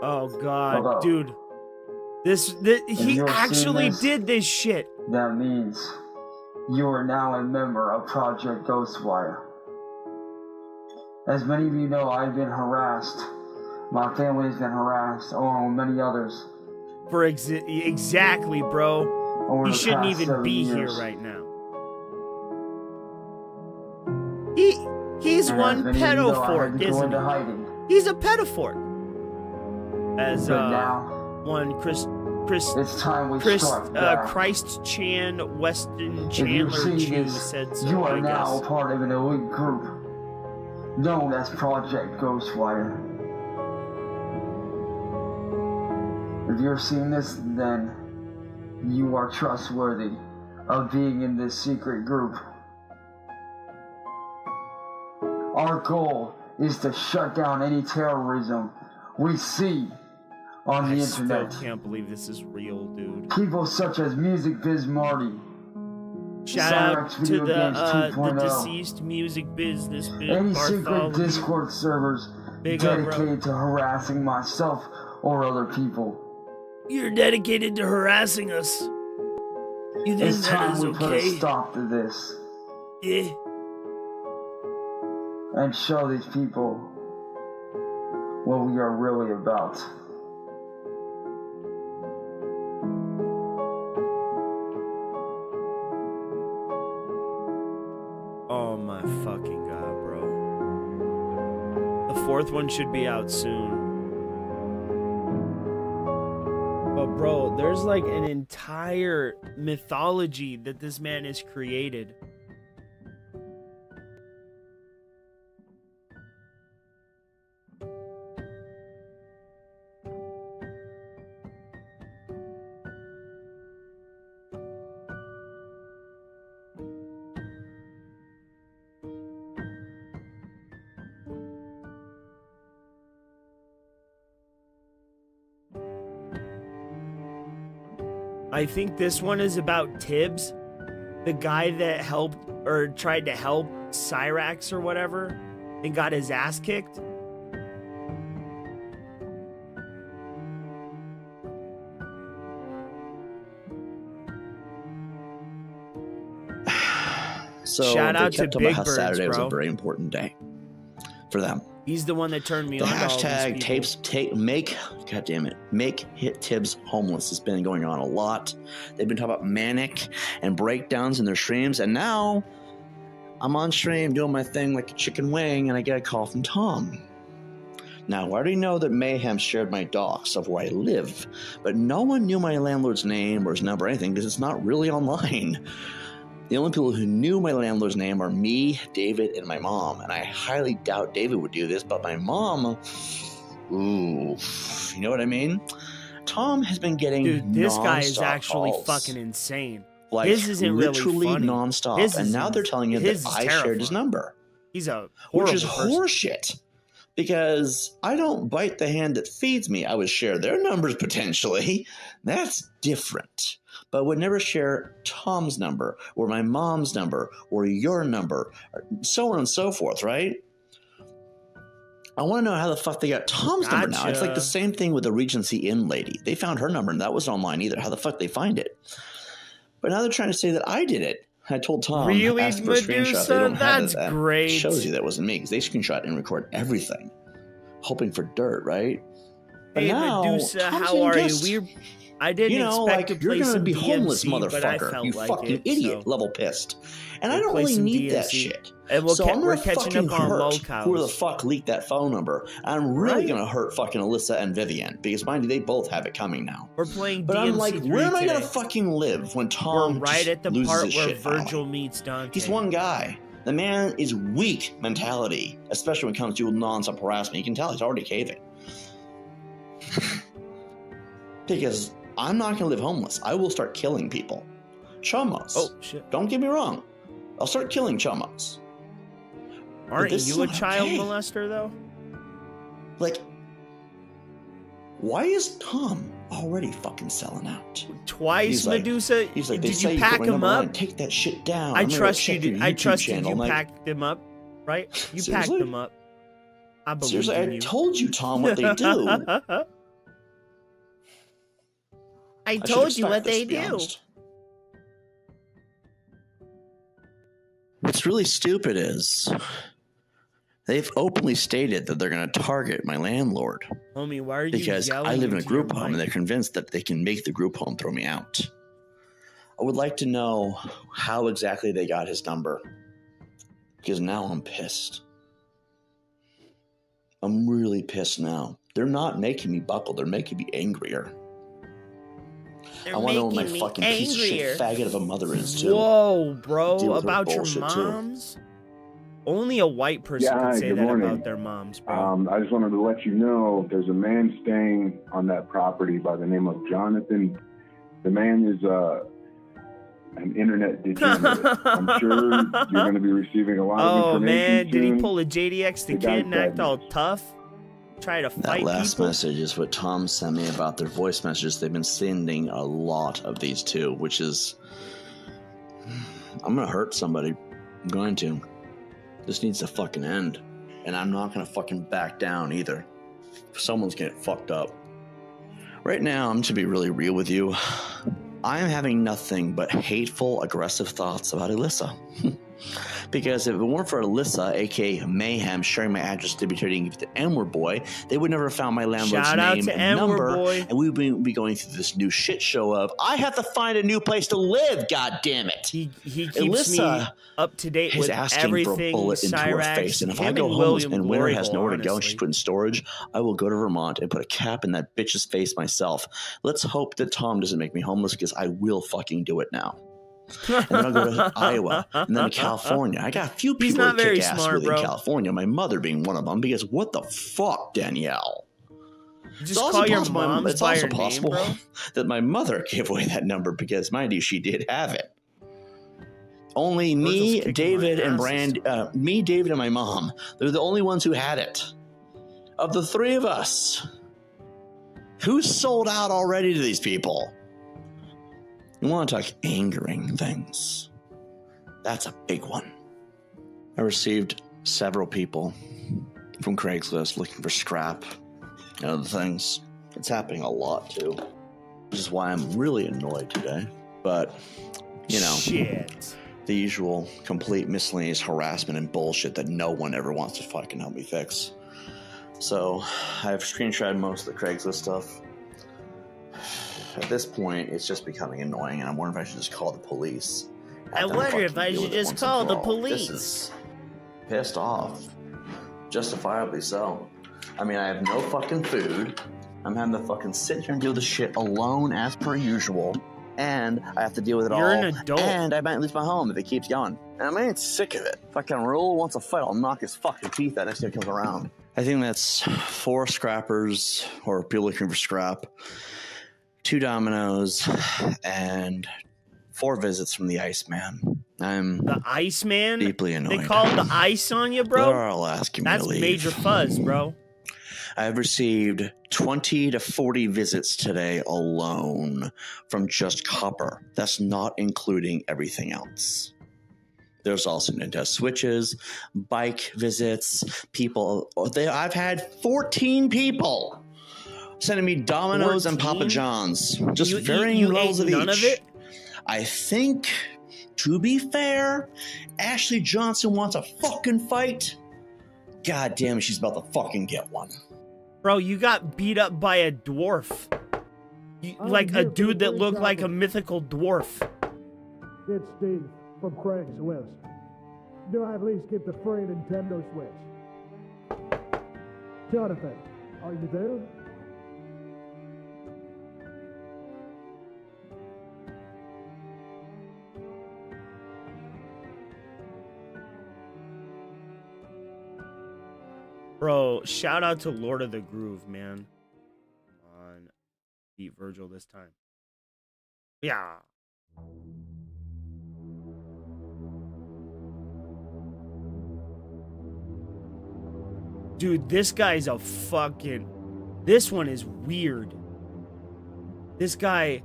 Oh God, dude. He actually did this shit. That means you are now a member of Project Ghostwire. As many of you know, I've been harassed. My family has been harassed, along with many others. For exactly, bro. He shouldn't even be here right now. He's one pedophore, isn't he? He's a pedophore. As one it's time we strike back. Christ Chan Weston Chandler Jew said so. You are I now guess. part of an elite group known as Project Ghostwire. If you're seeing this, then you are trustworthy of being in this secret group. Our goal is to shut down any terrorism we see on the internet. I still can't believe this is real, dude. People such as Music Biz Marty. Shout out to the deceased Music Business any secret Bartholomew. Discord servers dedicated to harassing myself or other people. You're dedicated to harassing us. You think It's that time is we put a okay? stop to this. Yeah. And show these people what we are really about. Oh my fucking God, bro. The fourth one should be out soon. But bro, there's like an entire mythology that this man has created. I think this one is about Tibbs, the guy that helped or tried to help Cyrax or whatever and got his ass kicked. So shout out they to kept Big about how Birds, Saturday was bro. a very important day for them. He's the one that turned me The on to all hashtag these people. make hit Tibbs homeless has been going on a lot. They've been talking about manic and breakdowns in their streams, and now I'm on stream doing my thing like a chicken wing, and I get a call from Tom. Now, I already know that Mayhem shared my docs of where I live, but no one knew my landlord's name or his number or anything because it's not really online. The only people who knew my landlord's name are me, David, and my mom. And I highly doubt David would do this, but my mom, ooh, you know what I mean? Tom has been getting Dude, this guy is nonstop actually calls. fucking insane. Like, his isn't literally really funny. nonstop. His And is now they're telling him his that is I shared his terrifying. number. He's a Which is horrible person. horseshit. Because I don't bite the hand that feeds me. I would share their numbers potentially. That's different. But I would never share Tom's number or my mom's number or your number, or so on and so forth, right? I want to know how the fuck they got Tom's number now. It's like the same thing with the Regency Inn lady. They found her number and that wasn't online either. How the fuck they find it? But now they're trying to say that I did it. I told Tom, Really, asked for a screenshot. They Medusa? don't have That's that. great. It shows you that wasn't me because they screenshot and record everything, hoping for dirt, right? But Hey now, Medusa, Tom's how getting are dissed. you? I didn't You know, expect like, to play you're gonna some be homeless, DMC, but I motherfucker. felt You like fucking it, idiot, so level pissed. And I we'll don't play really some need that DMC. shit. And So I'm we're gonna catching fucking up on hurt lolcows. whoever the fuck leaked that phone number. I'm really Right? gonna hurt fucking Alyssa and Vivian because mind you, they both have it coming now. We're playing But DMC I'm like, 3 where am I gonna today. fucking live when We're Tom right just at the loses part his where shit finally? Virgil meets Dante. He's one guy. The man is weak mentality, especially when it comes to non-stop harassment. You can tell he's already caving. Because I'm not gonna live homeless. I will start killing people. Chumos. Oh shit! Don't get me wrong. I'll start killing chumos. Aren't this you a is not child okay. molester though? Like, why is Tom already fucking selling out? Twice, He's like- Medusa. He's like, they did say you you put pack my him number up? one, take that shit down. I I'm gonna trust you. check your I YouTube trusted channel. you I'm like, packed them up, right? You Seriously? packed them up. I believe seriously, in I you. told you, Tom, what they do. I should told you expect what this, they to be do. honest. What's really stupid is they've openly stated that they're going to target my landlord Homie, why are you because yelling I live in a into your group home and mic? they're convinced that they can make the group home throw me out. I would like to know how exactly they got his number because now I'm pissed. I'm really pissed now. They're not making me buckle. They're making me angrier. I want to know what my fucking piece of shit faggot of a mother is too. Whoa, Deal bro! with her About your bullshit, too. moms? Only a white person Yeah, can hi, say good that morning. about their moms, bro. I just wanted to let you know there's a man staying on that property by the name of Jonathan. The man is an internet degenerate. I'm sure you're going to be receiving a lot of Oh information man, did he soon. pull a JDX the The guy kid and act said- all tough? Try to That fight last people? message is what Tom sent me about their voice messages. They've been sending a lot of these too, which is... I'm going to hurt somebody. I'm going to. This needs to fucking end. And I'm not going to fucking back down either. Someone's getting fucked up. Right now, I'm just going to be really real with you. I'm having nothing but hateful, aggressive thoughts about Alyssa. Because if it weren't for Alyssa, aka Mayhem, sharing my address to be trading with the N-word boy, they would never have found my landlord's Shout out name to and N-word number, boy. and we would be going through this new shit show of I have to find a new place to live. God damn it! He keeps Alyssa me up to date is with asking for a everything bullet into her Cyrax, face, and if I him go and homeless William and winter has Gloryhole, nowhere to go and honestly. she's put in storage, I will go to Vermont and put a cap in that bitch's face myself. Let's hope that Tom doesn't make me homeless because I will fucking do it now. And then I'll go to Iowa, and then to California. I got a few He's people not to very kick ass smart, with in bro. California, my mother being one of them, because what the fuck, Danielle? Just It's also call your possible- moms it's by also her name, possible bro. that my mother gave away that number because, mind you, she did have it. Only me, David, and me, David, and my mom. They're the only ones who had it. Of the three of us, who's sold out already to these people? You want to talk angering things? That's a big one. I received several people from Craigslist looking for scrap and other things. It's happening a lot too, which is why I'm really annoyed today. But, you know, Shit. The usual complete miscellaneous harassment and bullshit that no one ever wants to fucking help me fix. So I've screenshotted most of the Craigslist stuff. At this point, it's just becoming annoying, and I'm wondering if I should just call the police. I wonder if I should just call the police. This is pissed off. Justifiably so. I mean, I have no fucking food. I'm having to fucking sit here and deal with this shit alone as per usual. And I have to deal with it all. You're an adult. And I might lose my home if it keeps going. And I mean, sick of it. Fucking Raul wants to fight. I'll knock his fucking teeth out next time he comes around. I think that's 4 scrappers, or people looking for scrap, 2 dominoes, and 4 visits from the Iceman. I'm the Iceman? deeply annoyed. They called the ice on you, bro? They're all asking me That's to leave. major fuzz, bro. I've received 20 to 40 visits today alone from just copper. That's not including everything else. There's also Nintendo Switches, bike visits, people. I've had 14 people sending me Domino's and Papa 14? John's. Just You varying levels ate of none each. of it? I think, to be fair, Ashley Johnson wants a fucking fight. God damn it, she's about to fucking get one. Bro, you got beat up by a dwarf. like a dude that looked like a mythical dwarf. It's Steve from Craigslist. Do I at least get the free Nintendo Switch? Jonathan, are you there? Bro, shout out to Lord of the Groove, man. On beat Virgil this time. Yeah. Dude, this guy's a fucking... This one is weird. This guy...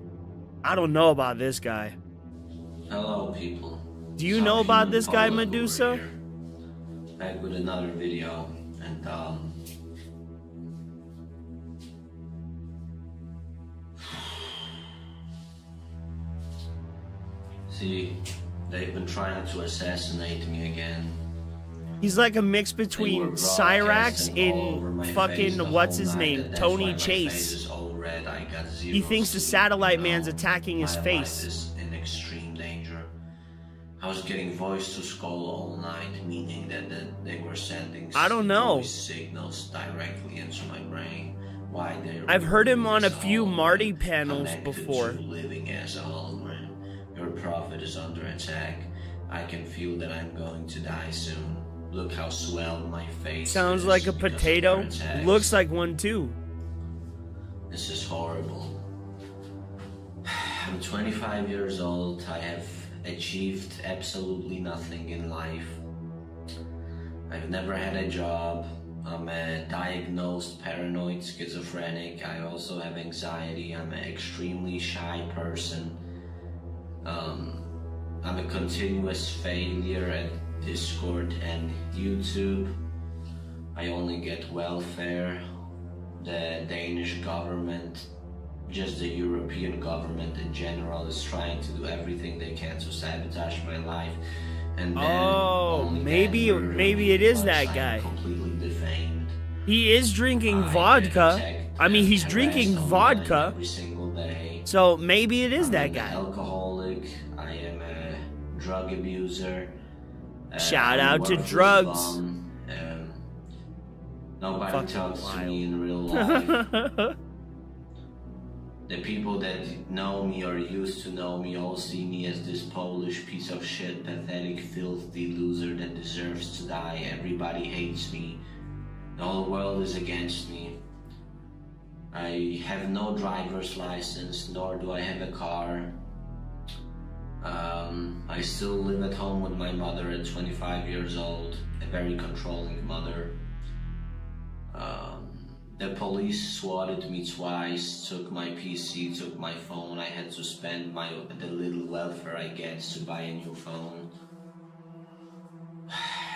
I don't know about this guy. Hello, people. Do you know about this guy, Medusa? Back with another video, and see, they've been trying to assassinate me again. He's like a mix between Cyrax and fucking, what's his name, Tony Chase. He thinks the satellite man's attacking his face. Is in extreme danger. I was getting voice to skull all night, meaning that they were sending I don't know. voice signals directly into my brain. Why they I've heard him on a few Marty panels before. Living as a hologram. Your prophet is under attack. I can feel that I'm going to die soon. Look how swelled my face Sounds is like a because of potato. their attacks. Looks like one too. This is horrible. I'm 25 years old. I have achieved absolutely nothing in life. I've never had a job. I'm a diagnosed paranoid schizophrenic. I also have anxiety. I'm an extremely shy person. I'm a continuous failure at Discord and YouTube. I only get welfare. The Danish government, just the European government in general, is trying to do everything they can to sabotage my life. And then maybe it is that guy. Completely defamed. He is drinking vodka. I mean, he's drinking vodka. Every single day. So maybe it is that I'm guy. an alcoholic. I am a drug abuser. Shout I'm out to worthless drugs. bum. Nobody Fucking talks to wild. me in real life. The people that know me or used to know me all see me as this Polish piece of shit, pathetic, filthy loser that deserves to die. Everybody hates me. The whole world is against me. I have no driver's license, nor do I have a car. I still live at home with my mother at 25 years old, a very controlling mother. The police swatted me twice, took my PC, took my phone. I had to spend the little welfare I get to buy a new phone.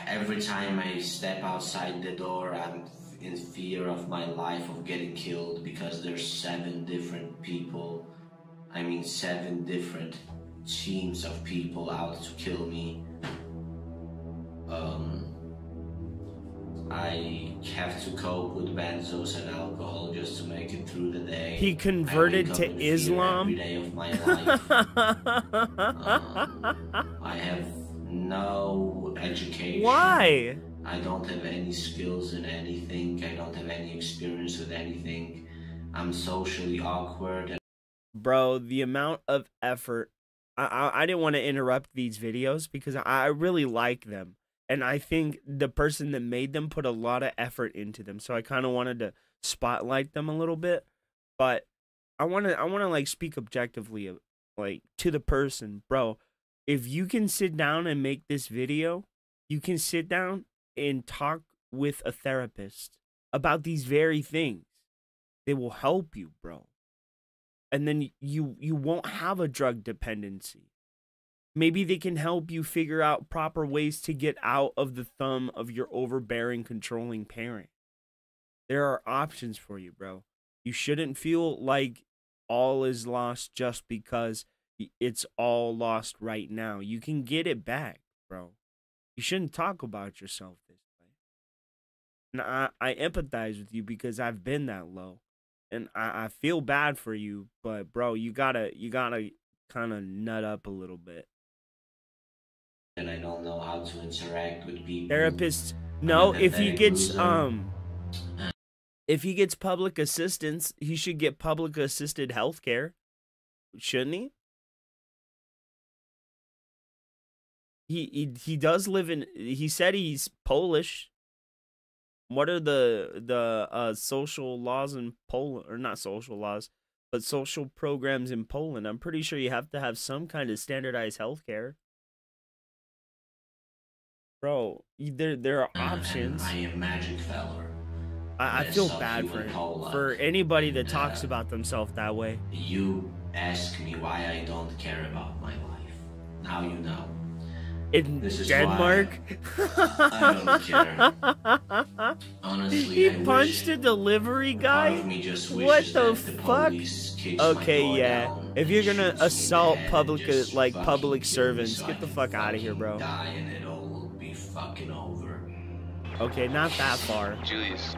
Every time I step outside the door, I'm in fear of my life of getting killed because there's 7 different people. I mean 7 different teams of people out to kill me. I have to cope with benzos and alcohol just to make it through the day. He converted to Islam. Every day of my life. I have no education. Why? I don't have any skills in anything. I don't have any experience with anything. I'm socially awkward. Bro, the amount of effort. I didn't want to interrupt these videos because I really like them. And I think the person that made them put a lot of effort into them. So I kind of wanted to spotlight them a little bit. But I want to like speak objectively like to the person, bro. If you can sit down and make this video, you can sit down and talk with a therapist about these very things. They will help you, bro. And then you won't have a drug dependency. Maybe they can help you figure out proper ways to get out of the thumb of your overbearing, controlling parent. There are options for you, bro. You shouldn't feel like all is lost just because it's all lost right now. You can get it back, bro. You shouldn't talk about yourself this way. And I empathize with you because I've been that low. and I feel bad for you, but bro, you gotta kind of nut up a little bit. And I don't know how to interact with people. Therapist, no, if he gets public assistance, he should get public assisted health care, shouldn't he? He does live in. He said he's Polish. What are the social laws in Poland, or not social laws, but social programs in Poland? I'm pretty sure you have to have some kind of standardized healthcare. Bro, there are options. I am Magic Feller. I feel bad for anybody that talks about themselves that way. You ask me why I don't care about my life. Now you know. In Denmark? I don't care. Honestly, he punched a delivery guy? What the fuck? Okay, yeah. Down. If you're gonna assault public servants, get the fuck out of here, bro. And it all will be fucking over. Okay, not that far. Julius,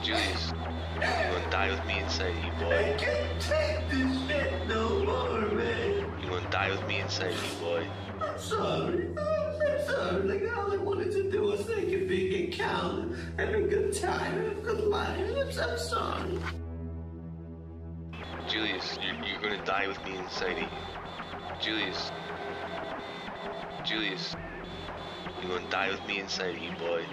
you gonna die with me inside you, boy. I can't take this shit no more, man. You gonna die with me inside you, boy. I'm sorry. I'm sorry. Like, all I wanted to do was make a big account, having a good time, have a good life. I'm sorry. Julius, you're gonna die with me inside you. Julius, you gonna die with me inside you, boy.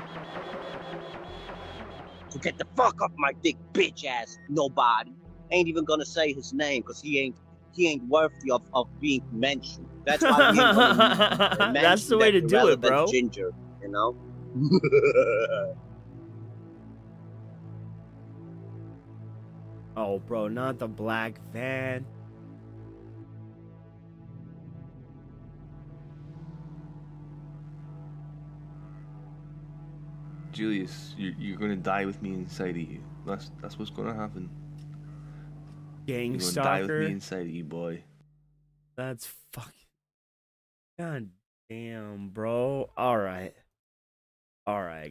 So get the fuck off my dick, bitch ass nobody. Ain't even gonna say his name, cause he ain't worthy of being mentioned. That's why we ain't gonna mention that's the way to do it, bro. Ginger, you know? Oh, bro, not the black van. Julius, you're gonna die with me inside of you. That's what's gonna happen. Gang You're gonna stalker. die with me inside of you, boy. That's fucking. God damn, bro. All right,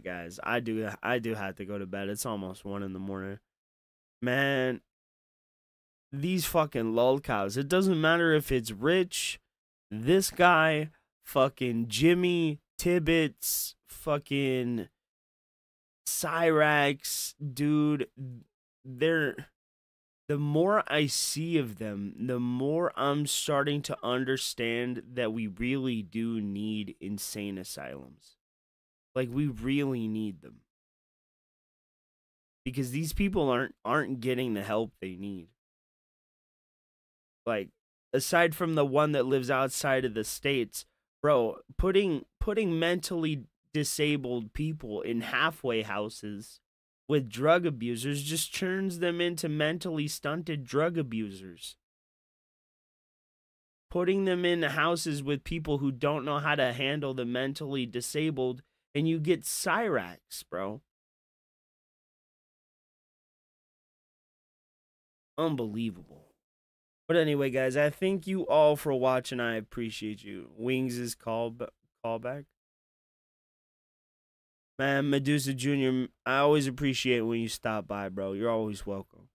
guys. I do have to go to bed. It's almost 1 a.m. Man, these fucking lolcows. It doesn't matter if it's Rich, this guy, fucking Jimmy Tibbetts, fucking Cyrax, dude. The more I see of them, the more I'm starting to understand that we really do need insane asylums. Like, we really need them. Because these people aren't getting the help they need. Like, aside from the one that lives outside of the States, bro, putting mentally disabled people in halfway houses with drug abusers just turns them into mentally stunted drug abusers. Putting them in houses with people who don't know how to handle the mentally disabled, and you get Cyrax, bro. Unbelievable. But anyway, guys, I thank you all for watching. I appreciate you. Wings' callback. Man, Medusa Jr., I always appreciate when you stop by, bro. You're always welcome.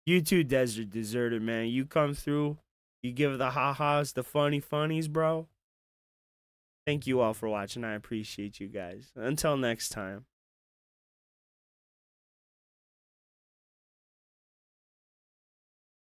You too, Desert Deserter, man. You come through, you give the ha-has, the funnies, bro. Thank you all for watching. I appreciate you guys. Until next time.